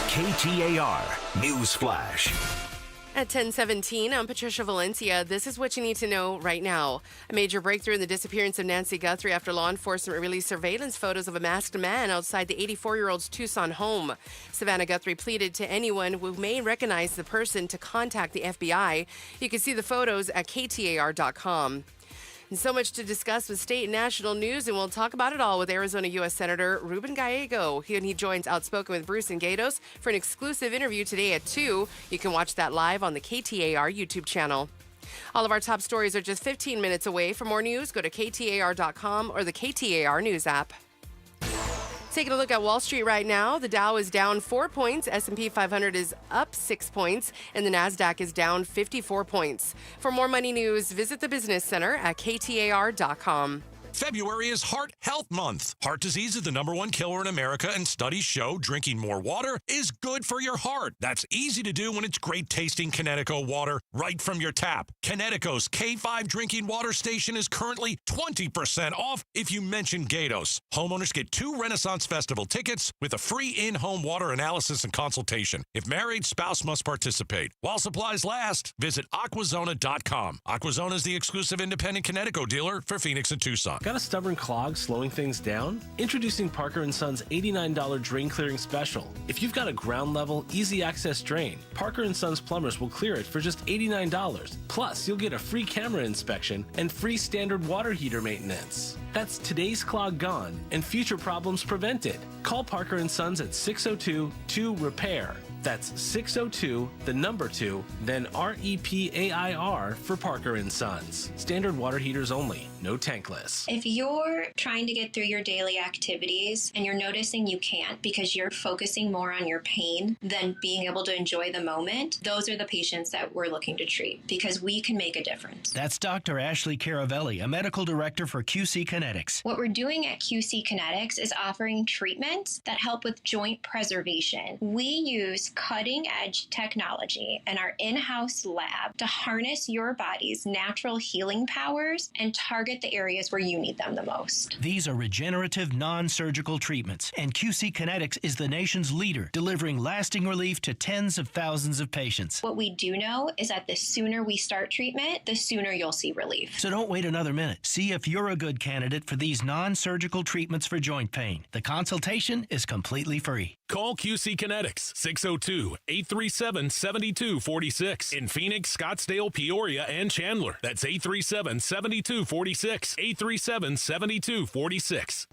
KTAR News Flash. At 10:17, I'm Patricia Valencia. This is what you need to know right now. A major breakthrough in the disappearance of Nancy Guthrie after law enforcement released surveillance photos of a masked man outside the 84-year-old's Tucson home. Savannah Guthrie pleaded to anyone who may recognize the person to contact the FBI. You can see the photos at KTAR.com. And so much to discuss with state and national news, and we'll talk about it all with Arizona U.S. Senator Ruben Gallego. He joins Outspoken with Bruce and Gatos for an exclusive interview today at 2. You can watch that live on the KTAR YouTube channel. All of our top stories are just 15 minutes away. For more news, go to KTAR.com or the KTAR News app. Taking a look at Wall Street right now, the Dow is down 4 points, S&P 500 is up 6 points, and the NASDAQ is down 54 points. For more money news, visit the Business Center at KTAR.com. February is Heart Health Month. Heart disease is the #1 killer in America, and studies show drinking more water is good for your heart. That's easy to do when it's great tasting Connecticut water right from your tap. Connecticut's K5 drinking water station is currently 20% off if you mention Gatos. Homeowners get 2 Renaissance Festival tickets with a free in-home water analysis and consultation. If married, spouse must participate. While supplies last, visit Aquazona.com. Aquazona is the exclusive independent Connecticut dealer for Phoenix and Tucson. Got a stubborn clog slowing things down? Introducing Parker & Son's $89 drain clearing special. If you've got a ground level, easy access drain, Parker & Son's plumbers will clear it for just $89. Plus, you'll get a free camera inspection and free standard water heater maintenance. That's today's clog gone and future problems prevented. Call Parker & Sons at 602-2-REPAIR. That's 602, the number 2, then REPAIR for Parker & Sons. Standard water heaters only, no tankless. If you're trying to get through your daily activities and you're noticing you can't because you're focusing more on your pain than being able to enjoy the moment, those are the patients that we're looking to treat because we can make a difference. That's Dr. Ashley Caravelli, a medical director for QC Kinetics. What we're doing at QC Kinetics is offering treatments that help with joint preservation. We use cutting-edge technology in our in-house lab to harness your body's natural healing powers and target the areas where you need them the most. These are regenerative, non-surgical treatments, and QC Kinetics is the nation's leader, delivering lasting relief to tens of thousands of patients. What we do know is that the sooner we start treatment, the sooner you'll see relief. So don't wait another minute. See if you're a good candidate for these non-surgical treatments for joint pain. The consultation is completely free. Call QC Kinetics, 602-837-7246. In Phoenix, Scottsdale, Peoria, and Chandler. That's 837-7246. 837-7246.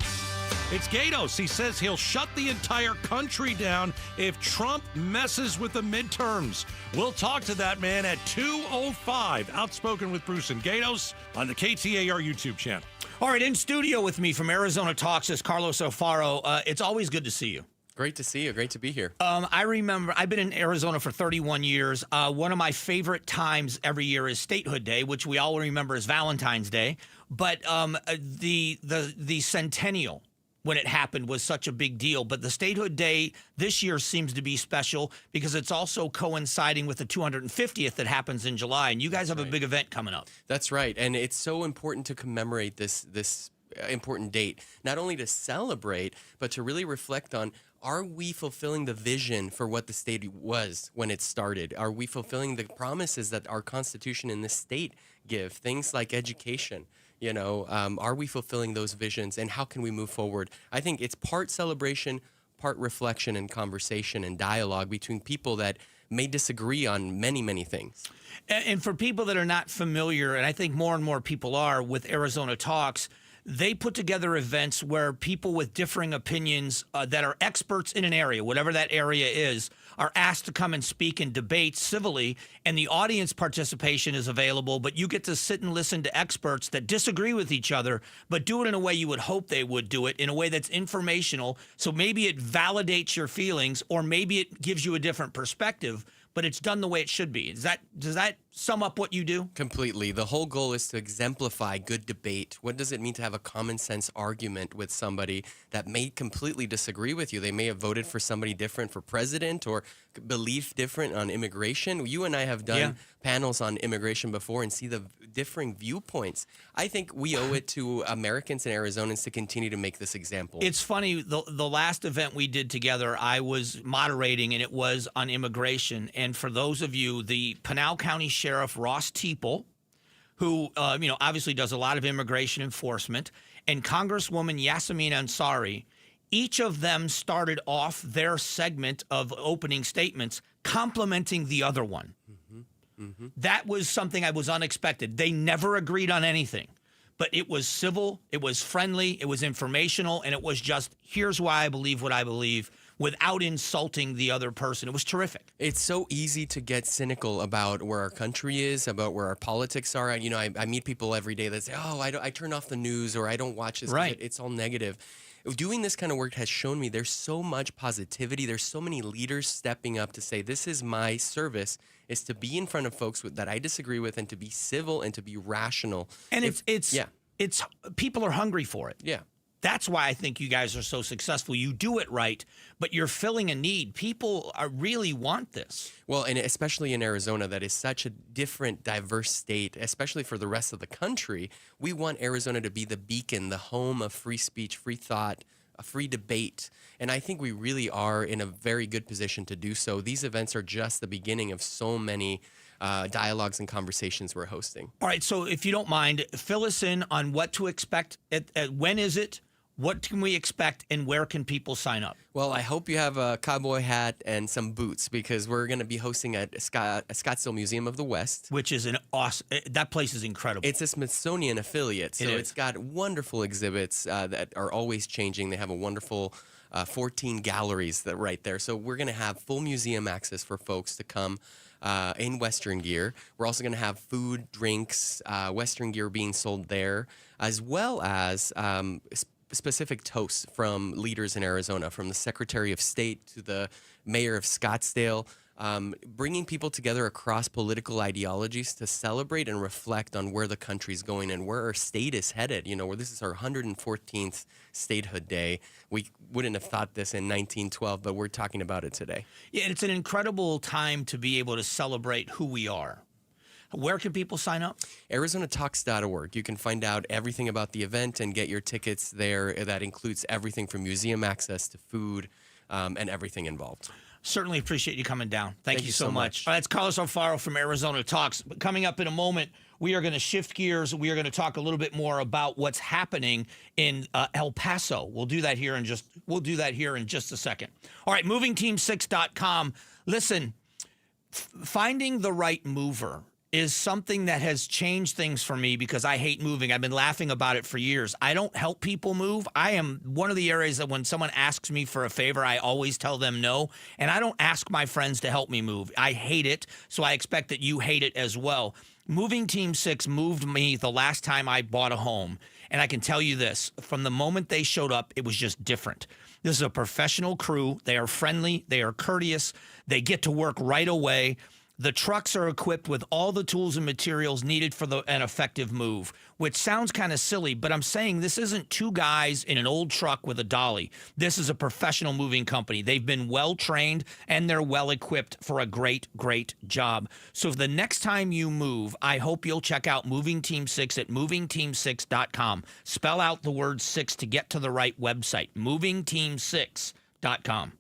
It's Gatos. He says he'll shut the entire country down if Trump messes with the midterms. We'll talk to that man at 2:05. Outspoken with Bruce and Gatos on the KTAR YouTube channel. All right, in studio with me from Arizona Talks is Carlos Alfaro. It's always good to see you. Great to see you. Great to be here. I remember I've been in Arizona for 31 years. One of my favorite times every year is Statehood Day, which we all remember as Valentine's Day. But the centennial, when it happened, was such a big deal. But the Statehood Day this year seems to be special because it's also coinciding with the 250th that happens in July. And you guys have a big event coming up. That's right. And it's so important to commemorate this important date, not only to celebrate, but to really reflect on, are we fulfilling the vision for what the state was when it started? Are we fulfilling the promises that our Constitution and this state give? Things like education. Are we fulfilling those visions, and how can we move forward? I think it's part celebration, part reflection and conversation and dialogue between people that may disagree on many, many things. And for people that are not familiar, and I think more and more people are with Arizona Talks, they put together events where people with differing opinions that are experts in an area, whatever that area is, are asked to come and speak and debate civilly, and the audience participation is available, but you get to sit and listen to experts that disagree with each other, but do it in a way you would hope they would do it, in a way that's informational, so maybe it validates your feelings, or maybe it gives you a different perspective, but it's done the way it should be. Does that sum up what you do? Completely. The whole goal is to exemplify good debate. What does it mean to have a common sense argument with somebody that may completely disagree with you? They may have voted for somebody different for president or belief different on immigration. You and I have done panels on immigration before and see the differing viewpoints. I think we owe it to Americans and Arizonans to continue to make this example. It's funny, the last event we did together, I was moderating, and it was on immigration. And for those of you, the Pinal County Sheriff Ross Teeple, who obviously does a lot of immigration enforcement, and Congresswoman Yasamin Ansari, each of them started off their segment of opening statements complimenting the other one. That was something I was unexpected. They never agreed on anything, but it was civil, it was friendly, it was informational, and it was just, here's why I believe what I believe, without insulting the other person. It was terrific. It's so easy to get cynical about where our country is, about where our politics are. I meet people every day that say, I turn off the news, or I don't watch this. Right. It's all negative. Doing this kind of work has shown me there's so much positivity. There's so many leaders stepping up to say, this is my service, is to be in front of folks that I disagree with and to be civil and to be rational. And it's people are hungry for it. Yeah. That's why I think you guys are so successful. You do it right, but you're filling a need. People really want this. Well, and especially in Arizona, that is such a different, diverse state, especially for the rest of the country. We want Arizona to be the beacon, the home of free speech, free thought, a free debate. And I think we really are in a very good position to do so. These events are just the beginning of so many dialogues and conversations we're hosting. All right, so if you don't mind, fill us in on what to expect. When is it? What can we expect, and where can people sign up? Well, I hope you have a cowboy hat and some boots, because we're going to be hosting at Scottsdale Museum of the West. Which is an awesome, that place is incredible. It's a Smithsonian affiliate, so it's got wonderful exhibits that are always changing. They have a wonderful 14 galleries that right there. So we're going to have full museum access for folks to come in Western gear. We're also going to have food, drinks, Western gear being sold there, as well as specific toasts from leaders in Arizona, from the Secretary of State to the Mayor of Scottsdale, bringing people together across political ideologies to celebrate and reflect on where the country's going and where our state is headed. Where this is our 114th statehood day. We wouldn't have thought this in 1912, but we're talking about it today. Yeah, it's an incredible time to be able to celebrate who we are. Where can people sign up? ArizonaTalks.org. You can find out everything about the event and get your tickets there. That includes everything from museum access to food and everything involved. Certainly appreciate you coming down. Thank you so much. That's Carlos Alfaro from Arizona Talks. Coming up in a moment, we are going to shift gears. We are going to talk a little bit more about what's happening in El Paso. We'll do that here in just a second. All right, movingteam6.com. Listen, finding the right mover is something that has changed things for me, because I hate moving. I've been laughing about it for years. I don't help people move. I am one of the areas that when someone asks me for a favor, I always tell them no. And I don't ask my friends to help me move. I hate it, so I expect that you hate it as well. Moving Team 6 moved me the last time I bought a home. And I can tell you this, from the moment they showed up, it was just different. This is a professional crew. They are friendly. They are courteous. They get to work right away. The trucks are equipped with all the tools and materials needed for an effective move, which sounds kind of silly, but I'm saying this isn't two guys in an old truck with a dolly. This is a professional moving company. They've been well-trained, and they're well-equipped for a great, great job. So if the next time you move, I hope you'll check out Moving Team 6 at movingteam6.com. Spell out the word 6 to get to the right website, movingteam6.com.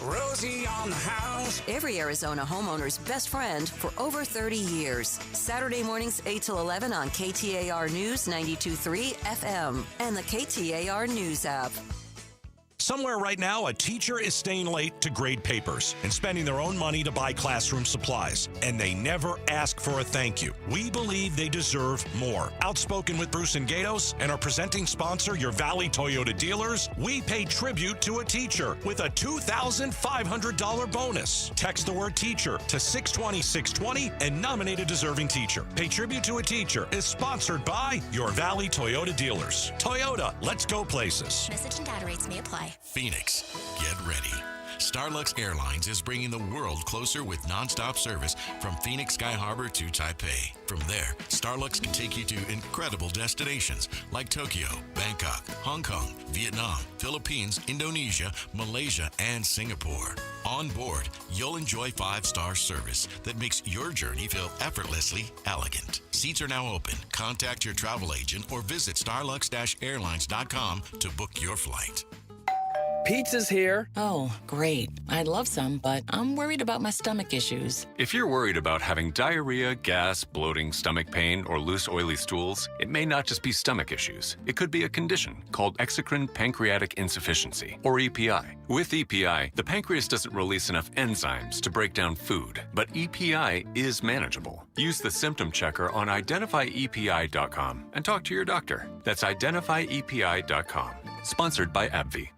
Rosie on the house. Every Arizona homeowner's best friend for over 30 years. Saturday mornings 8 till 11 on KTAR News 92.3 FM and the KTAR News app. Somewhere right now, a teacher is staying late to grade papers and spending their own money to buy classroom supplies, and they never ask for a thank you. We believe they deserve more. Outspoken with Bruce and Gatos and our presenting sponsor, your Valley Toyota dealers, we pay tribute to a teacher with a $2,500 bonus. Text the word teacher to 620-620 and nominate a deserving teacher. Pay tribute to a teacher is sponsored by your Valley Toyota dealers. Toyota, let's go places. Message and data rates may apply. Phoenix, get ready. Starlux Airlines is bringing the world closer with nonstop service from Phoenix Sky Harbor to Taipei. From there, Starlux can take you to incredible destinations like Tokyo, Bangkok, Hong Kong, Vietnam, Philippines, Indonesia, Malaysia, and Singapore. On board, you'll enjoy 5-star service that makes your journey feel effortlessly elegant. Seats are now open. Contact your travel agent or visit starlux-airlines.com to book your flight. Pizza's here. Oh, great. I'd love some, but I'm worried about my stomach issues. If you're worried about having diarrhea, gas, bloating, stomach pain, or loose, oily stools, it may not just be stomach issues. It could be a condition called exocrine pancreatic insufficiency, or EPI. With EPI, the pancreas doesn't release enough enzymes to break down food, but EPI is manageable. Use the symptom checker on identifyepi.com and talk to your doctor. That's identifyepi.com. Sponsored by AbbVie.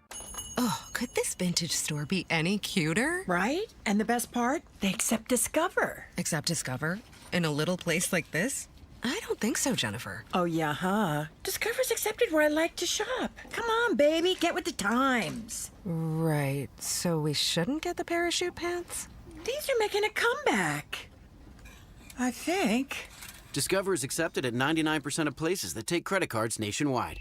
Oh, could this vintage store be any cuter? Right? And the best part? They accept Discover. Accept Discover? In a little place like this? I don't think so, Jennifer. Oh, yeah, huh? Discover's accepted where I like to shop. Come on, baby, get with the times. Right, so we shouldn't get the parachute pants? These are making a comeback. I think. Discover is accepted at 99% of places that take credit cards nationwide.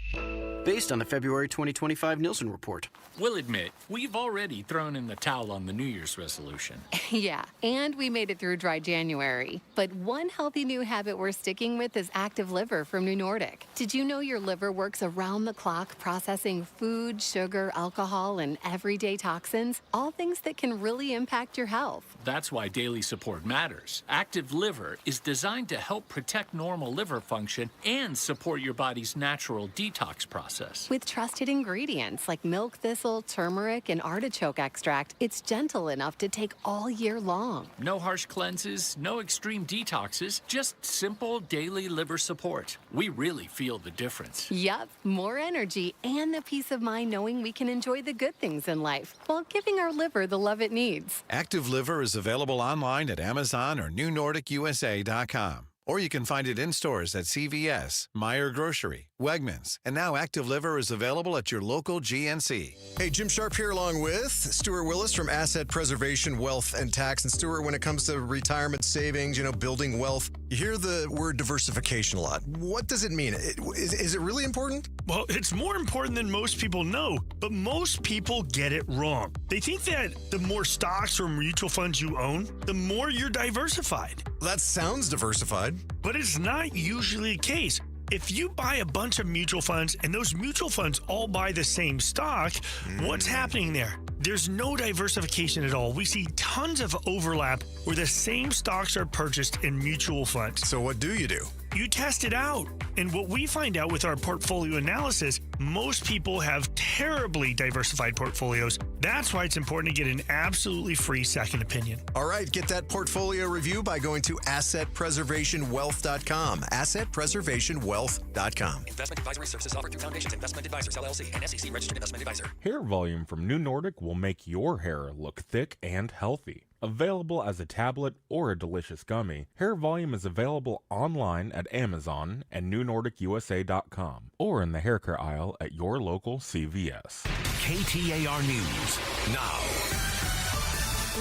Based on the February 2025 Nielsen report. We'll admit, we've already thrown in the towel on the New Year's resolution. Yeah, and we made it through dry January. But one healthy new habit we're sticking with is Active Liver from New Nordic. Did you know your liver works around the clock processing food, sugar, alcohol, and everyday toxins? All things that can really impact your health. That's why daily support matters. Active Liver is designed to help protect normal liver function and support your body's natural detox process. With trusted ingredients like milk thistle, turmeric, and artichoke extract, it's gentle enough to take all year long. No harsh cleanses, no extreme detoxes, just simple daily liver support. We really feel the difference. Yup, more energy and the peace of mind knowing we can enjoy the good things in life while giving our liver the love it needs. Active Liver is available online at Amazon or NewNordicUSA.com. Or you can find it in stores at CVS, Meijer Grocery, Wegmans, and now Active Liver is available at your local GNC. Hey, Jim Sharp here along with Stuart Willis from Asset Preservation, Wealth, and Tax. And Stuart, when it comes to retirement savings, building wealth, you hear the word diversification a lot. What does it mean? Is it really important? Well, it's more important than most people know, but most people get it wrong. They think that the more stocks or mutual funds you own, the more you're diversified. That sounds diversified. But it's not usually the case. If you buy a bunch of mutual funds and those mutual funds all buy the same stock, what's happening there? There's no diversification at all. We see tons of overlap where the same stocks are purchased in mutual funds. So what do? You test it out. And what we find out with our portfolio analysis, most people have terribly diversified portfolios. That's why it's important to get an absolutely free second opinion. All right, get that portfolio review by going to AssetPreservationWealth.com. AssetPreservationWealth.com. Investment advisory services offered through Foundations Investment Advisors, LLC, and SEC Registered Investment Advisor. Hair Volume from New Nordic will make your hair look thick and healthy. Available as a tablet or a delicious gummy, Hair Volume is available online at Amazon and NewNordicUSA.com or in the hair care aisle at your local CVS. KTAR News now.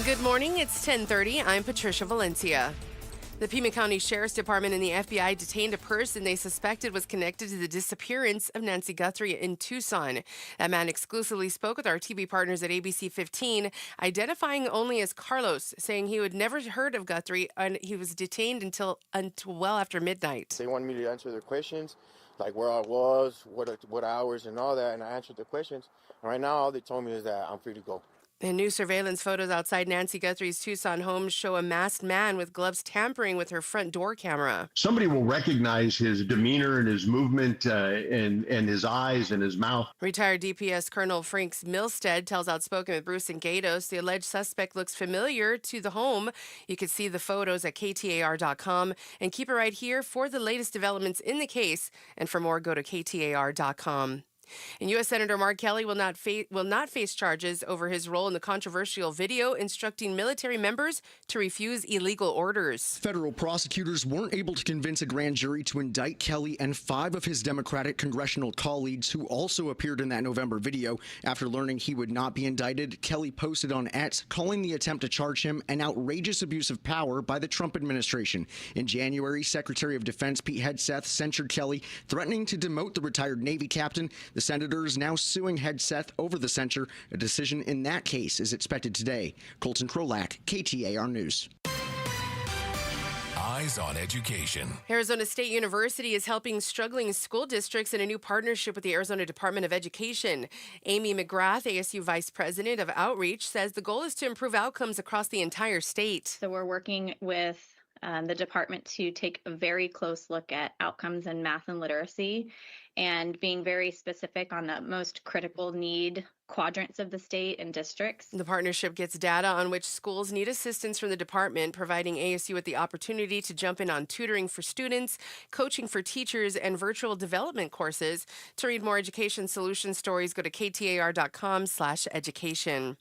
Good morning. It's 10:30. I'm Patricia Valencia. The Pima County Sheriff's Department and the FBI detained a person they suspected was connected to the disappearance of Nancy Guthrie in Tucson. That man exclusively spoke with our TV partners at ABC 15, identifying only as Carlos, saying he had never heard of Guthrie and he was detained until well after midnight. They wanted me to answer their questions, like where I was, what hours and all that, and I answered the questions. And right now, all they told me is that I'm free to go. The new surveillance photos outside Nancy Guthrie's Tucson home show a masked man with gloves tampering with her front door camera. Somebody will recognize his demeanor and his movement and his eyes and his mouth. Retired DPS Colonel Frank Milstead tells Outspoken with Bruce and Gatos the alleged suspect looks familiar to the home. You can see the photos at KTAR.com and keep it right here for the latest developments in the case. And for more, go to KTAR.com. And U.S. Senator Mark Kelly will not face charges over his role in the controversial video instructing military members to refuse illegal orders. Federal prosecutors weren't able to convince a grand jury to indict Kelly and 5 of his Democratic congressional colleagues who also appeared in that November video. After learning he would not be indicted, Kelly posted on X calling the attempt to charge him an outrageous abuse of power by the Trump administration. In January, Secretary of Defense Pete Hegseth censured Kelly, threatening to demote the retired Navy captain. The senator is now suing Hegseth over the censure. A decision in that case is expected today. Colton Krolak, KTAR News. Eyes on Education. Arizona State University is helping struggling school districts in a new partnership with the Arizona Department of Education. Amy McGrath, ASU Vice President of Outreach, says the goal is to improve outcomes across the entire state. So we're working with the department to take a very close look at outcomes in math and literacy and being very specific on the most critical need quadrants of the state and districts. The partnership gets data on which schools need assistance from the department, providing ASU with the opportunity to jump in on tutoring for students, coaching for teachers, and virtual development courses. To read more education solution stories, go to ktar.com/education.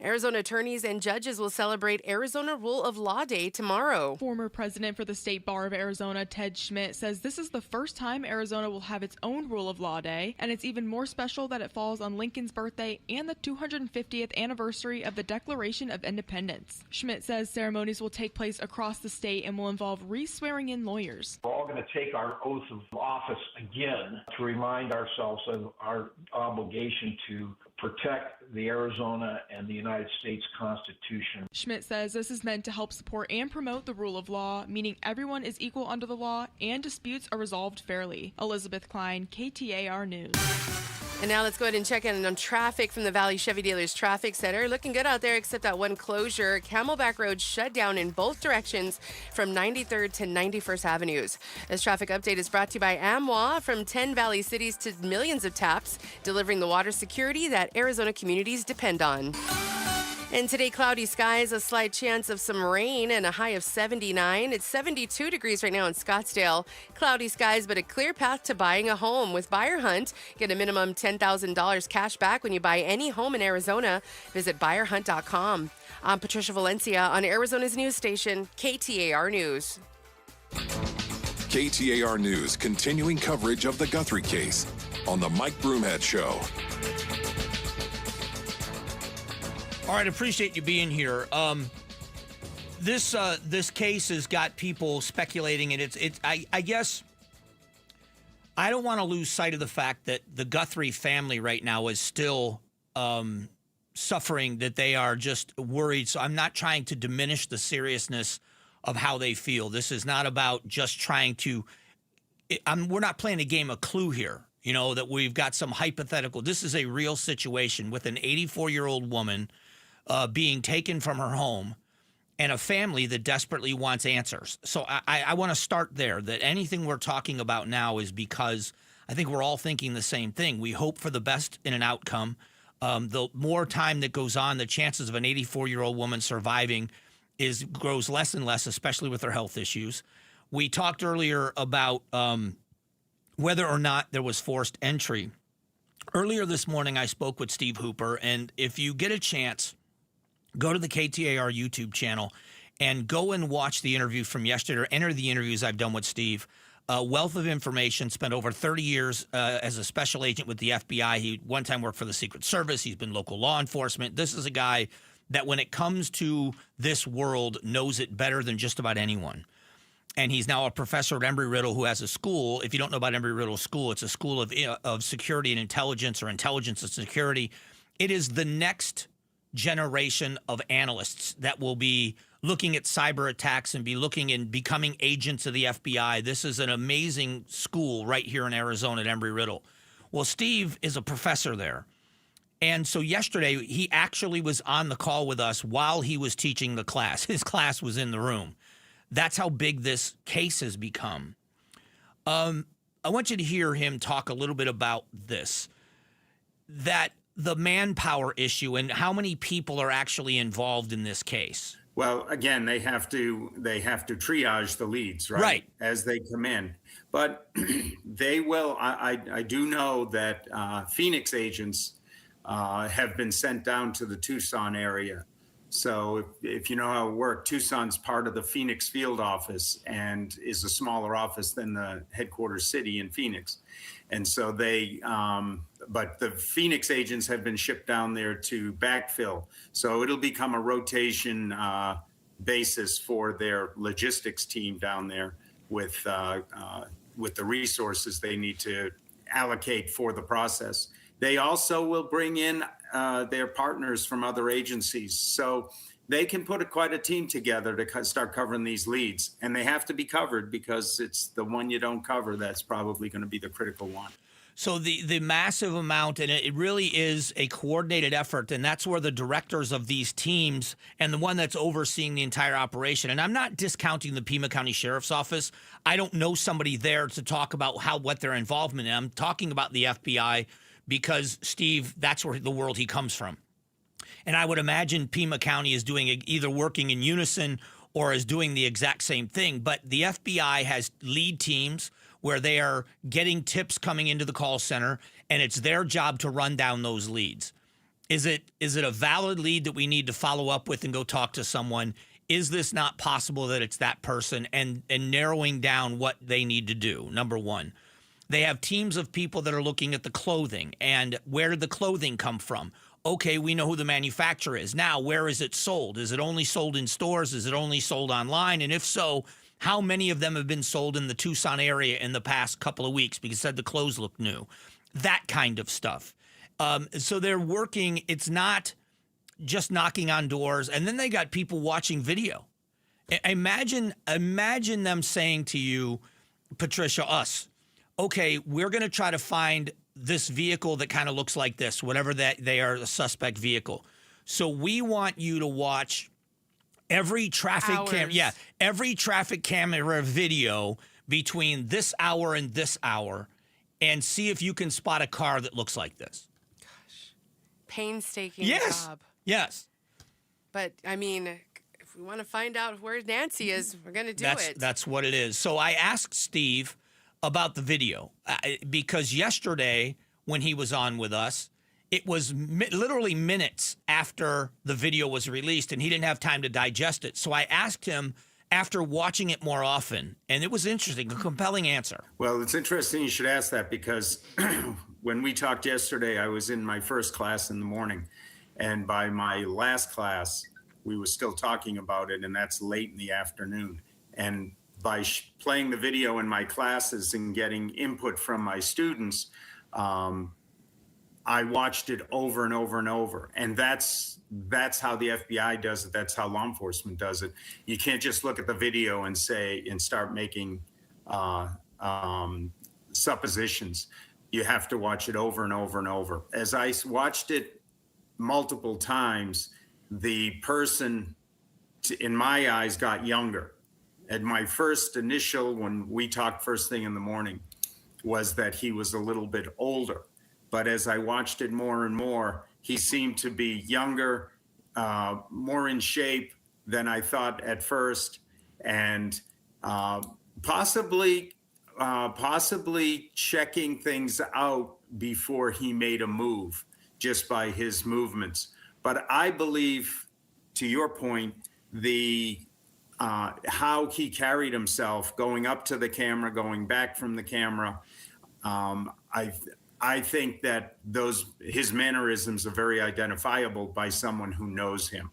Arizona attorneys and judges will celebrate Arizona Rule of Law Day tomorrow. Former president for the State Bar of Arizona, Ted Schmidt, says this is the first time Arizona will have its own Rule of Law Day, and it's even more special that it falls on Lincoln's birthday and the 250th anniversary of the Declaration of Independence. Schmidt says ceremonies will take place across the state and will involve re-swearing in lawyers. We're all going to take our oath of office again to remind ourselves of our obligation to protect the Arizona and the United States Constitution. Schmidt says this is meant to help support and promote the rule of law, meaning everyone is equal under the law and disputes are resolved fairly. Elizabeth Klein, KTAR News. And now let's go ahead and check in on traffic from the Valley Chevy Dealers Traffic Center. Looking good out there except that one closure. Camelback Road shut down in both directions from 93rd to 91st Avenues. This traffic update is brought to you by AMWA, from 10 Valley cities to millions of taps, delivering the water security that Arizona communities depend on. And today, cloudy skies, a slight chance of some rain, and a high of 79. It's 72 degrees right now in Scottsdale. Cloudy skies, but a clear path to buying a home. With Buyer Hunt, get a minimum $10,000 cash back when you buy any home in Arizona. Visit buyerhunt.com. I'm Patricia Valencia on Arizona's news station, KTAR News. KTAR News, continuing coverage of the Guthrie case on the Mike Broomhead Show. All right, appreciate you being here. This case has got people speculating, and I guess I don't want to lose sight of the fact that the Guthrie family right now is still suffering, that they are just worried. So I'm not trying to diminish the seriousness of how they feel. This is not about just trying to. We're not playing a game of Clue here. You know, that we've got some hypothetical. This is a real situation with an 84-year-old woman being taken from her home and a family that desperately wants answers. So I want to start there, that anything we're talking about now is because I think we're all thinking the same thing. We hope for the best in an outcome. The more time that goes on, the chances of an 84-year-old woman surviving grows less and less, especially with her health issues. We talked earlier about whether or not there was forced entry. Earlier this morning, I spoke with Steve Hooper, and if you get a chance, go to the KTAR YouTube channel and go and watch the interview from yesterday, or enter the interviews I've done with Steve. Wealth of information, spent over 30 years as a special agent with the FBI. He one time worked for the Secret Service. He's been local law enforcement. This is a guy that when it comes to this world knows it better than just about anyone. And he's now a professor at Embry-Riddle, who has a school. If you don't know about Embry-Riddle School, it's a school of security and intelligence, or intelligence and security. It is the next generation of analysts that will be looking at cyber attacks and be looking and becoming agents of the FBI. This is an amazing school right here in Arizona at Embry-Riddle. Well, Steve is a professor there. And so yesterday, he actually was on the call with us while he was teaching the class. His class was in the room. That's how big this case has become. I want you to hear him talk a little bit about this, that the manpower issue and how many people are actually involved in this case. Well, again, they have to triage the leads, right? As they come in. But they will. I do know that Phoenix agents have been sent down to the Tucson area. So if you know how it works, Tucson's part of the Phoenix field office and is a smaller office than the headquarters city in Phoenix. And so but the Phoenix agents have been shipped down there to backfill. So it'll become a rotation basis for their logistics team down there with the resources they need to allocate for the process. They also will bring in their partners from other agencies. So they can put quite a team together to start covering these leads. And they have to be covered because it's the one you don't cover that's probably going to be the critical one. So the massive amount, and it really is a coordinated effort, and that's where the directors of these teams and the one that's overseeing the entire operation, and I'm not discounting the Pima County Sheriff's Office. I don't know somebody there to talk about what their involvement is. I'm talking about the FBI because, Steve, that's where the world he comes from. And I would imagine Pima County is doing either working in unison or is doing the exact same thing. But the FBI has lead teams where they are getting tips coming into the call center, and it's their job to run down those leads. Is it a valid lead that we need to follow up with and go talk to someone? Is this not possible that it's that person? And narrowing down what they need to do, number one. They have teams of people that are looking at the clothing and where did the clothing come from? Okay, we know who the manufacturer is. Now, where is it sold? Is it only sold in stores? Is it only sold online? And if so, how many of them have been sold in the Tucson area in the past couple of weeks because said the clothes look new? That kind of stuff. So they're working. It's not just knocking on doors. And then they got people watching video. Imagine them saying to you, Patricia, us, okay, we're going to try to find this vehicle that kind of looks like this, whatever that they are, a suspect vehicle. So we want you to watch every traffic camera video between this hour and this hour and see if you can spot a car that looks like this. Gosh. Painstaking job. Yes. But, I mean, if we want to find out where Nancy is, we're going to do it. That's what it is. So I asked Steve about the video because yesterday when he was on with us, it was literally minutes after the video was released and he didn't have time to digest it. So I asked him after watching it more often, and it was interesting, a compelling answer. Well, it's interesting you should ask that because when we talked yesterday, I was in my first class in the morning, and by my last class, we were still talking about it, and that's late in the afternoon. And by playing the video in my classes and getting input from my students, I watched it over and over and over. And that's how the FBI does it. That's how law enforcement does it. You can't just look at the video and start making suppositions. You have to watch it over and over and over. As I watched it multiple times, the person, in my eyes, got younger. And my first initial, when we talked first thing in the morning, was that he was a little bit older. But as I watched it more and more, he seemed to be younger, more in shape than I thought at first, and possibly checking things out before he made a move, just by his movements. But I believe, to your point, how he carried himself, going up to the camera, going back from the camera, I think that his mannerisms are very identifiable by someone who knows him.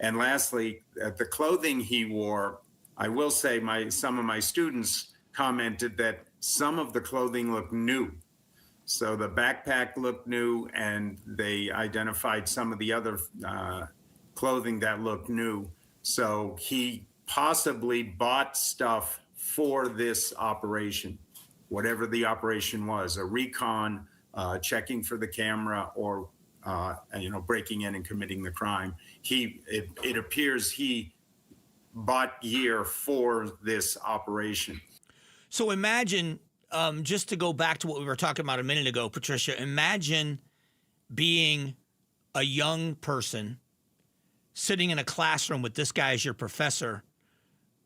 And lastly, the clothing he wore, I will say some of my students commented that some of the clothing looked new. So the backpack looked new, and they identified some of the other clothing that looked new. So he possibly bought stuff for this operation, whatever the operation was, a recon, checking for the camera, or breaking in and committing the crime. It appears he bought gear for this operation. So imagine, just to go back to what we were talking about a minute ago, Patricia, imagine being a young person sitting in a classroom with this guy as your professor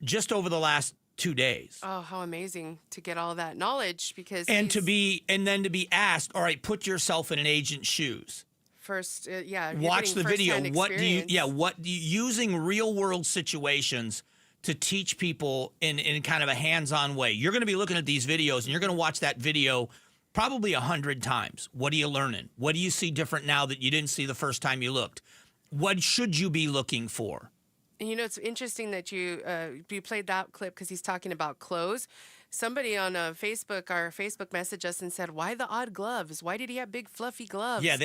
just over the last 2 days. Oh, how amazing to get all that knowledge, because And then to be asked, all right, put yourself in an agent's shoes. first, you're Watch the getting video. firsthand Using real world situations to teach people in kind of a hands-on way. You're going to be looking at these videos, and you're going to watch that video probably 100 times. What are you learning? What do you see different now that you didn't see the first time you looked? What should you be looking for? And it's interesting that you played that clip because he's talking about clothes. Somebody on our Facebook messaged us and said, "Why the odd gloves? Why did he have big fluffy gloves?" Yeah,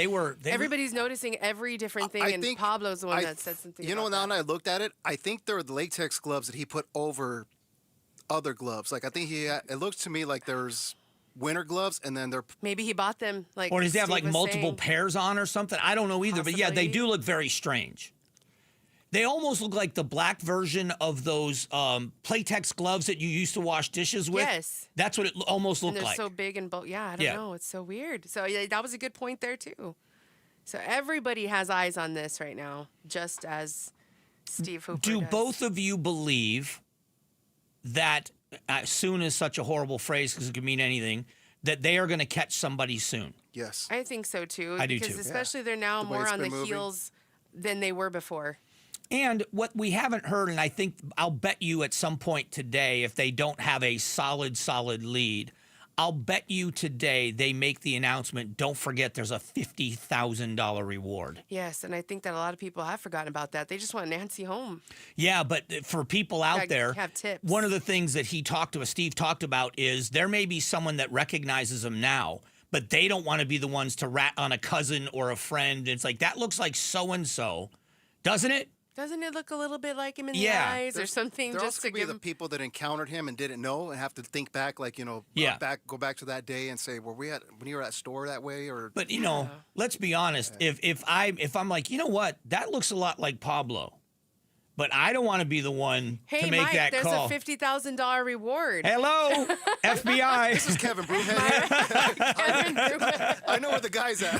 Everybody's noticing every different thing, and Pablo's the one that said something. Now that I looked at it, I think there were the latex gloves that he put over other gloves. Like I think it looks to me like there's winter gloves, and then maybe he bought them or does he have like multiple pairs on or something? I don't know either. Possibly. But yeah, they do look very strange. They almost look like the black version of those Playtex gloves that you used to wash dishes with. Yes. That's what it almost looked and they're like. so big and bold. Yeah, I don't know. It's so weird. So yeah, that was a good point there too. So everybody has eyes on this right now, just as Steve Hooper Do does. both of you believe that soon is such a horrible phrase because it could mean anything, that they are going to catch somebody soon? Yes. I think so too. I do because too. especially they're now The way more it's on the been moving. heels than they were before. And what we haven't heard, and I think I'll bet you at some point today, if they don't have a solid lead, I'll bet you today they make the announcement, don't forget there's a $50,000 reward. Yes, and I think that a lot of people have forgotten about that. They just want Nancy home. Yeah, but for people out there, have tips. one of the things that Steve talked about is there may be someone that recognizes him now, but they don't want to be the ones to rat on a cousin or a friend. It's like, that looks like so-and-so, doesn't it? Doesn't it look a little bit like him in the eyes or something? There Just also to could be give the people that encountered him and didn't know and have to think back, like go back to that day and say, were we when you were at that store that way? Or but let's be honest. If I'm like, you know what, that looks a lot like Pablo, but I don't want to be the one to make Mike, that call. There's a $50,000 reward. Hello, FBI. This is Kevin Broomhead. Kevin Broomhead. I know where the guy's at.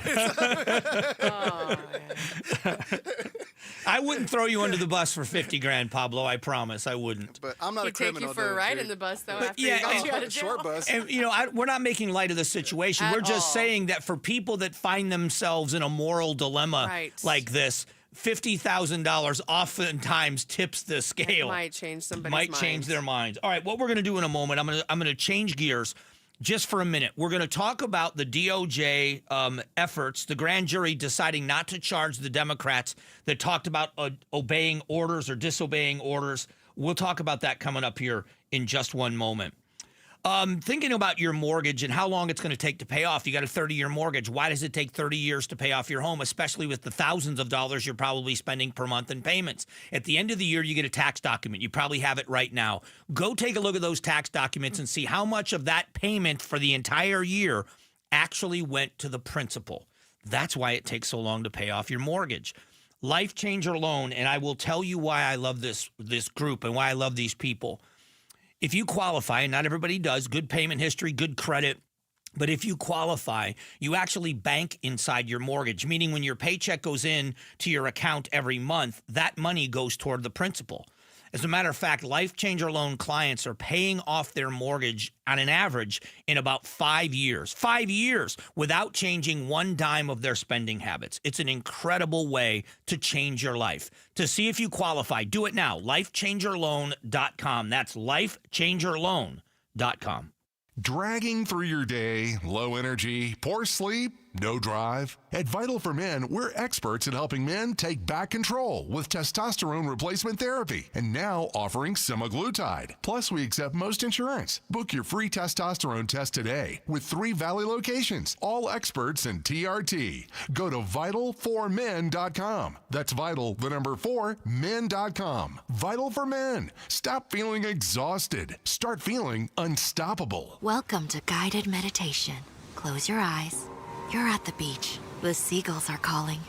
I wouldn't throw you under the bus for $50,000, Pablo. I promise, I wouldn't. But I'm not He'd a criminal. take you for a ride in the bus, though. After he got you out of jail. Short bus. And we're not making light of the situation. We're just saying that for people that find themselves in a moral dilemma like this, $50,000 oftentimes tips the scale. It might change somebody's Might change their minds. All right, what we're going to do in a moment, I'm going to change gears just for a minute. We're going to talk about the DOJ efforts, the grand jury deciding not to charge the Democrats that talked about obeying orders or disobeying orders. We'll talk about that coming up here in just one moment. Thinking about your mortgage and how long it's going to take to pay off. You got a 30-year mortgage. Why does it take 30 years to pay off your home, especially with the thousands of dollars you're probably spending per month in payments? At the end of the year, you get a tax document. You probably have it right now. Go take a look at those tax documents and see how much of that payment for the entire year actually went to the principal. That's why it takes so long to pay off your mortgage. Life Changer Loan, and I will tell you why I love this group and why I love these people. If you qualify, and not everybody does, good payment history, good credit, but if you qualify, you actually bank inside your mortgage, meaning when your paycheck goes in to your account every month, that money goes toward the principal. As a matter of fact, Life Changer Loan clients are paying off their mortgage on an average in about 5 years. 5 years without changing one dime of their spending habits. It's an incredible way to change your life. To see if you qualify, do it now. LifeChangerLoan.com. That's LifeChangerLoan.com. Dragging through your day, low energy, poor sleep, no drive? At Vital for Men, we're experts in helping men take back control with testosterone replacement therapy and now offering semaglutide. Plus, we accept most insurance. Book your free testosterone test today with 3 Valley locations, all experts in TRT. Go to vitalformen.com. That's vital, the number 4, men.com. Vital for Men. Stop feeling exhausted. Start feeling unstoppable. Welcome to guided meditation. Close your eyes. You're at the beach. The seagulls are calling.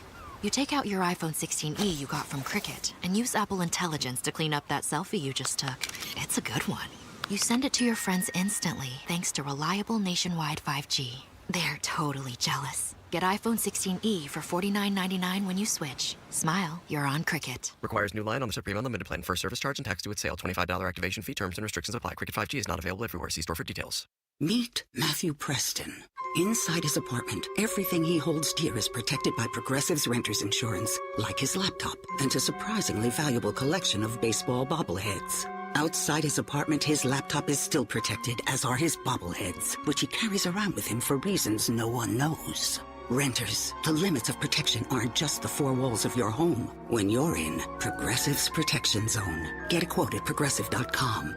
You take out your iPhone 16e you got from Cricket and use Apple Intelligence to clean up that selfie you just took. It's a good one. You send it to your friends instantly thanks to reliable nationwide 5G. They're totally jealous. Get iPhone 16e for $49.99 when you switch. Smile, you're on Cricket. Requires new line on the Supreme Unlimited plan. First service charge and tax due at sale. $25 activation fee. Terms and restrictions apply. Cricket 5G is not available everywhere. See store for details. Meet Matthew Preston. Inside his apartment, everything he holds dear is protected by Progressive's renter's insurance, like his laptop and a surprisingly valuable collection of baseball bobbleheads. Outside his apartment, his laptop is still protected, as are his bobbleheads, which he carries around with him for reasons no one knows. Renters, the limits of protection aren't just the four walls of your home. When you're in Progressive's Protection Zone, get a quote at Progressive.com.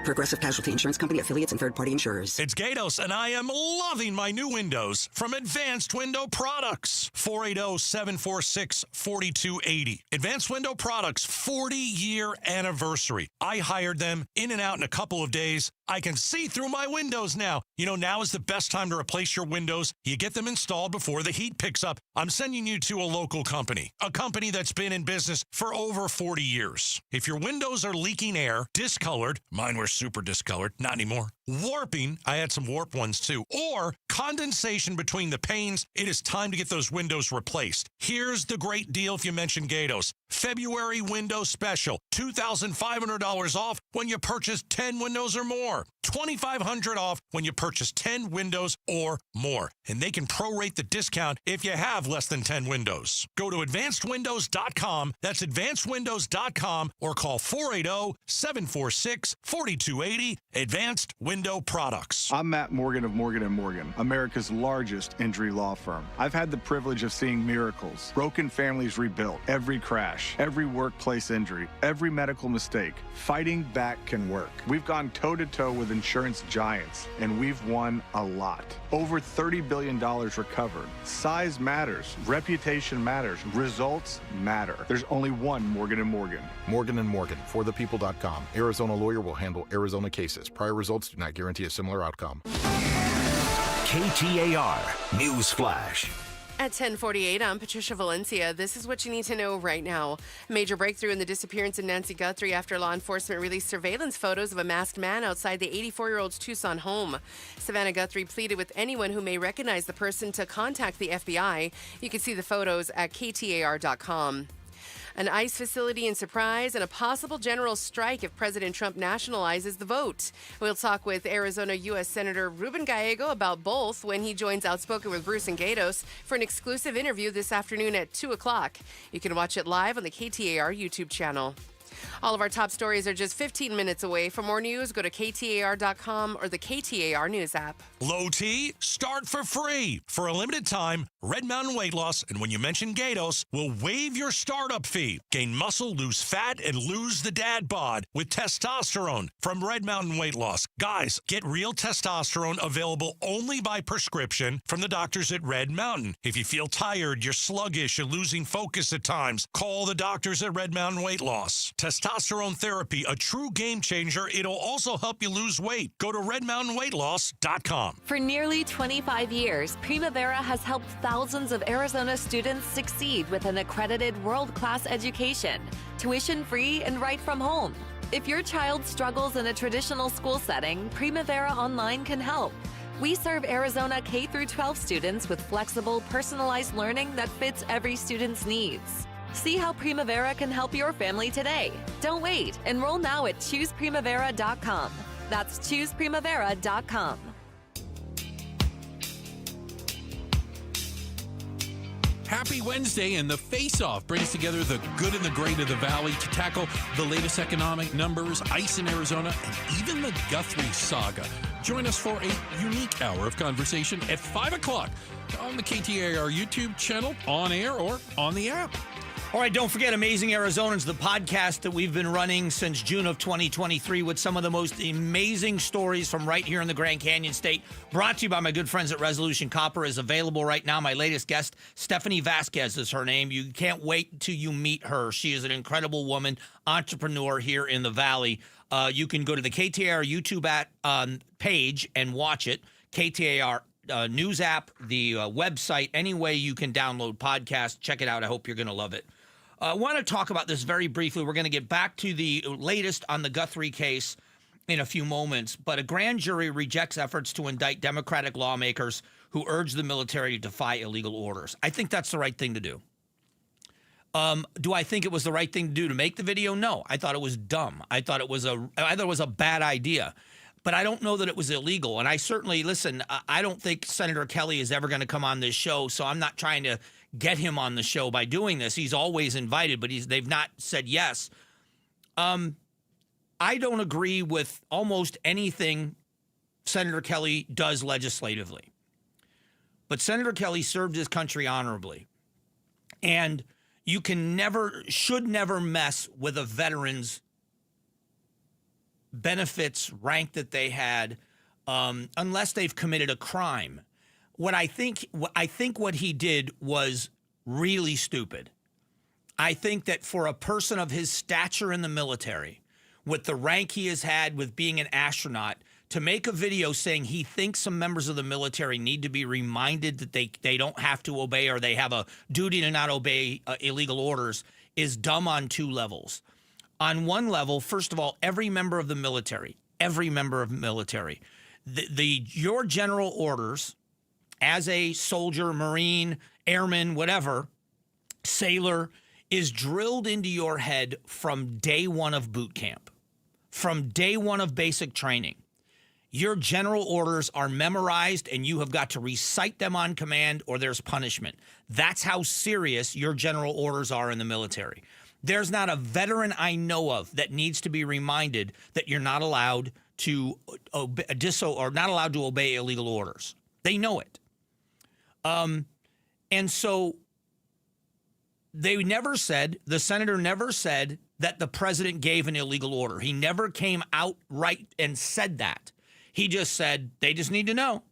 Progressive Casualty Insurance Company, affiliates, and third-party insurers. It's Gatos, and I am loving my new windows from Advanced Window Products. 480-746-4280. Advanced Window Products, 40-year anniversary. I hired them in and out in a couple of days. I can see through my windows now. You know, now is the best time to replace your windows. You get them installed before the heat picks up. I'm sending you to a local company, a company that's been in business for over 40 years. If your windows are leaking air, discolored, mine were super discolored, not anymore, warping, I had some warped ones too, or condensation between the panes, it is time to get those windows replaced. Here's the great deal if you mention Gatos. February window special, $2,500 off when you purchase 10 windows or more. $2,500 off when you purchase 10 windows or more. And they can prorate the discount if you have less than 10 windows. Go to advancedwindows.com. That's advancedwindows.com or call 480-746-4280. Advanced Window Products. I'm Matt Morgan of Morgan & Morgan, America's largest injury law firm. I've had the privilege of seeing miracles, broken families rebuilt, every crash, every workplace injury, every medical mistake. Fighting back can work. We've gone toe-to-toe with insurance giants, and we've won a lot. Over $30 billion recovered. Size matters. Reputation matters. Results matter. There's only one Morgan & Morgan. Morgan & Morgan, forthepeople.com. Arizona lawyer will handle Arizona cases. Prior results do not guarantee a similar outcome. KTAR News Flash. At 10:48, I'm Patricia Valencia. This is what you need to know right now. Major breakthrough in the disappearance of Nancy Guthrie after law enforcement released surveillance photos of a masked man outside the 84-year-old's Tucson home. Savannah Guthrie pleaded with anyone who may recognize the person to contact the FBI. You can see the photos at KTAR.com. An ICE facility in surprise and a possible general strike if President Trump nationalizes the vote. We'll talk with Arizona U.S. Senator Ruben Gallego about both when he joins Outspoken with Bruce and Gatos for an exclusive interview this afternoon at 2 o'clock. You can watch it live on the KTAR YouTube channel. All of our top stories are just 15 minutes away. For more news, go to KTAR.com or the KTAR News app. Low T, start for free. For a limited time, Red Mountain Weight Loss, and when you mention Gatos, we'll waive your startup fee. Gain muscle, lose fat, and lose the dad bod with testosterone from Red Mountain Weight Loss. Guys, get real testosterone available only by prescription from the doctors at Red Mountain. If you feel tired, you're sluggish, you're losing focus at times, call the doctors at Red Mountain Weight Loss. Testosterone therapy, a true game changer. It'll also help you lose weight. Go to redmountainweightloss.com. For nearly 25 years, Primavera has helped thousands of Arizona students succeed with an accredited world-class education, tuition-free and right from home. If your child struggles in a traditional school setting, Primavera Online can help. We serve Arizona K-12 students with flexible, personalized learning that fits every student's needs. See how Primavera can help your family today. Don't wait. Enroll now at ChoosePrimavera.com. That's ChoosePrimavera.com. Happy Wednesday, and the Face-Off brings together the good and the great of the Valley to tackle the latest economic numbers, ice in Arizona, and even the Guthrie saga. Join us for a unique hour of conversation at 5 o'clock on the KTAR YouTube channel, on air, or on the app. All right, don't forget Amazing Arizonans, the podcast that we've been running since June of 2023 with some of the most amazing stories from right here in the Grand Canyon State. Brought to you by my good friends at Resolution Copper, is available right now. My latest guest, Stephanie Vasquez is her name. You can't wait till you meet her. She is an incredible woman, entrepreneur here in the Valley. You can go to the KTAR YouTube page and watch it. KTAR News app, the website, any way you can download podcasts. Check it out. I hope you're going to love it. I want to talk about this very briefly. We're going to get back to the latest on the Guthrie case. in a few moments, but a grand jury rejects efforts to indict Democratic lawmakers who urge the military to defy illegal orders. I think that's the right thing to do. Do I think it was the right thing to do to make the video? No. I thought it was dumb. I thought it was a bad idea. But I don't know that it was illegal. And I certainly, listen, I don't think Senator Kelly is ever going to come on this show, so I'm not trying to get him on the show by doing this. He's always invited, but they've not said yes. I don't agree with almost anything Senator Kelly does legislatively. But Senator Kelly served his country honorably. And you should never mess with a veteran's benefits rank that they had unless they've committed a crime. I think what he did was really stupid. I think that for a person of his stature in the military, with the rank he has had with being an astronaut, to make a video saying he thinks some members of the military need to be reminded that they don't have to obey or they have a duty to not obey illegal orders is dumb on two levels. On one level, first of all, every member of military, your general orders as a soldier, Marine, airman, whatever, sailor, is drilled into your head from day one of boot camp, from day one of basic training. Your general orders are memorized and you have got to recite them on command or there's punishment. That's how serious your general orders are in the military. There's not a veteran I know of that needs to be reminded that you're not allowed to obey illegal orders. They know it. And so the senator never said that the president gave an illegal order. He never came out right and said that. He just said, they just need to know.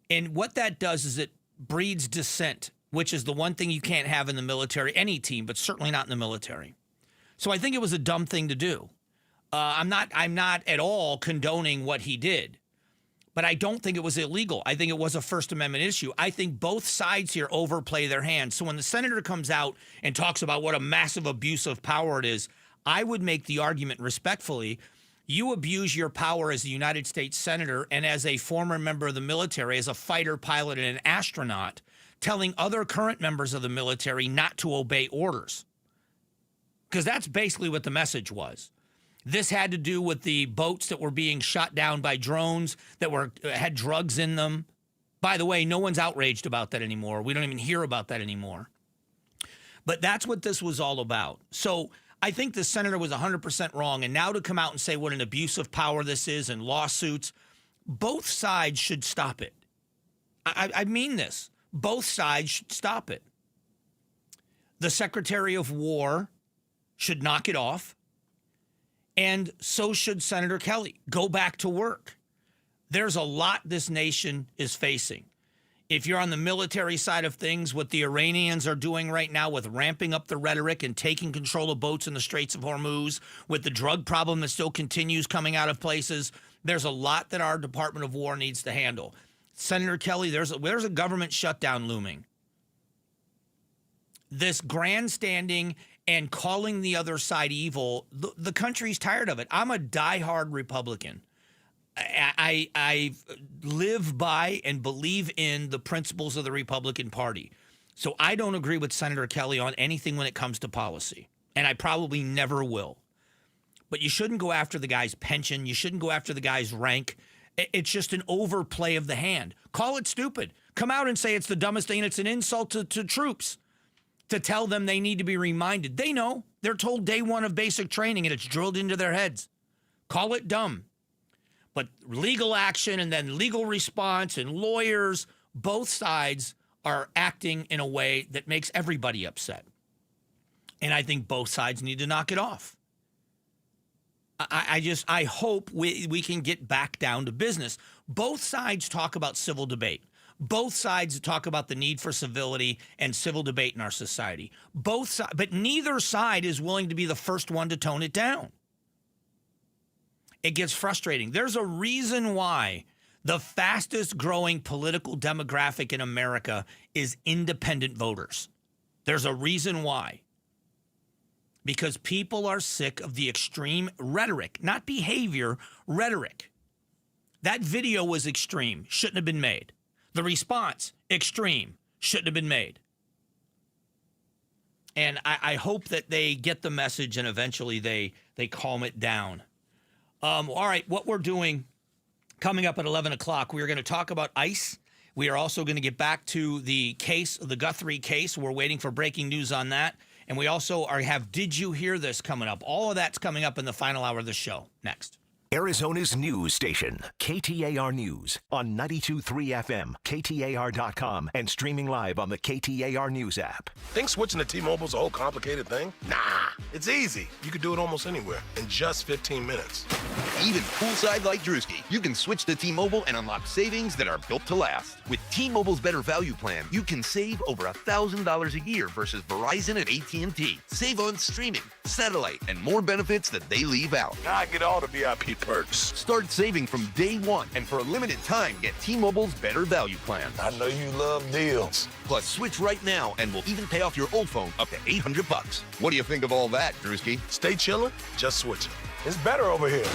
And what that does is it breeds dissent, which is the one thing you can't have in the military, any team, but certainly not in the military. So I think it was a dumb thing to do. I'm not at all condoning what he did, but I don't think it was illegal. I think it was a First Amendment issue. I think both sides here overplay their hands. So when the senator comes out and talks about what a massive abuse of power it is, I would make the argument respectfully, you abuse your power as a United States senator and as a former member of the military, as a fighter pilot and an astronaut, telling other current members of the military not to obey orders. Because that's basically what the message was. This had to do with the boats that were being shot down by drones that had drugs in them. By the way, no one's outraged about that anymore. We don't even hear about that anymore. But that's what this was all about. So I think the senator was 100% wrong. And now to come out and say what an abuse of power this is and lawsuits, both sides should stop it. I mean this. Both sides should stop it. The Secretary of War should knock it off. And so should Senator Kelly. Go back to work. There's a lot this nation is facing. If you're on the military side of things, what the Iranians are doing right now with ramping up the rhetoric and taking control of boats in the Straits of Hormuz, with the drug problem that still continues coming out of places, there's a lot that our Department of War needs to handle. Senator Kelly, there's a government shutdown looming. This grandstanding and calling the other side evil, the country's tired of it. I'm a diehard Republican. I live by and believe in the principles of the Republican Party. So I don't agree with Senator Kelly on anything when it comes to policy, and I probably never will. But you shouldn't go after the guy's pension. You shouldn't go after the guy's rank. It's just an overplay of the hand. Call it stupid. Come out and say it's the dumbest thing. It's an insult to troops to tell them they need to be reminded. They know. They're told day one of basic training, and it's drilled into their heads. Call it dumb. But legal action and then legal response and lawyers, both sides are acting in a way that makes everybody upset. And I think both sides need to knock it off. I hope we can get back down to business. Both sides talk about civil debate. Both sides talk about the need for civility and civil debate in our society. But neither side is willing to be the first one to tone it down. It gets frustrating. There's a reason why the fastest growing political demographic in America is independent voters. There's a reason why. because people are sick of the extreme rhetoric, not behavior, rhetoric. That video was extreme, shouldn't have been made. The response, extreme, shouldn't have been made. And I hope that they get the message and eventually they calm it down. All right, what we're doing coming up at 11 o'clock, we are going to talk about ICE. We are also going to get back to the case, the Guthrie case. We're waiting for breaking news on that. And we also have Did You Hear This coming up. All of that's coming up in the final hour of the show. Next. Arizona's news station, KTAR News, on 92.3 FM, KTAR.com, and streaming live on the KTAR News app. Think switching to T-Mobile's a whole complicated thing? Nah, it's easy. You can do it almost anywhere in just 15 minutes. Even poolside like Drewski, you can switch to T-Mobile and unlock savings that are built to last. With T-Mobile's Better Value Plan, you can save over $1,000 a year versus Verizon and AT&T. Save on streaming, satellite, and more benefits that they leave out. Now I get all the VIP perks. Start saving from day one, and for a limited time, get T-Mobile's Better Value Plan. I know you love deals. Plus, switch right now, and we'll even pay off your old phone up to $800. What do you think of all that, Drewski? Stay chillin', just switching. It's better over here.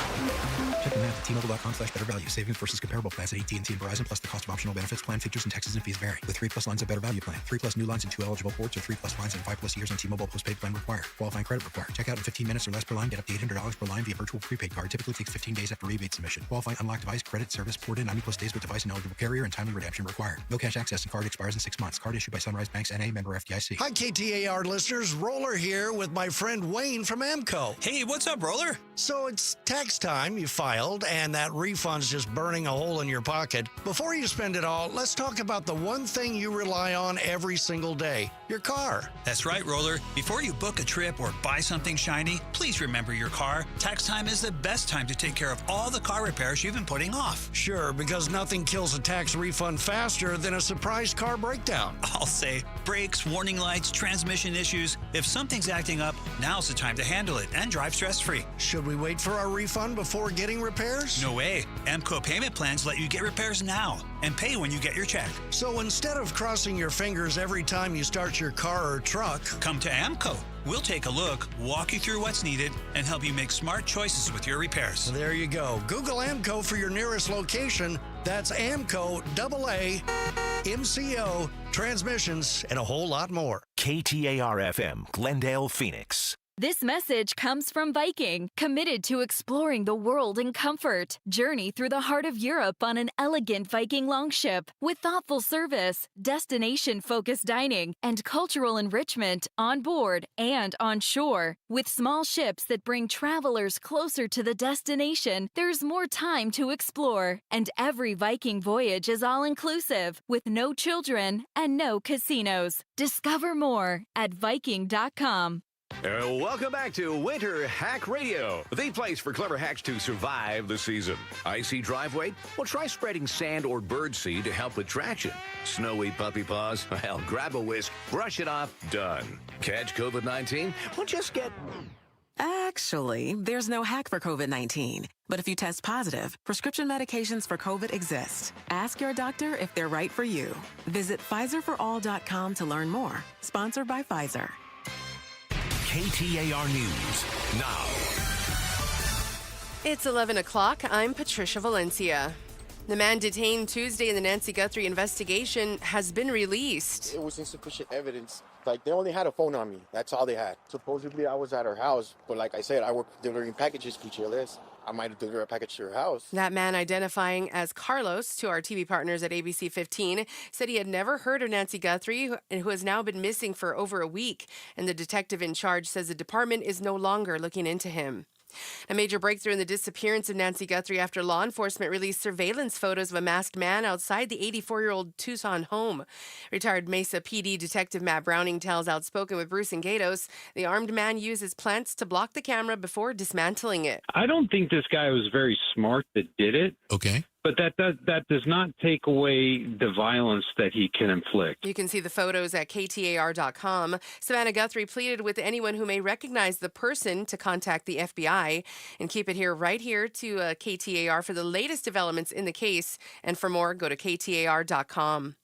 Check the math at T-Mobile.com/better value. Savings versus comparable plans at AT&T and Verizon, plus the cost of optional benefits. Plan features and taxes and fees vary. With 3+ lines of Better Value Plan. 3+ new lines and 2 eligible ports, or 3+ lines and 5+ years on T-Mobile postpaid plan required. Qualifying credit required. Check out in 15 minutes or less per line. Get up to $800 per line via virtual prepaid card. Typically takes 15 days after rebate submission. Qualifying unlocked device credit service port in 90+ days with device and eligible carrier, and timely redemption required. No cash access and card expires in 6 months. Card issued by Sunrise Banks N.A. member FDIC. Hi, KTAR listeners. Roller here with my friend Wayne from AMCO. Hey, what's up, Roller? So it's tax time. You filed, and that refund's just burning a hole in your pocket. Before you spend it all, let's talk about the one thing you rely on every single day, your car. That's right, Roller. Before you book a trip or buy something shiny, please remember your car. Tax time is the best time to take care of all the car repairs you've been putting off. Sure, because nothing kills a tax refund faster than a surprise car breakdown. I'll say brakes, warning lights, transmission issues. If something's acting up, now's the time to handle it and drive stress-free. Should we wait for our refund before getting repairs? No way. AMCO payment plans let you get repairs now and pay when you get your check. So instead of crossing your fingers every time you start your car or truck, come to AMCO. We'll take a look, walk you through what's needed, and help you make smart choices with your repairs. There you go. Google AMCO for your nearest location. That's AMCO, AA, MCO, transmissions, and a whole lot more. KTAR-FM, Glendale, Phoenix. This message comes from Viking, committed to exploring the world in comfort. Journey through the heart of Europe on an elegant Viking longship with thoughtful service, destination-focused dining, and cultural enrichment on board and on shore. With small ships that bring travelers closer to the destination, there's more time to explore. And every Viking voyage is all-inclusive, with no children and no casinos. Discover more at Viking.com. Welcome back to Winter Hack Radio, the place for clever hacks to survive the season. Icy driveway? Well, try spreading sand or birdseed to help with traction. Snowy puppy paws? Well, grab a whisk, brush it off, done. Catch COVID-19? Well, just get... Actually, there's no hack for COVID-19. But if you test positive, prescription medications for COVID exist. Ask your doctor if they're right for you. Visit PfizerForAll.com to learn more. Sponsored by Pfizer. KTAR News now. It's 11 o'clock. I'm Patricia Valencia. The man detained Tuesday in the Nancy Guthrie investigation has been released. It was insufficient evidence. Like, they only had a phone on me. That's all they had. Supposedly, I was at her house. But like I said, I work delivering packages for GLS. I might have delivered a package to her house. That man, identifying as Carlos to our TV partners at ABC 15, said he had never heard of Nancy Guthrie, who has now been missing for over a week. And the detective in charge says the department is no longer looking into him. A major breakthrough in the disappearance of Nancy Guthrie after law enforcement released surveillance photos of a masked man outside the 84-year-old Tucson home. Retired Mesa PD Detective Matt Browning tells Outspoken with Bruce and Gatos the armed man uses plants to block the camera before dismantling it. I don't think this guy was very smart that did it. Okay. But that does not take away the violence that he can inflict. You can see the photos at KTAR.com. Savannah Guthrie pleaded with anyone who may recognize the person to contact the FBI. And keep it here, right here to KTAR for the latest developments in the case. And for more, go to KTAR.com.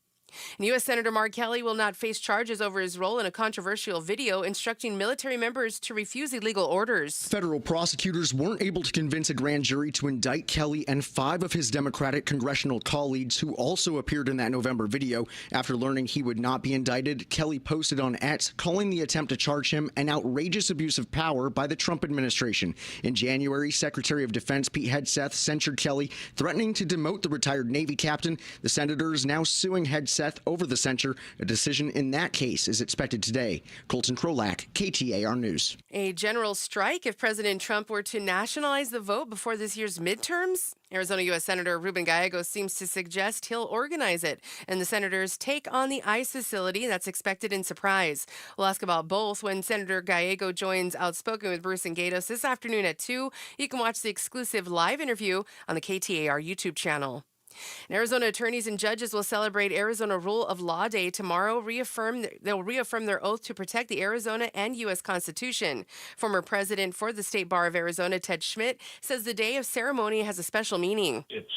And U.S. Senator Mark Kelly will not face charges over his role in a controversial video instructing military members to refuse illegal orders. Federal prosecutors weren't able to convince a grand jury to indict Kelly and 5 of his Democratic congressional colleagues who also appeared in that November video. After learning he would not be indicted, Kelly posted on X calling the attempt to charge him an outrageous abuse of power by the Trump administration. In January, Secretary of Defense Pete Hegseth censured Kelly, threatening to demote the retired Navy captain. The senator is now suing Hegseth over the censure. A decision in that case is expected today. Colton Krolak, KTAR News. A general strike if President Trump were to nationalize the vote before this year's midterms? Arizona U.S. Senator Ruben Gallegos seems to suggest he'll organize it, and the senators take on the ICE facility that's expected in Surprise. We'll ask about both when Senator Gallego joins Outspoken with Bruce and Gatos this afternoon at 2. You can watch the exclusive live interview on the KTAR YouTube channel. And Arizona attorneys and judges will celebrate Arizona Rule of Law Day tomorrow. They'll reaffirm their oath to protect the Arizona and U.S. Constitution. Former president for the State Bar of Arizona, Ted Schmidt, says the day of ceremony has a special meaning. It's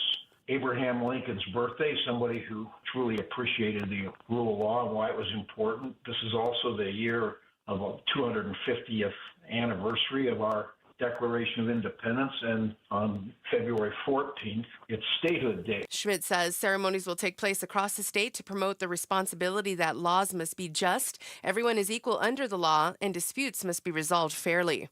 Abraham Lincoln's birthday, somebody who truly appreciated the rule of law and why it was important. This is also the year of a 250th anniversary of our Declaration of Independence, and on February 14th, it's Statehood Day. Schmidt says ceremonies will take place across the state to promote the responsibility that laws must be just, everyone is equal under the law, and disputes must be resolved fairly.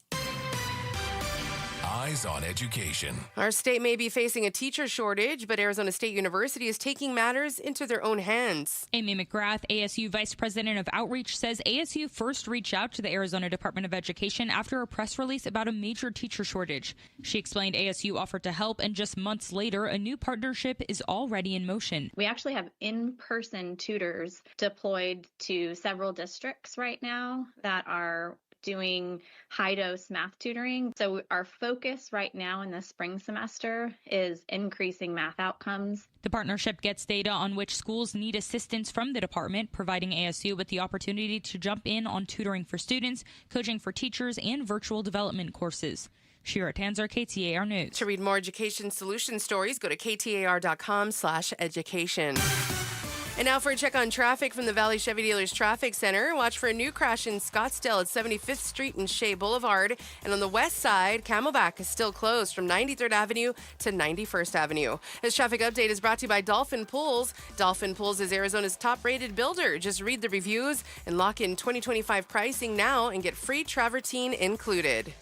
Eyes on Education. Our state may be facing a teacher shortage, but Arizona State University is taking matters into their own hands. Amy McGrath, ASU Vice President of Outreach, says ASU first reached out to the Arizona Department of Education after a press release about a major teacher shortage. She explained ASU offered to help, and just months later, a new partnership is already in motion. We actually have in-person tutors deployed to several districts right now that are doing high-dose math tutoring. So our focus right now in the spring semester is increasing math outcomes. The partnership gets data on which schools need assistance from the department, providing ASU with the opportunity to jump in on tutoring for students, coaching for teachers, and virtual development courses. Shira Tanzer, KTAR News. To read more education solution stories, go to ktar.com/education. And now for a check on traffic from the Valley Chevy Dealers Traffic Center. Watch for a new crash in Scottsdale at 75th Street and Shea Boulevard. And on the west side, Camelback is still closed from 93rd Avenue to 91st Avenue. This traffic update is brought to you by Dolphin Pools. Dolphin Pools is Arizona's top-rated builder. Just read the reviews and lock in 2025 pricing now and get free travertine included.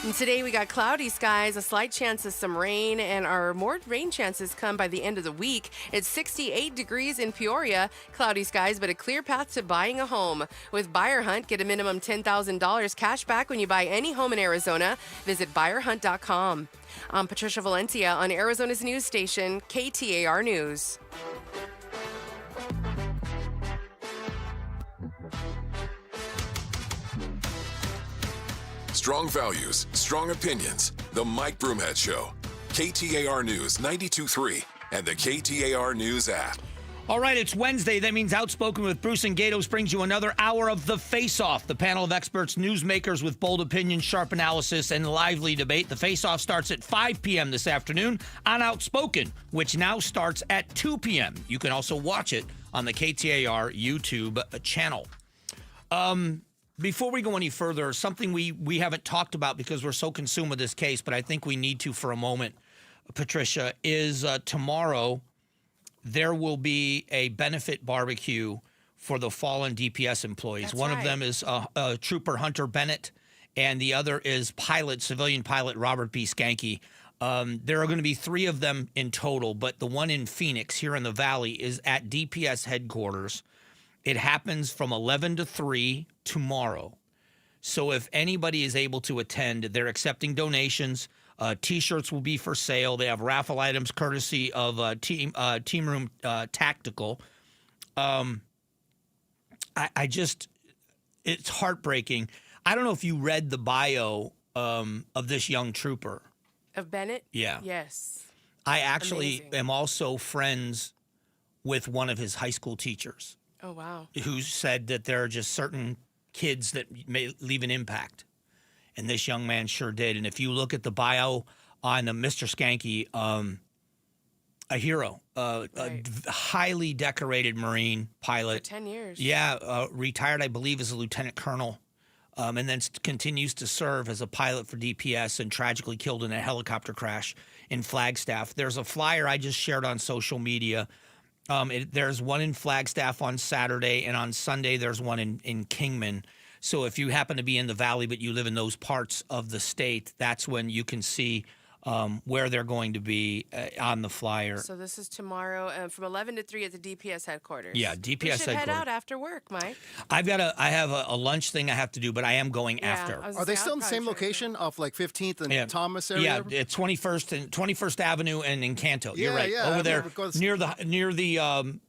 And today we got cloudy skies, a slight chance of some rain, and our more rain chances come by the end of the week. It's 68 degrees in Peoria, cloudy skies, but a clear path to buying a home. With Buyer Hunt, get a minimum $10,000 cash back when you buy any home in Arizona. Visit buyerhunt.com. I'm Patricia Valencia on Arizona's news station, KTAR News. Strong values, strong opinions. The Mike Broomhead Show. KTAR News 92.3 and the KTAR News app. All right, it's Wednesday. That means Outspoken with Bruce and Gatos brings you another hour of The Face-Off, the panel of experts, newsmakers with bold opinions, sharp analysis, and lively debate. The Face-Off starts at 5 p.m. this afternoon on Outspoken, which now starts at 2 p.m. You can also watch it on the KTAR YouTube channel. Before we go any further, something we haven't talked about because we're so consumed with this case, but I think we need to for a moment, Patricia, is tomorrow there will be a benefit barbecue for the fallen DPS employees. That's One right. of them is Trooper Hunter Bennett, and the other is civilian pilot Robert B. Skanke. There are going to be 3 of them in total, but the one in Phoenix here in the Valley is at DPS headquarters. It happens from 11 to 3 tomorrow. So if anybody is able to attend, they're accepting donations. T-shirts will be for sale. They have raffle items courtesy of Team Room Tactical. It's heartbreaking. I don't know if you read the bio of this young trooper. Of Bennett? Yeah. Yes. I actually am also friends with one of his high school teachers. Oh, wow. Who said that there are just certain kids that may leave an impact. And this young man sure did. And if you look at the bio on Mr. Skanke, a hero, a highly decorated Marine pilot. For 10 years. Yeah, retired, I believe, as a lieutenant colonel, and then continues to serve as a pilot for DPS and tragically killed in a helicopter crash in Flagstaff. There's a flyer I just shared on social media. There's one in Flagstaff on Saturday, and on Sunday there's one in Kingman. So if you happen to be in the Valley but you live in those parts of the state, that's when you can see where they're going to be on the flyer. So this is tomorrow from 11 to 3 at the DPS headquarters. Yeah, DPS we should headquarters. head out after work, Mike. I have a lunch thing I have to do, but I am going after. Are they still in the same location off like 15th and Thomas area? Yeah, it's 21st Avenue and Encanto. You're right. Yeah, over there near the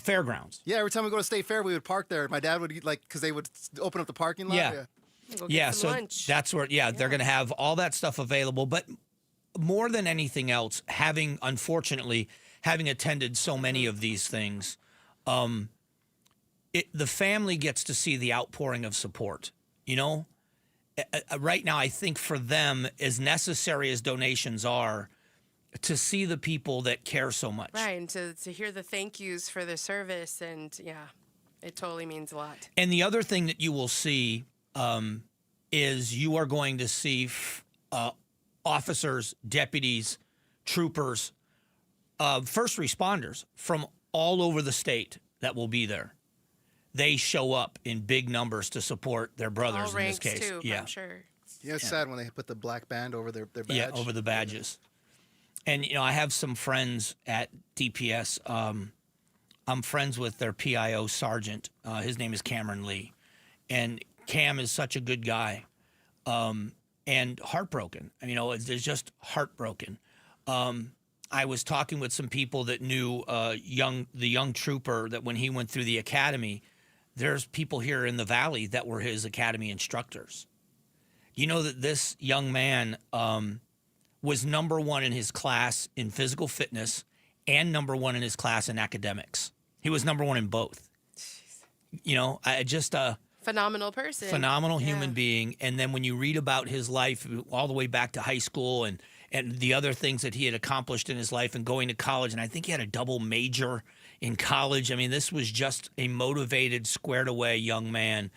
fairgrounds. Yeah, every time we go to State Fair, we would park there. My dad would eat because they would open up the parking lot. Yeah, so lunch. That's where. Yeah, they're going to have all that stuff available, but more than anything else, unfortunately having attended so many of these things, the family gets to see the outpouring of support. You know, right now, I think for them, as necessary as donations are, to see the people that care so much. Right, and to hear the thank yous for the service, and it totally means a lot. And the other thing that you will see is you are going to see officers, deputies, troopers, first responders from all over the state that will be there. They show up in big numbers to support their brothers all in this case. Too, I'm sure. Yeah, it's sad when they put the black band over their badge. Yeah, over the badges. And, I have some friends at DPS. I'm friends with their PIO sergeant. His name is Cameron Lee. And Cam is such a good guy. And heartbroken. There's just heartbroken. I was talking with some people that knew the young trooper that when he went through the academy, there's people here in the Valley that were his academy instructors. You know that this young man was number one in his class in physical fitness and number one in his class in academics. He was number one in both. Jeez. Phenomenal person. Phenomenal human being. And then when you read about his life all the way back to high school and the other things that he had accomplished in his life and going to college, and I think he had a double major in college. This was just a motivated, squared away young man.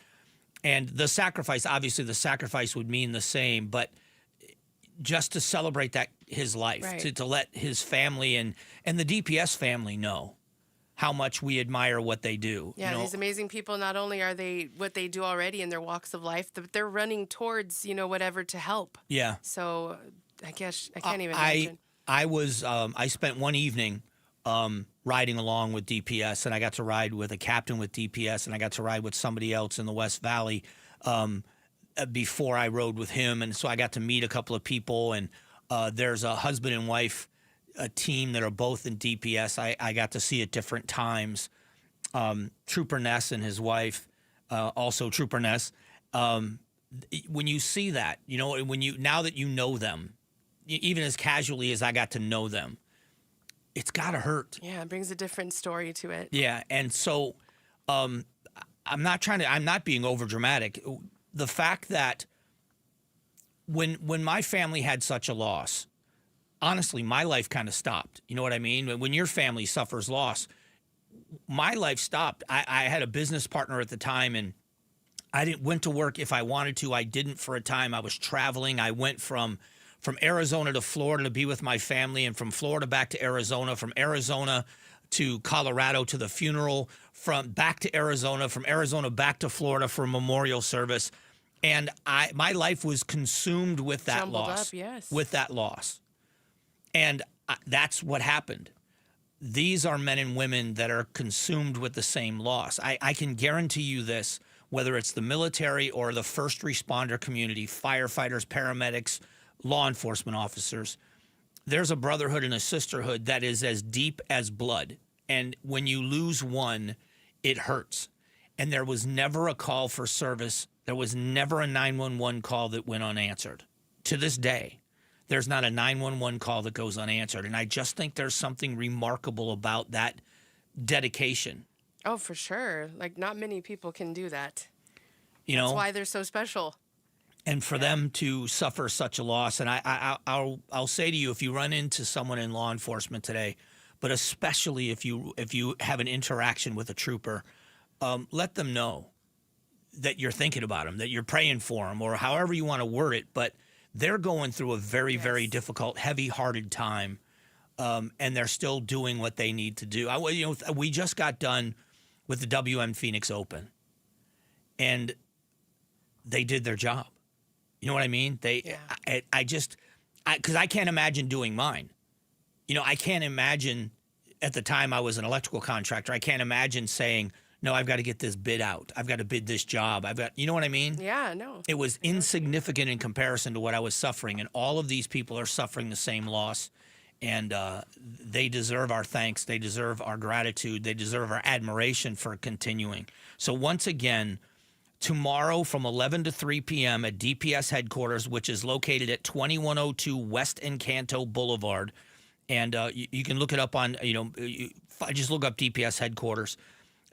And the sacrifice would mean the same, but just to celebrate his life, right. to let his family and the DPS family know how much we admire what they do. Yeah, these amazing people, not only are they what they do already in their walks of life, but they're running towards, whatever to help. Yeah. So I guess I can't even imagine. I spent one evening riding along with DPS, and I got to ride with a captain with DPS, and I got to ride with somebody else in the West Valley before I rode with him. And so I got to meet a couple of people, and there's a husband and wife a team that are both in DPS. I got to see at different times. Trooper Ness and his wife, also Trooper Ness. When you see that, now that you know them, even as casually as I got to know them, it's got to hurt. Yeah, it brings a different story to it. Yeah, and so I'm not being over dramatic. The fact that when my family had such a loss, honestly, my life kind of stopped. You know what I mean? When your family suffers loss, my life stopped. I had a business partner at the time, and I went to work if I wanted to. I didn't for a time. I was traveling. I went from Arizona to Florida to be with my family, and from Florida back to Arizona, from Arizona to Colorado to the funeral, from back to Arizona, from Arizona back to Florida for a memorial service. And my life was consumed with that Jumbled loss. Up, yes. With that loss. And that's what happened. These are men and women that are consumed with the same loss. I can guarantee you this, whether it's the military or the first responder community, firefighters, paramedics, law enforcement officers, there's a brotherhood and a sisterhood that is as deep as blood. And when you lose one, it hurts. And there was never a call for service. There was never a 911 call that went unanswered. To this day, there's not a 911 call that goes unanswered. And I just think there's something remarkable about that dedication. Oh, for sure. Like, not many people can do that. That's why they're so special. And for them to suffer such a loss, and I'll say to you, if you run into someone in law enforcement today, but especially if you have an interaction with a trooper, let them know that you're thinking about them, that you're praying for them, or however you want to word it. But they're going through a very, very difficult, heavy-hearted time, and they're still doing what they need to do. We just got done with the WM Phoenix Open, and they did their job. You know what I mean? Because I can't imagine doing mine. I can't imagine, at the time I was an electrical contractor, I can't imagine saying, no, I've got to get this bid out. I've got to bid this job. You know what I mean? Yeah, no. It was insignificant in comparison to what I was suffering. And all of these people are suffering the same loss. And they deserve our thanks. They deserve our gratitude. They deserve our admiration for continuing. So once again, tomorrow from 11 to 3 p.m. at DPS headquarters, which is located at 2102 West Encanto Boulevard. And you can look it up on, just look up DPS headquarters.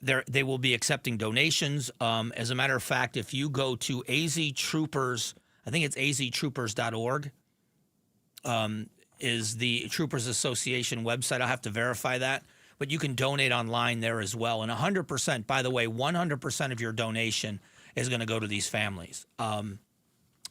They will be accepting donations. As a matter of fact, if you go to AZ Troopers, I think it's aztroopers.org, is the Troopers Association website. I'll have to verify that. But you can donate online there as well. And 100%, by the way, 100% of your donation is going to go to these families.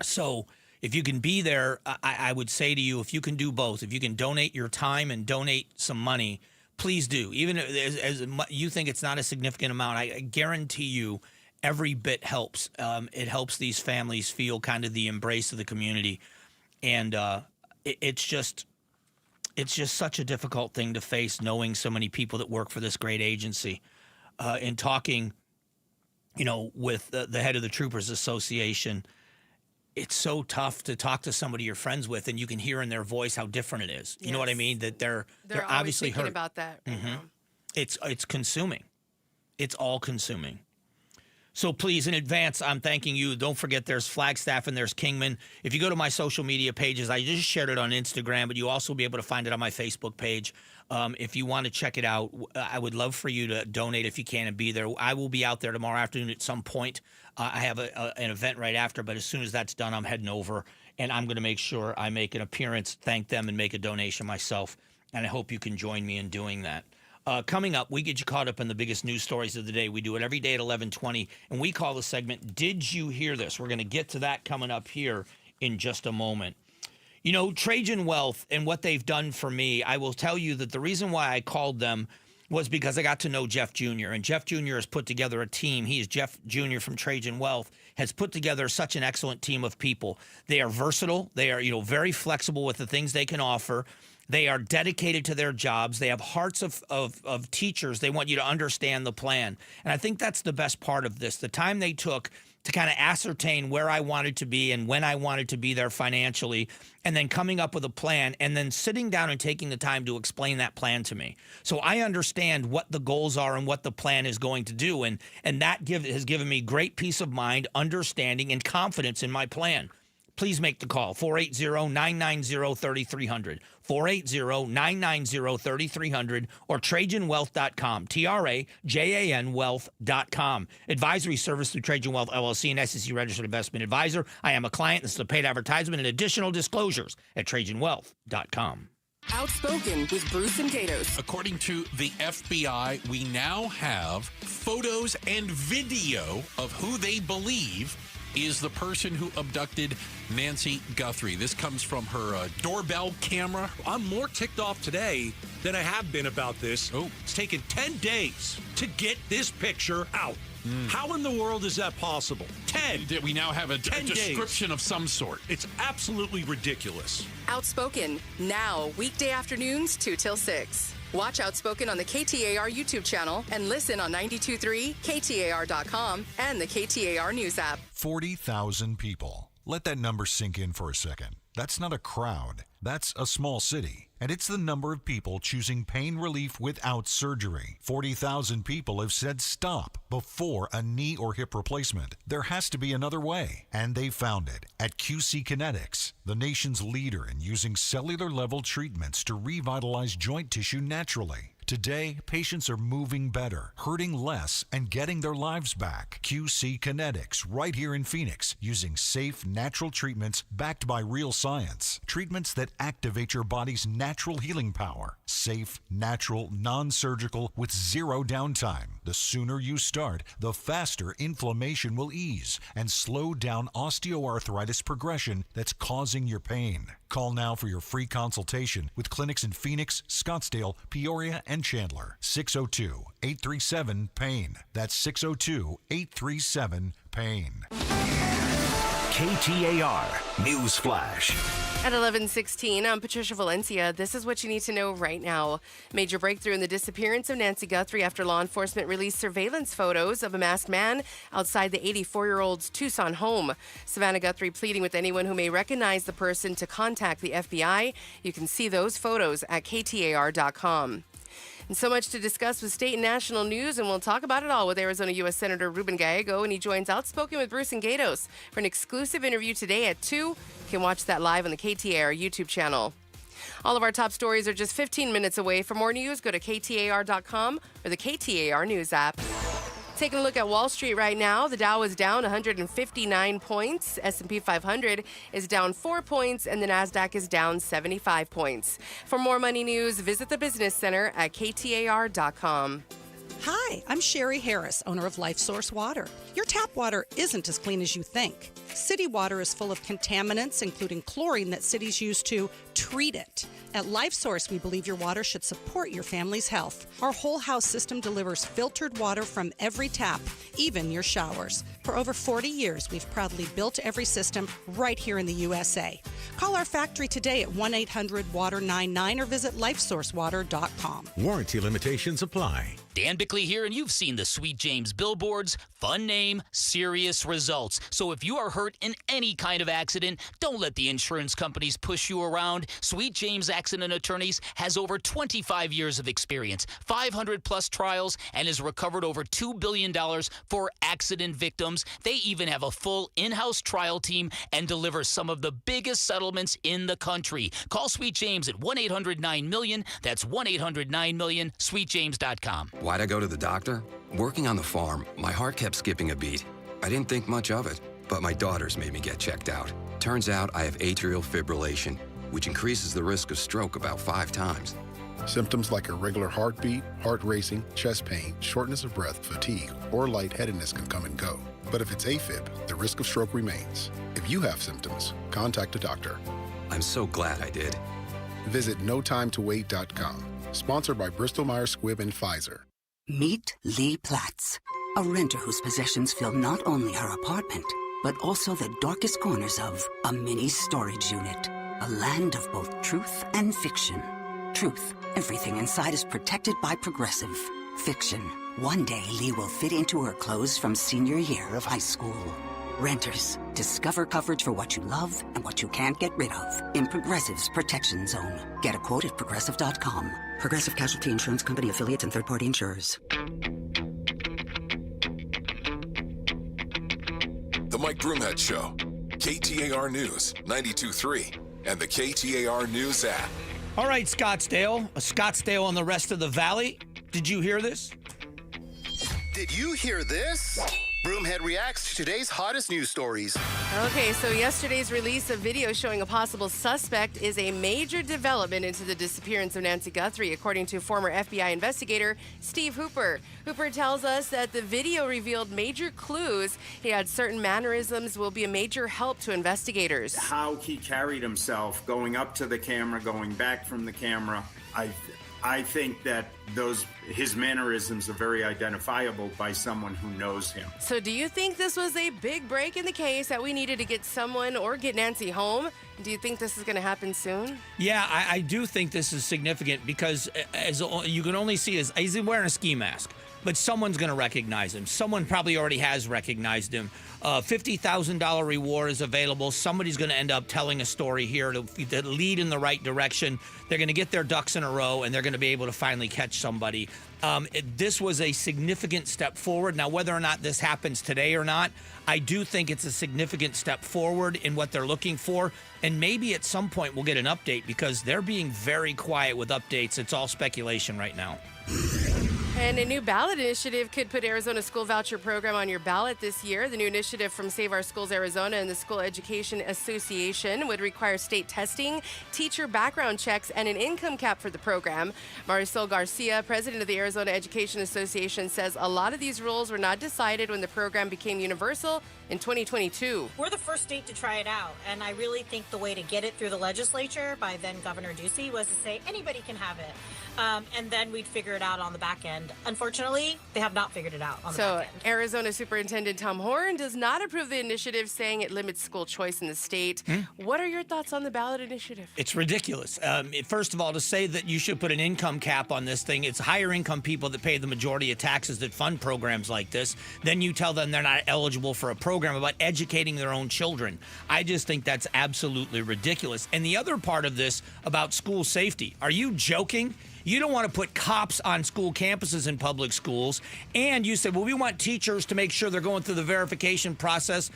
So if you can be there, I would say to you, if you can do both, if you can donate your time and donate some money, please do. Even as you think it's not a significant amount, I guarantee you every bit helps. It helps these families feel kind of the embrace of the community. And it's just such a difficult thing to face, knowing so many people that work for this great agency. In talking, with the head of the Troopers Association, it's so tough to talk to somebody you're friends with, and you can hear in their voice how different it is. You know what I mean? That they're obviously thinking hurt about that. Mm-hmm. It's consuming. It's all consuming. So please, in advance, I'm thanking you. Don't forget, there's Flagstaff and there's Kingman. If you go to my social media pages, I just shared it on Instagram, but you'll also be able to find it on my Facebook page. If you want to check it out, I would love for you to donate if you can and be there. I will be out there tomorrow afternoon at some point. I have an event right after, but as soon as that's done, I'm heading over, and I'm going to make sure I make an appearance, thank them, and make a donation myself. And I hope you can join me in doing that. Coming up, we get you caught up in the biggest news stories of the day. We do it every day at 11:20, and we call the segment, Did You Hear This? We're going to get to that coming up here in just a moment. Trajan Wealth and what they've done for me, I will tell you that the reason why I called them was because I got to know Jeff Jr., and Jeff Jr. has put together a team. He is Jeff Jr. from Trajan Wealth, has put together such an excellent team of people. They are versatile. They are, very flexible with the things they can offer. They are dedicated to their jobs. They have hearts of teachers. They want you to understand the plan. And I think that's the best part of this. The time they took to kind of ascertain where I wanted to be and when I wanted to be there financially, and then coming up with a plan, and then sitting down and taking the time to explain that plan to me. So I understand what the goals are and what the plan is going to do. And that has given me great peace of mind, understanding, and confidence in my plan. Please make the call, 480-990-3300, 480-990-3300, or TrajanWealth.com, TRAJAN Wealth.com. Advisory service through Trajan Wealth, LLC, an SEC registered investment advisor. I am a client. This is a paid advertisement, and additional disclosures at TrajanWealth.com. Outspoken with Bruce and Gatos. According to the FBI, we now have photos and video of who they believe is the person who abducted Nancy Guthrie. This comes from her doorbell camera. I'm more ticked off today than I have been about this. Oh. It's taken 10 days to get this picture out. How in the world is that possible? 10. We now have a description of some sort. It's absolutely ridiculous. Outspoken, now weekday afternoons 2 till 6. Watch Outspoken on the KTAR YouTube channel and listen on 92.3, KTAR.com, and the KTAR News app. 40,000 people. Let that number sink in for a second. That's not a crowd. That's a small city. And it's the number of people choosing pain relief without surgery. 40,000 people have said stop before a knee or hip replacement. There has to be another way. And they found it at QC Kinetics, the nation's leader in using cellular-level treatments to revitalize joint tissue naturally. Today, patients are moving better, hurting less, and getting their lives back. QC Kinetics, right here in Phoenix, using safe, natural treatments backed by real science. Treatments that activate your body's natural healing power. Safe, natural, non-surgical, with zero downtime. The sooner you start, the faster inflammation will ease and slow down osteoarthritis progression that's causing your pain. Call now for your free consultation with clinics in Phoenix, Scottsdale, Peoria, and Chandler. 602-837-PAIN. That's 602-837-PAIN. KTAR News Flash. At 11:16, I'm Patricia Valencia. This is what you need to know right now. Major breakthrough in the disappearance of Nancy Guthrie after law enforcement released surveillance photos of a masked man outside the 84-year-old's Tucson home. Savannah Guthrie pleading with anyone who may recognize the person to contact the FBI. You can see those photos at KTAR.com. And so much to discuss with state and national news, and we'll talk about it all with Arizona U.S. Senator Ruben Gallego, and he joins Outspoken with Bruce and Gatos for an exclusive interview today at 2. You can watch that live on the KTAR YouTube channel. All of our top stories are just 15 minutes away. For more news, go to KTAR.com or the KTAR News app. Taking a look at Wall Street right now, the Dow is down 159 points, S&P 500 is down 4 points, and the Nasdaq is down 75 points. For more money news, visit the Business Center at KTAR.com. Hi, I'm Sherry Harris, owner of LifeSource Water. Your tap water isn't as clean as you think. City water is full of contaminants, including chlorine that cities use to treat it. At LifeSource, we believe your water should support your family's health. Our whole house system delivers filtered water from every tap, even your showers. For over 40 years, we've proudly built every system right here in the USA. Call our factory today at 1-800-WATER-99 or visit lifesourcewater.com. Warranty limitations apply. Dan Bickley here, and you've seen the Sweet James billboards. Fun name, serious results. So if you are hurt in any kind of accident, don't let the insurance companies push you around. Sweet James Accident Attorneys has over 25 years of experience, 500-plus trials, and has recovered over $2 billion for accident victims. They even have a full in-house trial team and deliver some of the biggest settlements in the country. Call Sweet James at 1-800-9-MILLION. That's 1-800-9-MILLION, sweetjames.com. Why'd I go to the doctor? Working on the farm, my heart kept skipping a beat. I didn't think much of it, but my daughters made me get checked out. Turns out I have atrial fibrillation, which increases the risk of stroke about 5 times. Symptoms like irregular heartbeat, heart racing, chest pain, shortness of breath, fatigue, or lightheadedness can come and go. But if it's AFib, the risk of stroke remains. If you have symptoms, contact a doctor. I'm so glad I did. Visit notimetowait.com. Sponsored by Bristol-Myers Squibb and Pfizer. Meet Lee Platts, a renter whose possessions fill not only her apartment, but also the darkest corners of a mini storage unit. A land of both truth and fiction. Truth, everything inside is protected by Progressive. Fiction, one day Lee will fit into her clothes from senior year of high school. Renters, discover coverage for what you love and what you can't get rid of in Progressive's Protection Zone. Get a quote at Progressive.com. Progressive Casualty Insurance Company affiliates and third-party insurers. The Mike Broomhead Show, KTAR News 92.3, and the KTAR News app. All right, Scottsdale and the rest of the valley. Did you hear this? Did you hear this? Broomhead reacts to today's hottest news stories. Okay, so yesterday's release of video showing a possible suspect is a major development into the disappearance of Nancy Guthrie, according to former FBI investigator Steve Hooper. Hooper tells us that the video revealed major clues. He had certain mannerisms will be a major help to investigators. How he carried himself, going up to the camera, going back from the camera. I think that his mannerisms are very identifiable by someone who knows him. So do you think this was a big break in the case that we needed to get someone or get Nancy home? Do you think this is going to happen soon? Yeah, I do think this is significant because as you can only see, he's wearing a ski mask. but someone's going to recognize him. Someone probably already has recognized him. $50,000 reward is available. Somebody's going to end up telling a story here to lead in the right direction. They're going to get their ducks in a row, and they're going to be able to finally catch somebody. This was a significant step forward. Now, whether or not this happens today or not, I do think it's a significant step forward in what they're looking for. And maybe at some point we'll get an update because they're being very quiet with updates. It's all speculation right now. And a new ballot initiative could put Arizona's school voucher program on your ballot this year. The new initiative from Save Our Schools Arizona and the School Education Association would require state testing, teacher background checks, and an income cap for the program. Marisol Garcia, president of the Arizona Education Association, says a lot of these rules were not decided when the program became universal in 2022. We're the first state to try it out, and I really think the way to get it through the legislature by then Governor Ducey was to say anybody can have it, and then we'd figure it out on the back end. Unfortunately, they have not figured it out on the back end. Arizona Superintendent Tom Horn does not approve the initiative, saying it limits school choice in the state. What are your thoughts on the ballot initiative? It's ridiculous. First of all, to say that you should put an income cap on this thing, it's higher income people that pay the majority of taxes that fund programs like this. Then you tell them they're not eligible for a program about educating their own children. I just think that's absolutely ridiculous. And the other part of this about school safety, are you joking? You don't want to put cops on school campuses in public schools. And you said, well, we want teachers to make sure they're going through the verification process.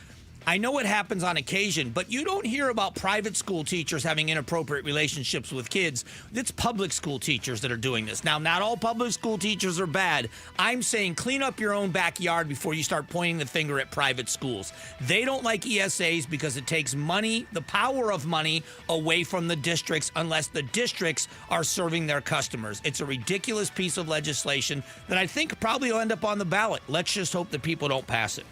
I know it happens on occasion, but you don't hear about private school teachers having inappropriate relationships with kids. It's public school teachers that are doing this. Now, not all public school teachers are bad. I'm saying clean up your own backyard before you start pointing the finger at private schools. They don't like ESAs because it takes money, the power of money, away from the districts unless the districts are serving their customers. It's a ridiculous piece of legislation that I think probably will end up on the ballot. Let's just hope that people don't pass it.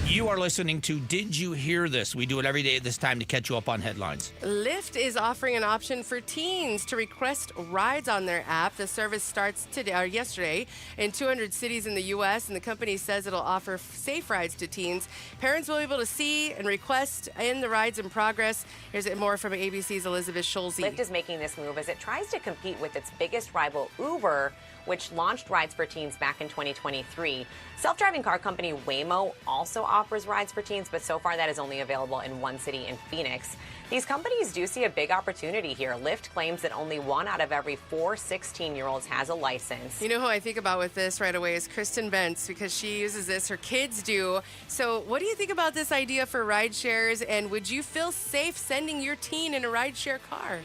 You are listening to Did You Hear This? We do it every day at this time to catch you up on headlines. Lyft is offering an option for teens to request rides on their app. The service starts yesterday in 200 cities in the U.S., and the company says it'll offer safe rides to teens. Parents will be able to see and request in the rides in progress. Here's more from ABC's Elizabeth Schulze. Lyft is making this move as it tries to compete with its biggest rival, Uber, which launched rides for teens back in 2023. Self-driving car company Waymo also offers rides for teens, but so far that is only available in one city in Phoenix. These companies do see a big opportunity here. Lyft claims that only 1 out of every 4 16-year-olds has a license. You know who I think about with this right away is Kristen Bentz, because she uses this, her kids do. So what do you think about this idea for ride shares, and would you feel safe sending your teen in a ride share car?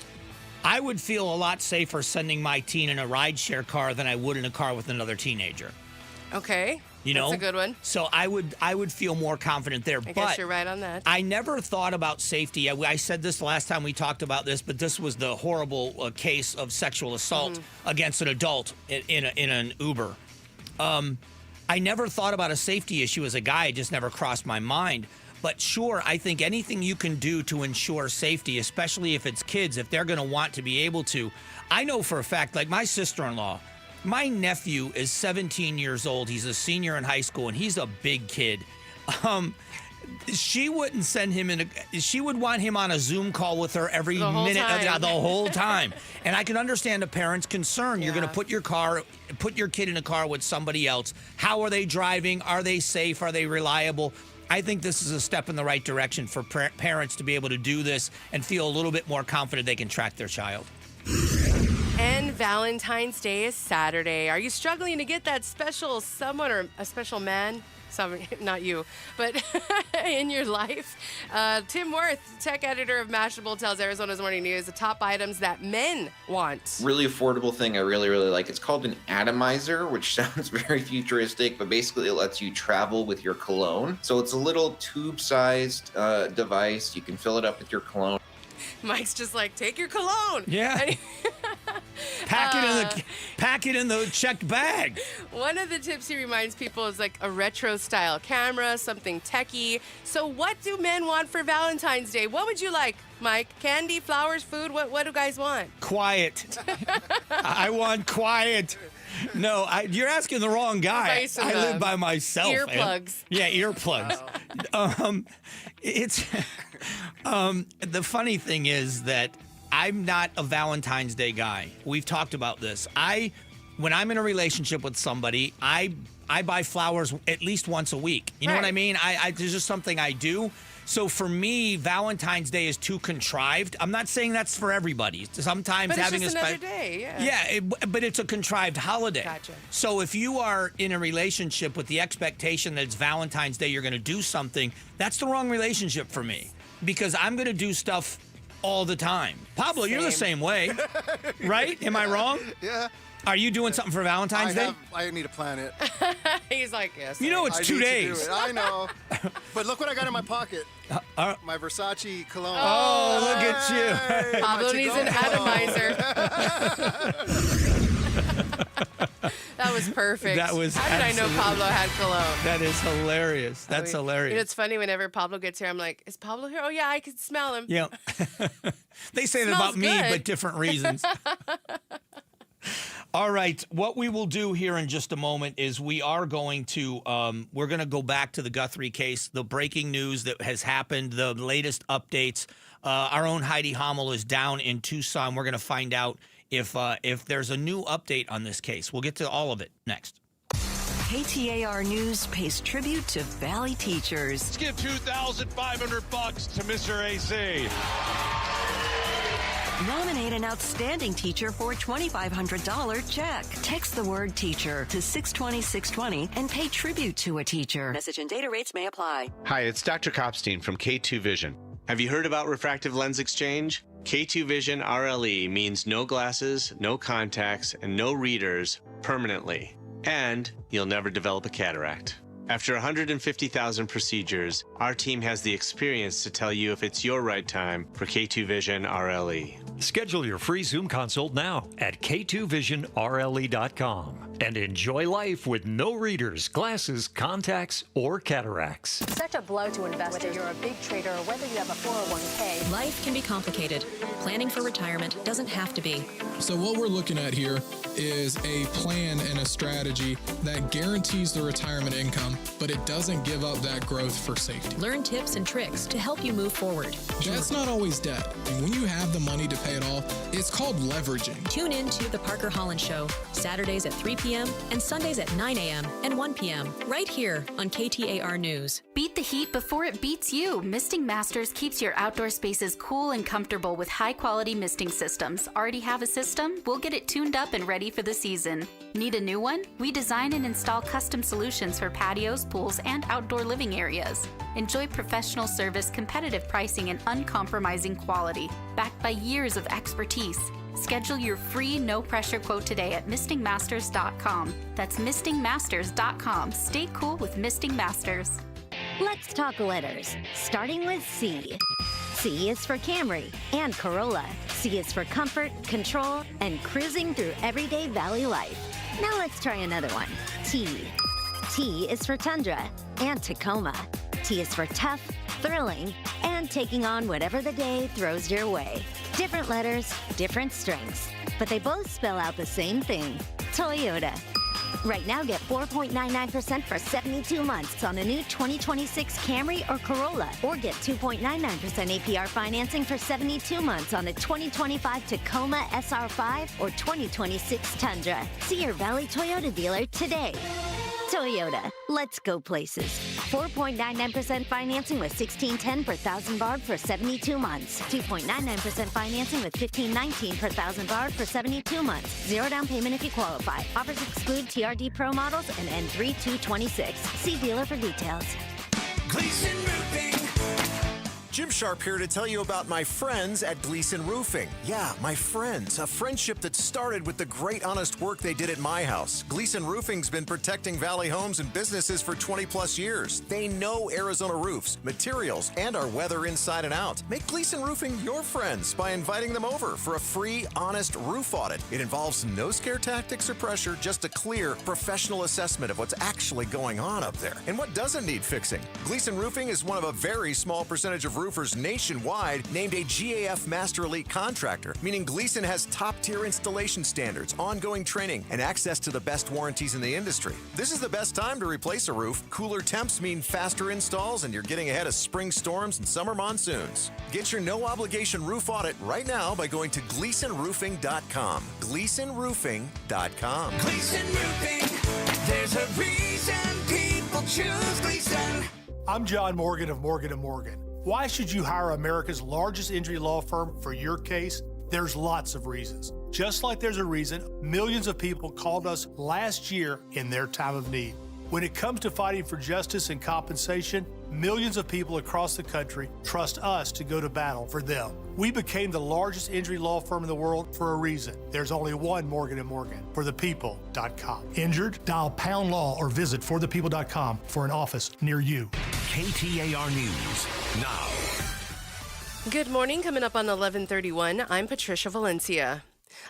I would feel a lot safer sending my teen in a rideshare car than I would in a car with another teenager. Okay. You know? That's a good one. So I would feel more confident there. I guess you're right on that. I never thought about safety. I said this last time we talked about this, but this was the horrible case of sexual assault against an adult in an Uber. I never thought about a safety issue as a guy. It just never crossed my mind. But sure, I think anything you can do to ensure safety, especially if it's kids, if they're going to want to be able to. I know for a fact, like my sister-in-law, my nephew is 17 years old. He's a senior in high school, and he's a big kid. She wouldn't send him she would want him on a Zoom call with her every minute of the whole time. And I can understand a parent's concern. Yeah. You're going to put your kid in a car with somebody else. How are they driving? Are they safe? Are they reliable? I think this is a step in the right direction for parents to be able to do this and feel a little bit more confident they can track their child. And Valentine's Day is Saturday. Are you struggling to get that special someone or a special man? Not you, but in your life. Tim Worth, tech editor of Mashable, tells Arizona's Morning News the top items that men want. Really affordable thing I really, really like. It's called an atomizer, which sounds very futuristic, but basically it lets you travel with your cologne. So it's a little tube-sized device. You can fill it up with your cologne. Mike's just like, take your cologne. Yeah. Pack it in the checked bag. One of the tips he reminds people is like a retro style camera, something techie. So what do men want for Valentine's Day? What would you like, Mike? Candy, flowers, food? What do guys want? Quiet. I want quiet. No, you're asking the wrong guy. I live by myself. Earplugs. Yeah, earplugs. It's the funny thing is that I'm not a Valentine's Day guy. We've talked about this. I when I'm in a relationship with somebody, I buy flowers at least once a week. You know what I mean? There's just something I do. So for me, Valentine's Day is too contrived. I'm not saying that's for everybody. Sometimes but having it's just another day, yeah, but it's a contrived holiday. Gotcha. So if you are in a relationship with the expectation that it's Valentine's Day, you're going to do something, that's the wrong relationship for me, because I'm going to do stuff all the time. Pablo, you're the same way, right? Am I wrong? Yeah. Are you doing something for Valentine's Day? I need to plan it. He's like, yes. You know, it's 2 days. I know. But look what I got in my pocket. My Versace cologne. Oh, look at you. Pablo needs an atomizer. That was perfect. That was How did I know Pablo had cologne? That is hilarious. That's hilarious. You know, it's funny whenever Pablo gets here, I'm like, is Pablo here? Oh, yeah, I can smell him. Yeah. They say that about me, but different reasons. All right. What we will do here in just a moment is we are going to we're going to go back to the Guthrie case, the breaking news that has happened, the latest updates. Our own Heidi Hommel is down in Tucson. We're going to find out if there's a new update on this case. We'll get to all of it next. KTAR News pays tribute to Valley teachers. Let's give $2,500 to Mr. AC. Nominate an outstanding teacher for a $2,500 check. Text the word teacher to 620-620 and pay tribute to a teacher. Message and data rates may apply. Hi, it's Dr. Kopstein from K2 Vision. Have you heard about refractive lens exchange? K2 Vision RLE means no glasses, no contacts, and no readers permanently. And you'll never develop a cataract. After 150,000 procedures, our team has the experience to tell you if it's your right time for K2 Vision RLE. Schedule your free Zoom consult now at k2visionrle.com and enjoy life with no readers, glasses, contacts, or cataracts. Such a blow to investors. Whether you're a big trader or whether you have a 401k. Life can be complicated. Planning for retirement doesn't have to be. So what we're looking at here is a plan and a strategy that guarantees the retirement income, but it doesn't give up that growth for safety. Learn tips and tricks to help you move forward. That's not always debt. And when you have the money to pay it off, it's called leveraging. Tune in to The Parker Holland Show, Saturdays at 3 p.m. and Sundays at 9 a.m. and 1 p.m. right here on KTAR News. Beat the heat before it beats you. Misting Masters keeps your outdoor spaces cool and comfortable with high-quality misting systems. Already have a system? We'll get it tuned up and ready for the season. Need a new one? We design and install custom solutions for patios, pools, and outdoor living areas. Enjoy professional service, competitive pricing, and uncompromising quality, backed by years of expertise. Schedule your free no-pressure quote today at mistingmasters.com. That's mistingmasters.com. Stay cool with Misting Masters. Let's talk letters, starting with C. C is for Camry and Corolla. C is for comfort, control, and cruising through everyday valley life. Now let's try another one. T. T is for Tundra and Tacoma. T is for tough, thrilling, and taking on whatever the day throws your way. Different letters, different strengths, but they both spell out the same thing, Toyota. Right now, get 4.99% for 72 months on a new 2026 Camry or Corolla, or get 2.99% APR financing for 72 months on a 2025 Tacoma SR5 or 2026 Tundra. See your Valley Toyota dealer today. Toyota, let's go places. 4.99% financing with $1,610 per thousand barb for 72 months. 2.99% financing with $1,519 per thousand barb for 72 months. Zero down payment if you qualify. Offers exclude TRD Pro models and N3-226. See dealer for details. Gleason Roofing. Jim Sharp here to tell you about my friends at Gleason Roofing. Yeah, my friends. A friendship that started with the great honest work they did at my house. Gleason Roofing's been protecting Valley homes and businesses for 20 plus years. They know Arizona roofs, materials, and our weather inside and out. Make Gleason Roofing your friends by inviting them over for a free, honest roof audit. It involves no scare tactics or pressure, just a clear, professional assessment of what's actually going on up there and what doesn't need fixing. Gleason Roofing is one of a very small percentage of roofers nationwide named a GAF Master Elite contractor, meaning Gleason has top-tier installation standards, ongoing training, and access to the best warranties in the industry. This is the best time to replace a roof. Cooler temps mean faster installs, and you're getting ahead of spring storms and summer monsoons. Get your no-obligation roof audit right now by going to GleasonRoofing.com. GleasonRoofing.com. Gleason Roofing, there's a reason people choose Gleason. I'm John Morgan of Morgan & Morgan. Why should you hire America's largest injury law firm for your case? There's lots of reasons. Just like there's a reason millions of people called us last year in their time of need. When it comes to fighting for justice and compensation, millions of people across the country trust us to go to battle for them. We became the largest injury law firm in the world for a reason. There's only one Morgan & Morgan, forthepeople.com. Injured? Dial pound law or visit forthepeople.com for an office near you. KTAR News now. Good morning. Coming up on 11:31, I'm Patricia Valencia.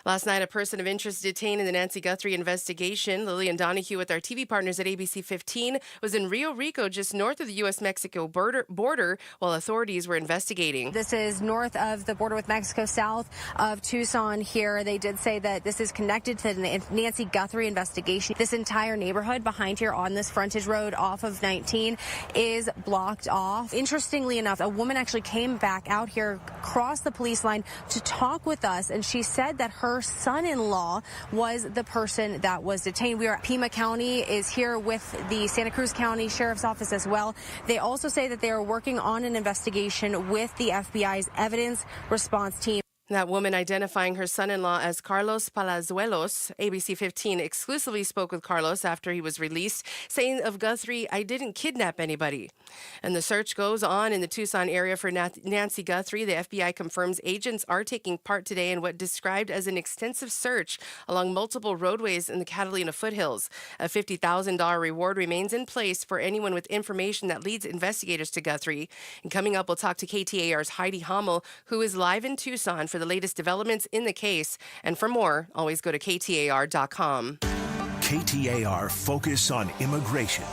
Last night, a person of interest detained in the Nancy Guthrie investigation, Lillian Donahue with our TV partners at ABC 15, was in Rio Rico, just north of the U.S.-Mexico border, while authorities were investigating. This is north of the border with Mexico, south of Tucson here. They did say that this is connected to the Nancy Guthrie investigation. This entire neighborhood behind here on this frontage road off of 19 is blocked off. Interestingly enough, a woman actually came back out here, crossed the police line to talk with us, and she said that her son-in-law was the person that was detained. Pima County is here with the Santa Cruz County Sheriff's Office as well. They also say that they are working on an investigation with the FBI's evidence response team. That woman identifying her son-in-law as Carlos Palazuelos, ABC 15 exclusively spoke with Carlos after he was released, saying of Guthrie, "I didn't kidnap anybody." And the search goes on in the Tucson area for Nancy Guthrie. The FBI confirms agents are taking part today in what described as an extensive search along multiple roadways in the Catalina foothills. A $50,000 reward remains in place for anyone with information that leads investigators to Guthrie. And coming up, we'll talk to KTAR's Heidi Hommel, who is live in Tucson for the latest developments in the case. And for more, always go to KTAR.com. KTAR Focus on Immigration.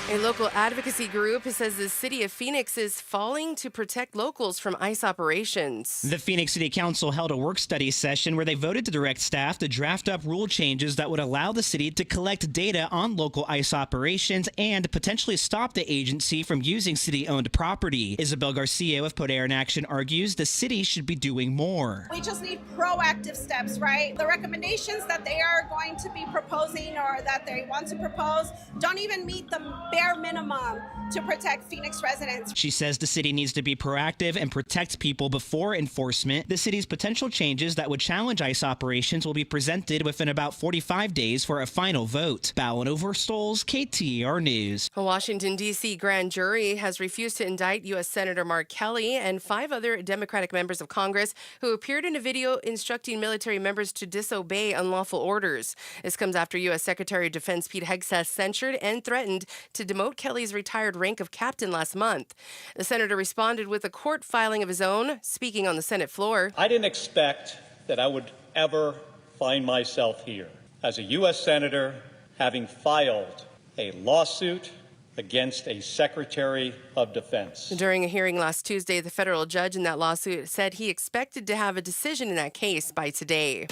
A local advocacy group says the city of Phoenix is falling to protect locals from ICE operations. The Phoenix City Council held a work-study session where they voted to direct staff to draft up rule changes that would allow the city to collect data on local ICE operations and potentially stop the agency from using city-owned property. Isabel Garcia of KTAR in Action argues the city should be doing more. We just need proactive steps, right? The recommendations that they are going to be proposing or that they want to propose don't even meet the bare minimum to protect Phoenix residents. She says the city needs to be proactive and protect people before enforcement. The city's potential changes that would challenge ICE operations will be presented within about 45 days for a final vote. Ballin Overstoles, KTAR News. A Washington, D.C. grand jury has refused to indict U.S. Senator Mark Kelly and 5 other Democratic members of Congress who appeared in a video instructing military members to disobey unlawful orders. This comes after U.S. Secretary of Defense Pete Hegseth censured and threatened to demote Kelly's retired rank of captain last month. The senator responded with a court filing of his own, speaking on the Senate floor. I didn't expect that I would ever find myself here as a U.S. senator having filed a lawsuit against a Secretary of Defense. During a hearing last Tuesday, the federal judge in that lawsuit said he expected to have a decision in that case by today.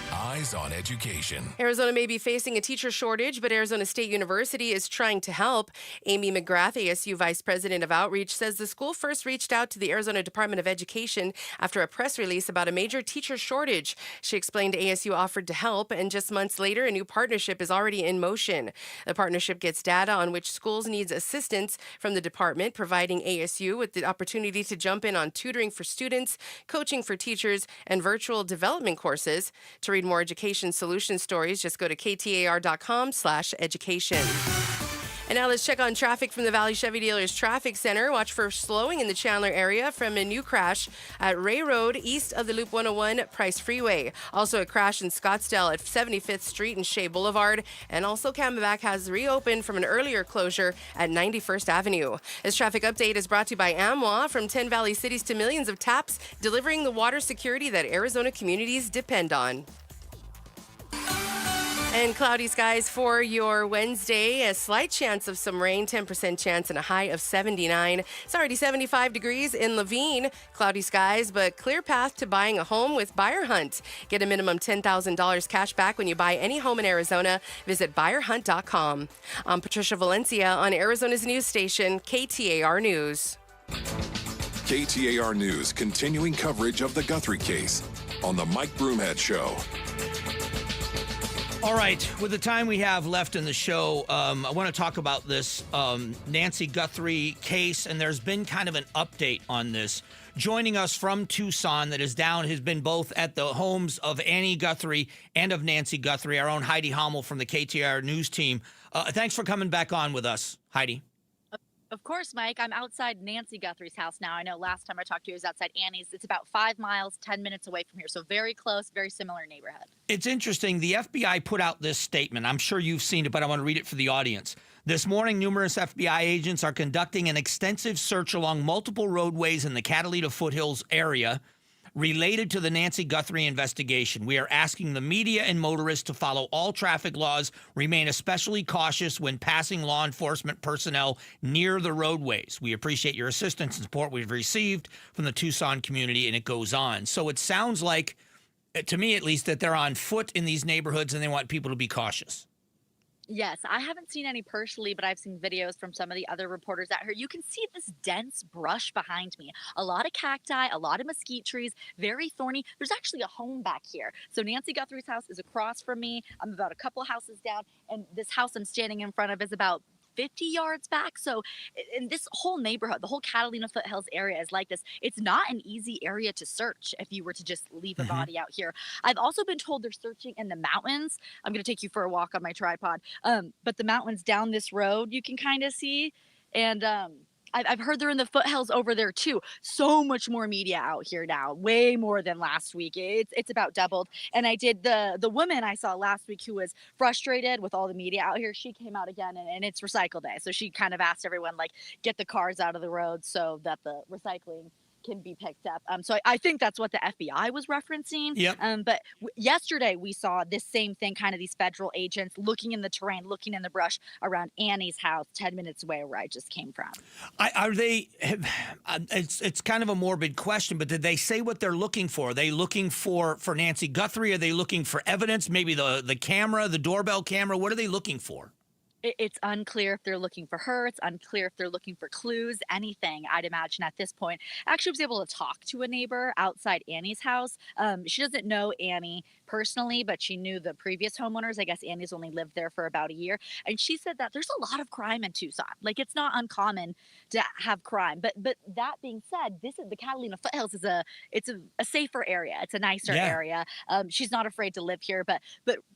Eyes on Education. Arizona may be facing a teacher shortage, but Arizona State University is trying to help. Amy McGrath, ASU Vice President of Outreach, says the school first reached out to the Arizona Department of Education after a press release about a major teacher shortage. She explained ASU offered to help, and just months later, a new partnership is already in motion. The partnership gets data on which schools need assistance from the department, providing ASU with the opportunity to jump in on tutoring for students, coaching for teachers, and virtual development courses. To read more education solution stories, just go to KTAR.com/education. And now let's check on traffic from the Valley Chevy Dealers Traffic Center. Watch for slowing in the Chandler area from a new crash at Ray Road east of the Loop 101 Price Freeway. Also a crash in Scottsdale at 75th Street and Shea Boulevard. And also Camelback has reopened from an earlier closure at 91st Avenue. This traffic update is brought to you by AMWA. From 10 Valley cities to millions of taps, delivering the water security that Arizona communities depend on. And cloudy skies for your Wednesday. A slight chance of some rain, 10% chance, and a high of 79. It's already 75 degrees in Laveen. Cloudy skies, but clear path to buying a home with Buyer Hunt. Get a minimum $10,000 cash back when you buy any home in Arizona. Visit buyerhunt.com. I'm Patricia Valencia on Arizona's news station, KTAR News. KTAR News continuing coverage of the Guthrie case on the Mike Broomhead Show. All right, with the time we have left in the show, I want to talk about this Nancy Guthrie case, and there's been kind of an update on this. Joining us from Tucson that is down has been both at the homes of Annie Guthrie and of Nancy Guthrie, our own Heidi Hommel from the KTAR News team. Thanks for coming back on with us, Heidi. Of course, Mike. I'm outside Nancy Guthrie's house now. I know last time I talked to you, I was outside Annie's. It's about 5 miles, 10 minutes away from here. So very close, very similar neighborhood. It's interesting. The FBI put out this statement. I'm sure you've seen it, but I want to read it for the audience. This morning, numerous FBI agents are conducting an extensive search along multiple roadways in the Catalina foothills area related to the Nancy Guthrie investigation. We are asking the media and motorists to follow all traffic laws, remain especially cautious when passing law enforcement personnel near the roadways. We appreciate your assistance and support we've received from the Tucson community, and it goes on. So it sounds like, to me at least, that they're on foot in these neighborhoods and they want people to be cautious. Yes, I haven't seen any personally, but I've seen videos from some of the other reporters out here. You can see this dense brush behind me. A lot of cacti, a lot of mesquite trees, very thorny. There's actually a home back here. So Nancy Guthrie's house is across from me. I'm about a couple houses down, and this house I'm standing in front of is about 50 yards back. So in this whole neighborhood, the whole Catalina foothills area is like this. It's not an easy area to search if you were to just leave a body out here. I've also been told they're searching in the mountains. I'm going to take you for a walk on my tripod. But the mountains down this road you can kind of see. And I've heard they're in the foothills over there too. So much more media out here now, way more than last week. It's about doubled. And I did the woman I saw last week who was frustrated with all the media out here. She came out again, and it's recycle day. So she kind of asked everyone, like, get the cars out of the road so that the recycling can be picked up. So I think that's what the FBI was referencing. Yep. But yesterday we saw this same thing, kind of these federal agents looking in the terrain, looking in the brush around Annie's house 10 minutes away where I just came from. Are they, it's kind of a morbid question, but did they say what they're looking for? Are they looking for Nancy Guthrie? Are they looking for evidence? Maybe the camera, the doorbell camera? What are they looking for? It's unclear if they're looking for her. It's unclear if they're looking for clues, anything, I'd imagine at this point. Actually, I was able to talk to a neighbor outside Annie's house. She doesn't know Annie personally, but she knew the previous homeowners. I guess Annie's only lived there for about a year. And she said that there's a lot of crime in Tucson. Like, it's not uncommon to have crime. But that being said, the Catalina foothills is a safer area. It's a nicer area. She's not afraid to live here, but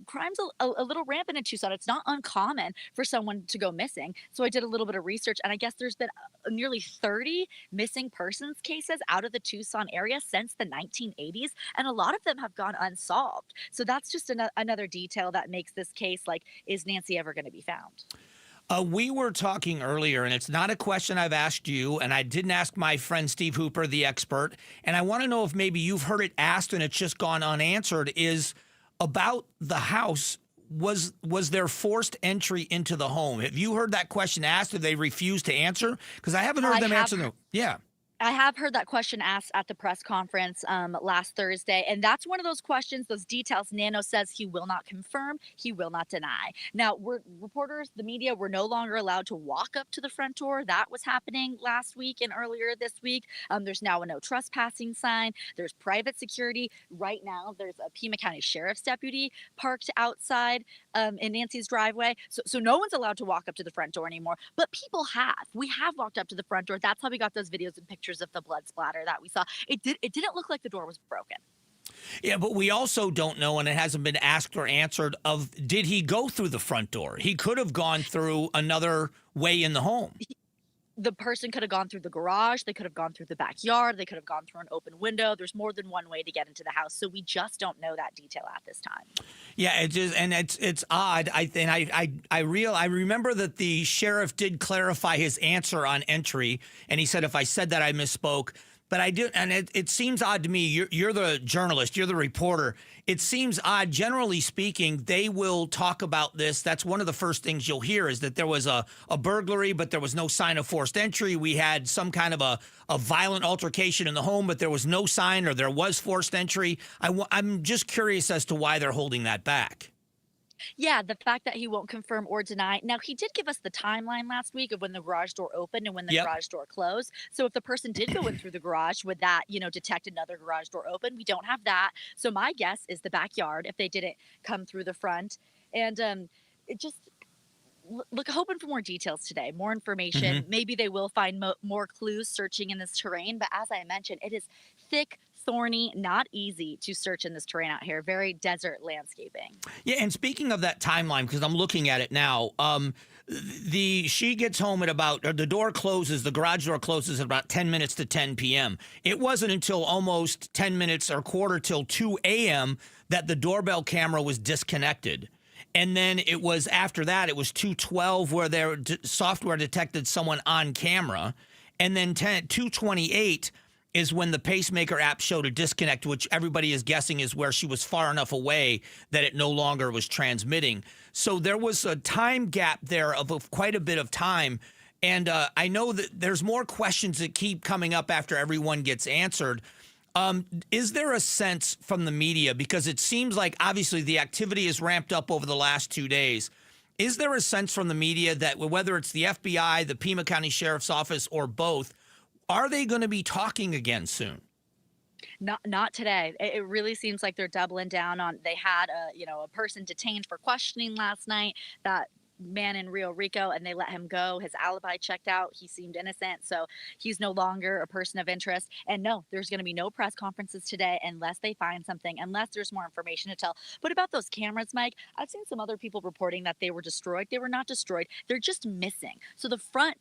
crime's a little rampant in Tucson. It's not uncommon for someone to go missing. So I did a little bit of research, and I guess there's been nearly 30 missing persons cases out of the Tucson area since the 1980s, and a lot of them have gone unsolved. So that's just another detail that makes this case like, is Nancy ever going to be found? We were talking earlier, and it's not a question I've asked you, and I didn't ask my friend Steve Hooper, the expert, and I want to know if maybe you've heard it asked and it's just gone unanswered, is about the house. Was there forced entry into the home? Have you heard that question asked? Have they refused to answer? Because I haven't heard them answer them. Yeah. I have heard that question asked at the press conference last Thursday, and that's one of those questions, those details. Nano says he will not confirm, he will not deny. Now, reporters, the media, were no longer allowed to walk up to the front door. That was happening last week and earlier this week. There's now a no trespassing sign. There's private security. Right now, there's a Pima County Sheriff's deputy parked outside in Nancy's driveway. So no one's allowed to walk up to the front door anymore, but people have. We have walked up to the front door. That's how we got those videos and pictures of the blood splatter that we saw. It didn't look like the door was broken. Yeah, but we also don't know, and it hasn't been asked or answered, did he go through the front door? He could have gone through another way in the home. The person could have gone through the garage. They could have gone through the backyard. They could have gone through an open window. There's more than one way to get into the house. So we just don't know that detail at this time. Yeah, it's odd. I remember that the sheriff did clarify his answer on entry, and he said, if I said that, I misspoke. But I do, and it seems odd to me. You're the journalist, you're the reporter. It seems odd. Generally speaking, they will talk about this. That's one of the first things you'll hear is that there was a burglary, but there was no sign of forced entry. We had some kind of a violent altercation in the home, but there was no sign or there was forced entry. I'm just curious as to why they're holding that back. Yeah, the fact that he won't confirm or deny. Now, he did give us the timeline last week of when the garage door opened and when the garage door closed. So if the person did go in through the garage, would that, detect another garage door open? We don't have that. So my guess is the backyard if they didn't come through the front. And it just hoping for more details today, more information. Maybe they will find more clues searching in this terrain. But as I mentioned, it is thick, thorny, not easy to search in this terrain out here. Very desert landscaping. Yeah, and speaking of that timeline, because I'm looking at it now, she gets home at the garage door closes at about 10 minutes to 10 p.m. It wasn't until almost 10 minutes or quarter till 2 a.m. that the doorbell camera was disconnected. And then it was after that, it was 2:12 where their software detected someone on camera. And then 2:28 is when the pacemaker app showed a disconnect, which everybody is guessing is where she was far enough away that it no longer was transmitting. So there was a time gap there of quite a bit of time. And I know that there's more questions that keep coming up after everyone gets answered. Is there a sense from the media, because it seems like obviously the activity is ramped up over the last 2 days, is there a sense from the media that whether it's the FBI, the Pima County Sheriff's Office, or both, are they going to be talking again soon? Not today. It really seems like they're doubling down on. They had a person detained for questioning last night. That man in Rio Rico, and they let him go. His alibi checked out. He seemed innocent, so he's no longer a person of interest. And no, there's going to be no press conferences today unless they find something, unless there's more information to tell. But about those cameras, Mike, I've seen some other people reporting that they were destroyed. They were not destroyed. They're just missing. So the front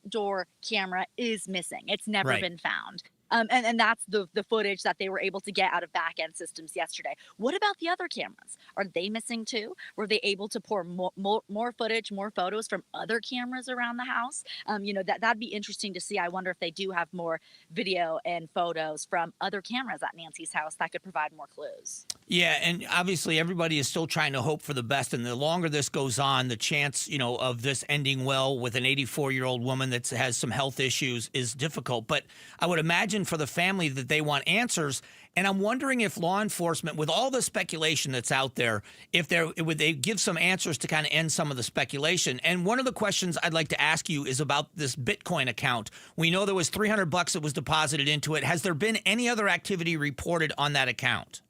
door camera is missing. It's never been found. And that's the footage that they were able to get out of back-end systems yesterday. What about the other cameras? Are they missing too? Were they able to pour more footage, more photos from other cameras around the house? That'd be interesting to see. I wonder if they do have more video and photos from other cameras at Nancy's house that could provide more clues. Yeah, and obviously everybody is still trying to hope for the best. And the longer this goes on, the chance, of this ending well with an 84-year-old woman that has some health issues is difficult. But I would imagine for the family that they want answers. And I'm wondering if law enforcement, with all the speculation that's out there, would they give some answers to kind of end some of the speculation. And one of the questions I'd like to ask you is about this Bitcoin account. We know there was $300 that was deposited into it. Has there been any other activity reported on that account?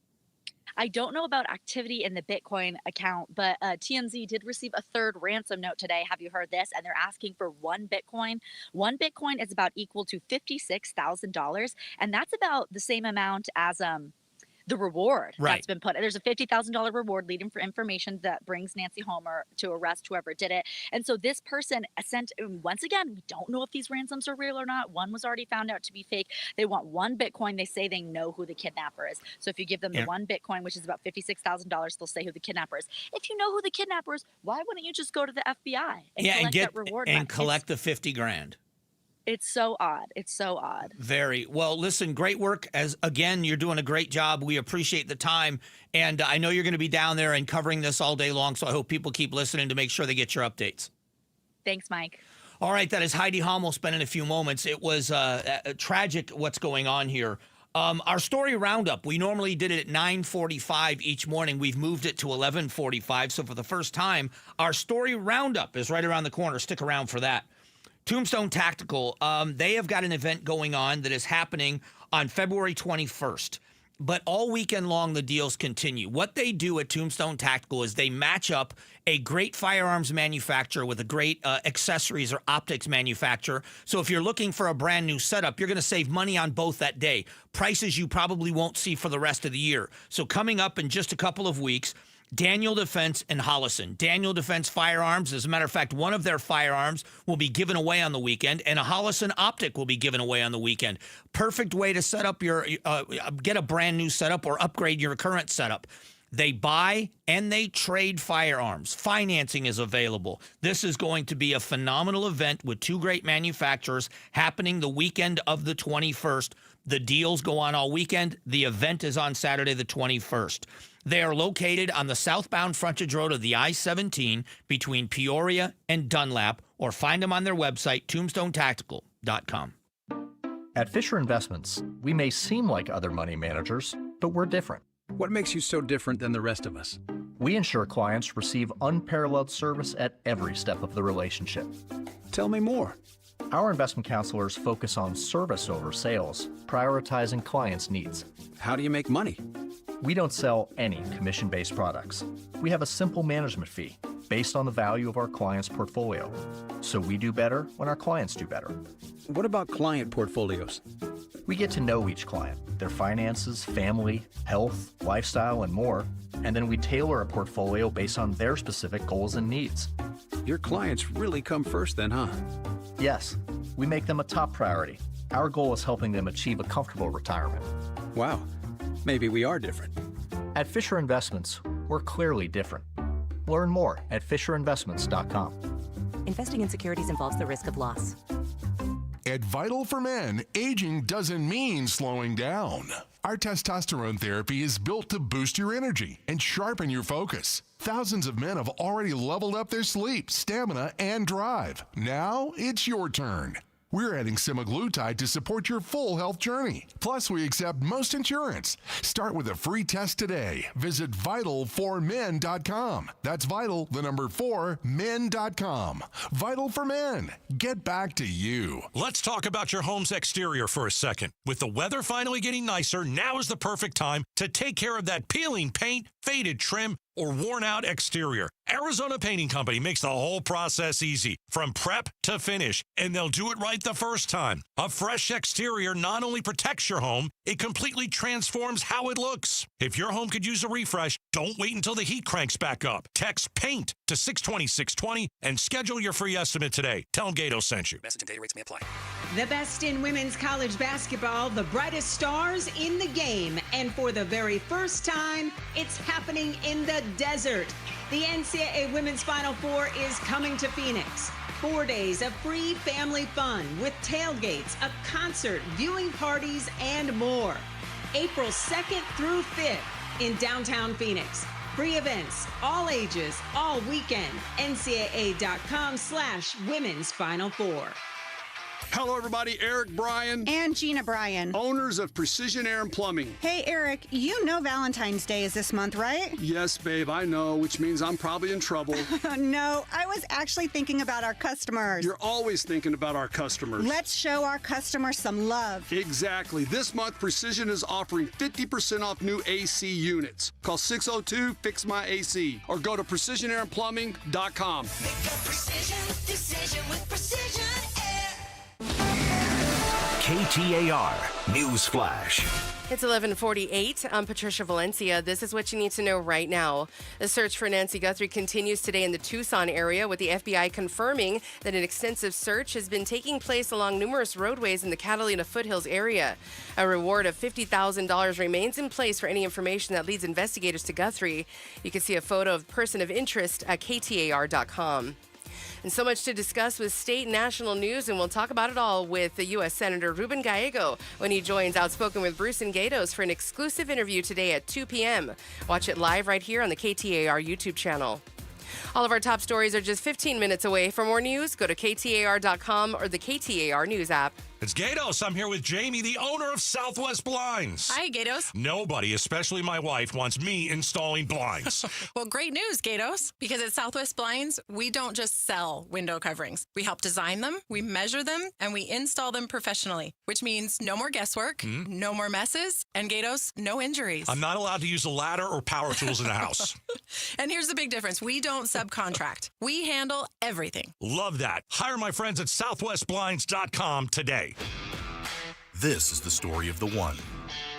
I don't know about activity in the Bitcoin account, but TMZ did receive a third ransom note today. Have you heard this? And they're asking for one Bitcoin. One Bitcoin is about equal to $56,000. And that's about the same amount as the reward that's been put. There's a $50,000 reward leading for information that brings Nancy home or to arrest whoever did it. And so this person sent, once again, we don't know if these ransoms are real or not. One was already found out to be fake. They want one Bitcoin. They say they know who the kidnapper is. So if you give them the one Bitcoin, which is about $56,000, they'll say who the kidnapper is. If you know who the kidnapper is, why wouldn't you just go to the FBI and collect that reward? And collect the $50,000. It's so odd. It's so odd. Very. Well, listen, great work. Again, you're doing a great job. We appreciate the time. And I know you're going to be down there and covering this all day long, so I hope people keep listening to make sure they get your updates. Thanks, Mike. All right, that is Heidi Hommel spending a few moments. It was tragic what's going on here. Our story roundup, we normally did it at 9:45 each morning. We've moved it to 11:45. So for the first time, our story roundup is right around the corner. Stick around for that. Tombstone Tactical, they have got an event going on that is happening on February 21st. But all weekend long, the deals continue. What they do at Tombstone Tactical is they match up a great firearms manufacturer with a great accessories or optics manufacturer. So if you're looking for a brand new setup, you're going to save money on both that day. Prices you probably won't see for the rest of the year. So coming up in just a couple of weeks, Daniel Defense and Hollison. Daniel Defense Firearms, as a matter of fact, one of their firearms will be given away on the weekend, and a Hollison optic will be given away on the weekend. Perfect way to set up your, get a brand new setup or upgrade your current setup. They buy and they trade firearms. Financing is available. This is going to be a phenomenal event with two great manufacturers happening the weekend of the 21st. The deals go on all weekend. The event is on Saturday the 21st. They are located on the southbound frontage road of the I-17 between Peoria and Dunlap, or find them on their website, tombstonetactical.com. At Fisher Investments, we may seem like other money managers, but we're different. What makes you so different than the rest of us? We ensure clients receive unparalleled service at every step of the relationship. Tell me more. Our investment counselors focus on service over sales, prioritizing clients' needs. How do you make money? We don't sell any commission-based products. We have a simple management fee based on the value of our client's portfolio. So we do better when our clients do better. What about client portfolios? We get to know each client, their finances, family, health, lifestyle, and more, and then we tailor a portfolio based on their specific goals and needs. Your clients really come first then, huh? Yes, we make them a top priority. Our goal is helping them achieve a comfortable retirement. Wow, maybe we are different. At Fisher Investments, we're clearly different. Learn more at FisherInvestments.com. Investing in securities involves the risk of loss. At Vital for Men, aging doesn't mean slowing down. Our testosterone therapy is built to boost your energy and sharpen your focus. Thousands of men have already leveled up their sleep, stamina, and drive. Now it's your turn. We're adding semaglutide to support your full health journey. Plus, we accept most insurance. Start with a free test today. Visit vital4men.com. That's vital, the number 4, men.com. Vital for Men. Get back to you. Let's talk about your home's exterior for a second. With the weather finally getting nicer, now is the perfect time to take care of that peeling paint, faded trim, or worn-out exterior. Arizona Painting Company makes the whole process easy, from prep to finish, and they'll do it right the first time. A fresh exterior not only protects your home, it completely transforms how it looks. If your home could use a refresh, don't wait until the heat cranks back up. Text PAINT to 620-620 and schedule your free estimate today. Tell them Gato sent you. Message and data rates may apply. The best in women's college basketball, the brightest stars in the game, and for the very first time, it's happening in the desert. The NCAA Women's Final Four is coming to Phoenix. 4 days of free family fun with tailgates, a concert, viewing parties, and more. April 2nd through 5th in downtown Phoenix. Free events, all ages, all weekend. NCAA.com/Women's Final Four. Hello, everybody. Eric Bryan. And Gina Bryan. Owners of Precision Air and Plumbing. Hey, Eric, you know Valentine's Day is this month, right? Yes, babe, I know, which means I'm probably in trouble. No, I was actually thinking about our customers. You're always thinking about our customers. Let's show our customers some love. Exactly. This month, Precision is offering 50% off new AC units. Call 602-FIX-MY-AC or go to PrecisionAirandPlumbing.com. Make a precision decision with Precision Air. KTAR News Flash. It's 11:48. I'm Patricia Valencia. This is what you need to know right now. The search for Nancy Guthrie continues today in the Tucson area, with the FBI confirming that an extensive search has been taking place along numerous roadways in the Catalina foothills area. A reward of $50,000 remains in place for any information that leads investigators to Guthrie. You can see a photo of person of interest at KTAR.com. And so much to discuss with state and national news, and we'll talk about it all with the U.S. Senator Ruben Gallego when he joins Outspoken with Bruce and Gatos for an exclusive interview today at 2 p.m. Watch it live right here on the KTAR YouTube channel. All of our top stories are just 15 minutes away. For more news, go to KTAR.com or the KTAR News app. It's Gatos. I'm here with Jamie, the owner of Southwest Blinds. Hi, Gatos. Nobody, especially my wife, wants me installing blinds. Well, great news, Gatos, because at Southwest Blinds, we don't just sell window coverings. We help design them, we measure them, and we install them professionally, which means no more guesswork, no more messes, and Gatos, no injuries. I'm not allowed to use a ladder or power tools in the house. And here's the big difference. We don't subcontract. We handle everything. Love that. Hire my friends at southwestblinds.com today. This is the story of the one.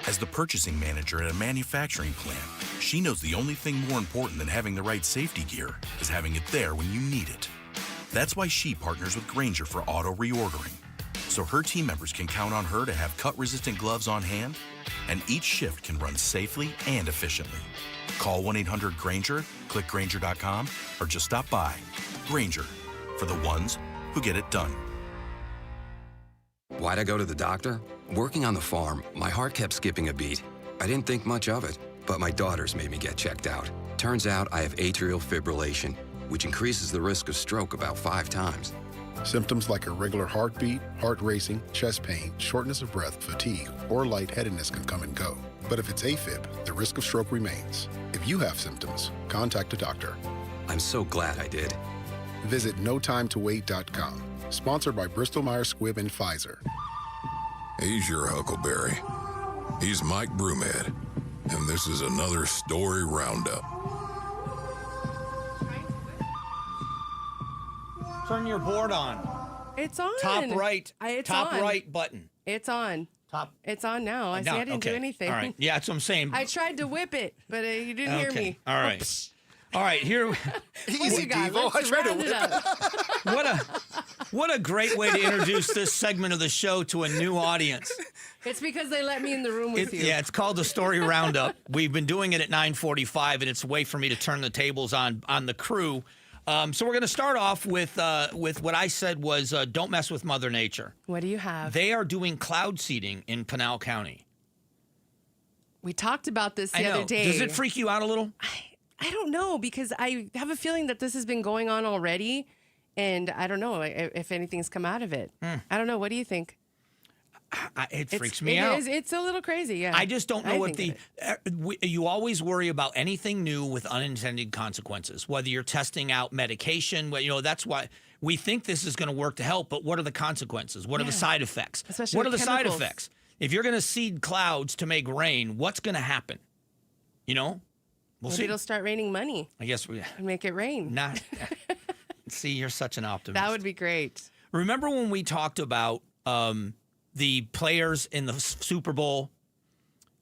As the purchasing manager at a manufacturing plant, she knows the only thing more important than having the right safety gear is having it there when you need it. That's why she partners with Grainger for auto reordering. so her team members can count on her to have cut-resistant gloves on hand, and each shift can run safely and efficiently. Call 1-800-GRANGER, click Grainger.com, or just stop by. Grainger, for the ones who get it done. Why'd I go to the doctor? Working on the farm, my heart kept skipping a beat. I didn't think much of it, but my daughters made me get checked out. Turns out I have atrial fibrillation, which increases the risk of stroke about 5 times. Symptoms like irregular heartbeat, heart racing, chest pain, shortness of breath, fatigue, or lightheadedness can come and go. But if it's AFib, the risk of stroke remains. If you have symptoms, contact a doctor. I'm so glad I did. Visit notimetowait.com. Sponsored by Bristol-Myers Squibb and Pfizer. He's your Huckleberry. He's Mike Broomhead. And this is another story roundup. Turn your board on. It's on. Top right. It's top on. right button. It's on. Top. It's on now. I see. I didn't do anything. All right. Yeah, that's what I'm saying. I tried to whip it, but you didn't hear me. All right. All right. Here. Easy, Devo. I tried to whip it. What a great way to introduce this segment of the show to a new audience. It's because they let me in the room with you. Yeah, it's called the Story Roundup. We've been doing it at 9:45, and it's a way for me to turn the tables on the crew. So we're going to start off with what I said was don't mess with Mother Nature. What do you have? They are doing cloud seeding in Pinal County. We talked about this the other day. Does it freak you out a little? I don't know, because I have a feeling that this has been going on already, and I don't know if anything's come out of it. I don't know. What do you think? It freaks me out. It's a little crazy, yeah. I just don't know what you always worry about anything new with unintended consequences, whether you're testing out medication, that's why we think this is going to work to help, but what are the consequences? What are the side effects? Especially what are with the chemicals. side effects? If you're going to seed clouds to make rain, what's going to happen? We'll Maybe see. it'll start raining money. I guess we make it rain. See, you're such an optimist. That would be great. Remember when we talked about the players in the Super Bowl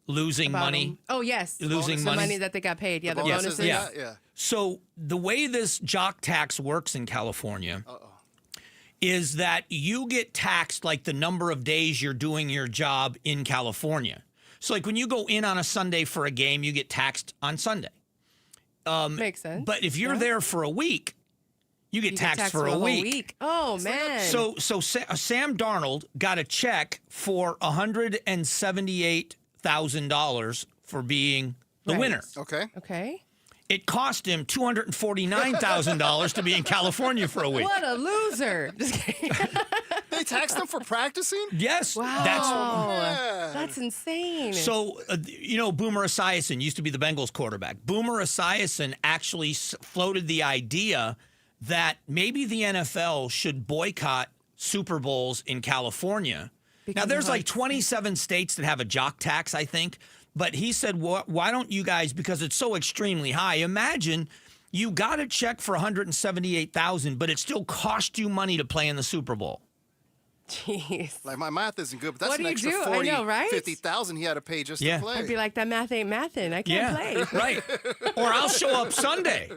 losing money? Oh, yes. Losing the money. money that they got paid. Yeah, the bonuses. Yeah. So the way this jock tax works in California is that you get taxed like the number of days you're doing your job in California. So like when you go in on a Sunday for a game, you get taxed on Sunday. Makes sense. But if you're there for a week, you get taxed for a week. Oh, man. So Sam Darnold got a check for $178,000 for being the winner. Okay. It cost him $249,000 to be in California for a week. What a loser. Just kidding. They taxed him for practicing? Yes. Wow. That's insane. So, Boomer Esiason used to be the Bengals quarterback. Boomer Esiason actually floated the idea that maybe the NFL should boycott Super Bowls in California. Now, there's like 27 states that have a jock tax, I think. But he said, why don't you guys, because it's so extremely high, imagine you got a check for $178,000, but it still cost you money to play in the Super Bowl. Jeez. Like, my math isn't good, but that's What an do you extra do? 40, I know, right? 50,000 he had to pay just to play. I'd be like, that math ain't mathin'. I can't play. Right. Or I'll show up Sunday.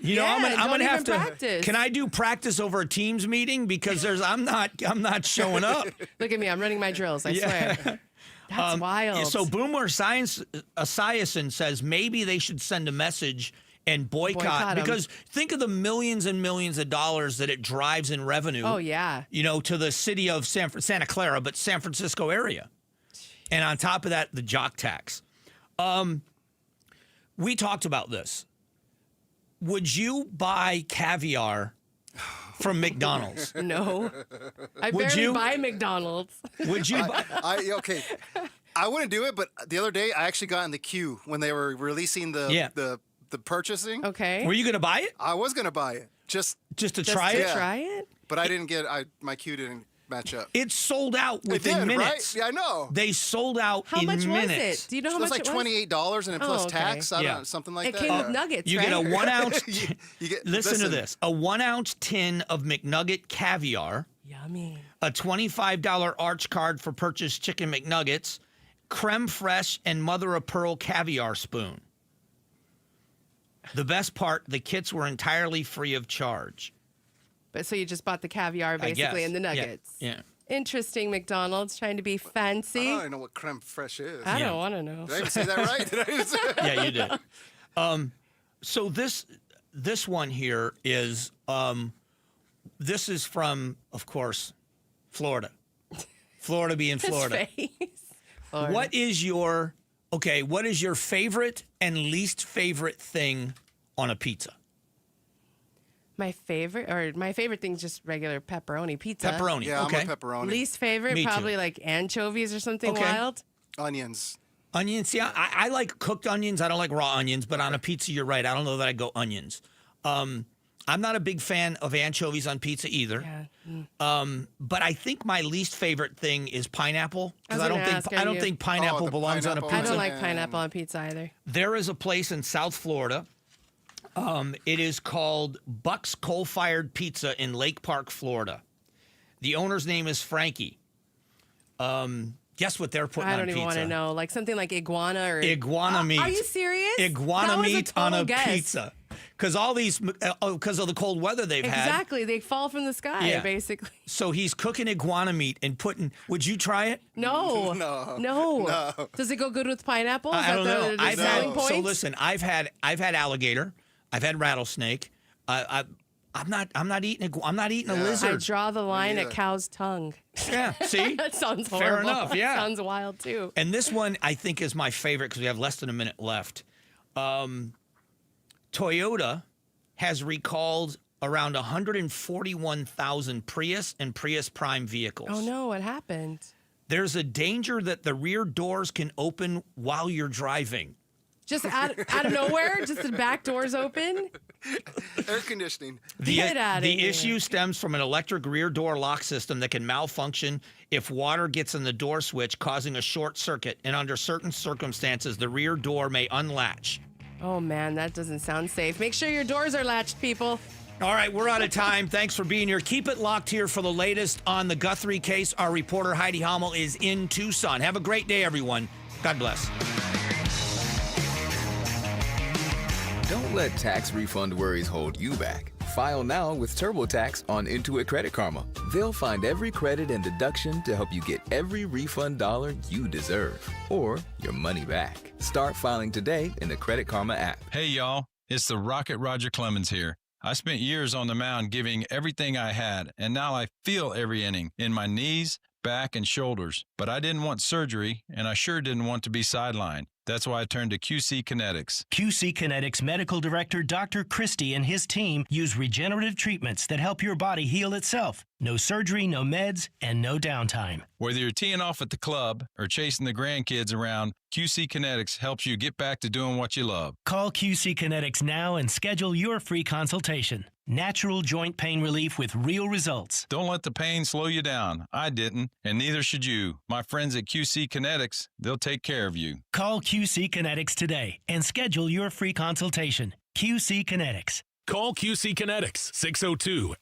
I'm gonna have to practice. Can I do practice over a Teams meeting? Because I'm not showing up. Look at me, I'm running my drills, I swear. That's wild. So Boomer Esiason says maybe they should send a message and boycott because think of the millions and millions of dollars that it drives in revenue. Oh, yeah. To the city of Santa Clara, but San Francisco area. And on top of that, the jock tax. We talked about this. Would you buy caviar from McDonald's? No. I Would barely you? buy McDonald's. Would you? Okay. I wouldn't do it, but the other day I actually got in the queue when they were releasing the purchasing. Okay. Were you going to buy it? I was going to buy it. Just to try it? Try it? But I didn't get my queue didn't match up. It sold out within minutes. Right? Yeah, I know. They sold out How in much minutes. was it? Do you know how It was much like it was? $28 and then plus tax. I don't know, something like that. It came with nuggets, You right? get a 1 ounce. Listen to listen. this: a 1 ounce tin of McNugget caviar. Yummy. A $25 arch card for purchased chicken McNuggets, creme fraiche, and mother of pearl caviar spoon. The best part: the kits were entirely free of charge. But so you just bought the caviar basically and the nuggets. Yeah. Interesting, McDonald's trying to be fancy. I don't even know what creme fraiche is. I don't want to know. Did I even say that right? Did I even say that? Yeah, you did. So this one here is this is from, of course, Florida. Florida being Florida. His face. Florida. What is your favorite and least favorite thing on a pizza? My favorite thing is just regular pepperoni pizza. Pepperoni. Yeah, okay. I'm a pepperoni. Least favorite, Me too. probably like anchovies or something wild. Onions. Onions, yeah. I like cooked onions. I don't like raw onions, but on a pizza, you're right. I don't know that I'd go onions. I'm not a big fan of anchovies on pizza either. Yeah. But I think my least favorite thing is pineapple. Because I I was gonna don't ask, think pineapple the belongs on a pineapple. pizza. I don't like pineapple on pizza either. There is a place in South Florida. It is called Buck's Coal-Fired Pizza in Lake Park, Florida. The owner's name is Frankie. Guess what they're putting on pizza? I don't even want to know. Like something like iguana or... Iguana meat. Are you serious? Iguana meat on a guess. pizza. Because all these, because of the cold weather they've had. Exactly. They fall from the sky, basically. So he's cooking iguana meat and putting, would you try it? No. No. Does it go good with pineapple? Is I don't know. The selling point? So listen, I've had alligator. I've had rattlesnake. I'm not eating a lizard. I draw the line at cow's tongue. Yeah, see? That sounds horrible. Fair enough, yeah. Sounds wild, too. And this one, I think, is my favorite because we have less than a minute left. Toyota has recalled around 141,000 Prius and Prius Prime vehicles. Oh, no. What happened? There's a danger that the rear doors can open while you're driving. Just out of nowhere? Just the back doors open? Air conditioning. The issue stems from an electric rear door lock system that can malfunction if water gets in the door switch, causing a short circuit. And under certain circumstances, the rear door may unlatch. Oh, man, that doesn't sound safe. Make sure your doors are latched, people. All right, we're out of time. Thanks for being here. Keep it locked here for the latest on the Guthrie case. Our reporter, Heidi Hommel, is in Tucson. Have a great day, everyone. God bless. Don't let tax refund worries hold you back. File now with TurboTax on Intuit Credit Karma. They'll find every credit and deduction to help you get every refund dollar you deserve, or your money back. Start filing today in the Credit Karma app. Hey, y'all. It's the Rocket Roger Clemens here. I spent years on the mound giving everything I had, and now I feel every inning in my knees, back, and shoulders. But I didn't want surgery, and I sure didn't want to be sidelined. That's why I turned to QC Kinetics. QC Kinetics Medical Director Dr. Christie and his team use regenerative treatments that help your body heal itself. No surgery, no meds, and no downtime. Whether you're teeing off at the club or chasing the grandkids around, QC Kinetics helps you get back to doing what you love. Call QC Kinetics now and schedule your free consultation. Natural joint pain relief with real results. Don't let the pain slow you down. I didn't, and neither should you. My friends at QC Kinetics, they'll take care of you. Call QC Kinetics today and schedule your free consultation. QC Kinetics. Call QC Kinetics,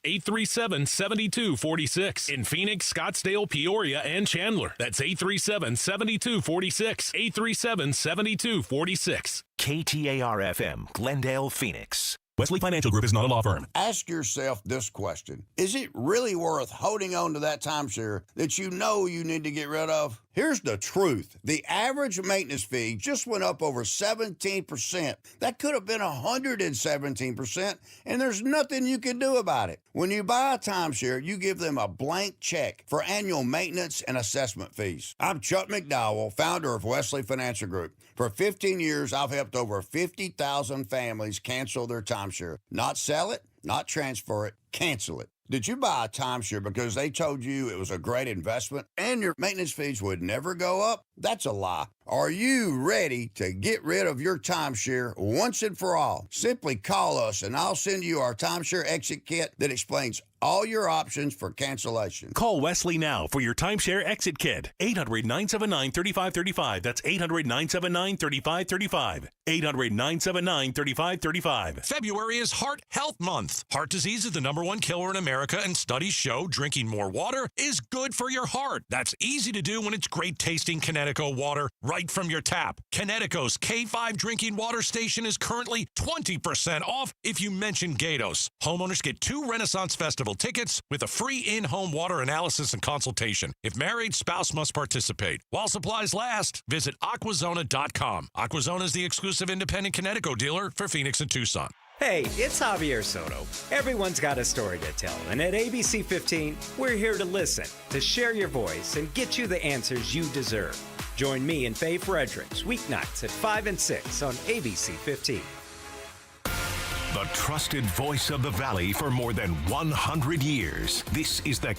602-837-7246. In Phoenix, Scottsdale, Peoria, and Chandler. That's 837-7246. 837-7246. KTAR-FM, Glendale, Phoenix. Wesley Financial Group is not a law firm. Ask yourself this question. Is it really worth holding on to that timeshare that you know you need to get rid of? Here's the truth. The average maintenance fee just went up over 17%. That could have been 117%, and there's nothing you can do about it. When you buy a timeshare, you give them a blank check for annual maintenance and assessment fees. I'm Chuck McDowell, founder of Wesley Financial Group. For 15 years, I've helped over 50,000 families cancel their timeshare. Not sell it, not transfer it, cancel it. Did you buy a timeshare because they told you it was a great investment and your maintenance fees would never go up? That's a lie. Are you ready to get rid of your timeshare once and for all? Simply call us and I'll send you our timeshare exit kit that explains all your options for cancellation. Call Wesley now for your timeshare exit kit. 800-979-3535. That's 800-979-3535. 800-979-3535. February is Heart Health Month. Heart disease is the #1 killer in America, and studies show drinking more water is good for your heart. That's easy to do when it's great tasting Connecticut Connecticut water right from your tap. Connecticut's K5 drinking water station is currently 20% off if you mention Gatos. Homeowners get 2 Renaissance Festival tickets with a free in-home water analysis and consultation. If married, spouse must participate. While supplies last, visit Aquazona.com. Aquazona is the exclusive independent Connecticut dealer for Phoenix and Tucson. Hey, it's Javier Soto. Everyone's got a story to tell, and at ABC 15, we're here to listen, to share your voice, and get you the answers you deserve. Join me and Faye Fredericks weeknights at 5 and 6 on ABC 15. The trusted voice of the Valley for more than 100 years. This is the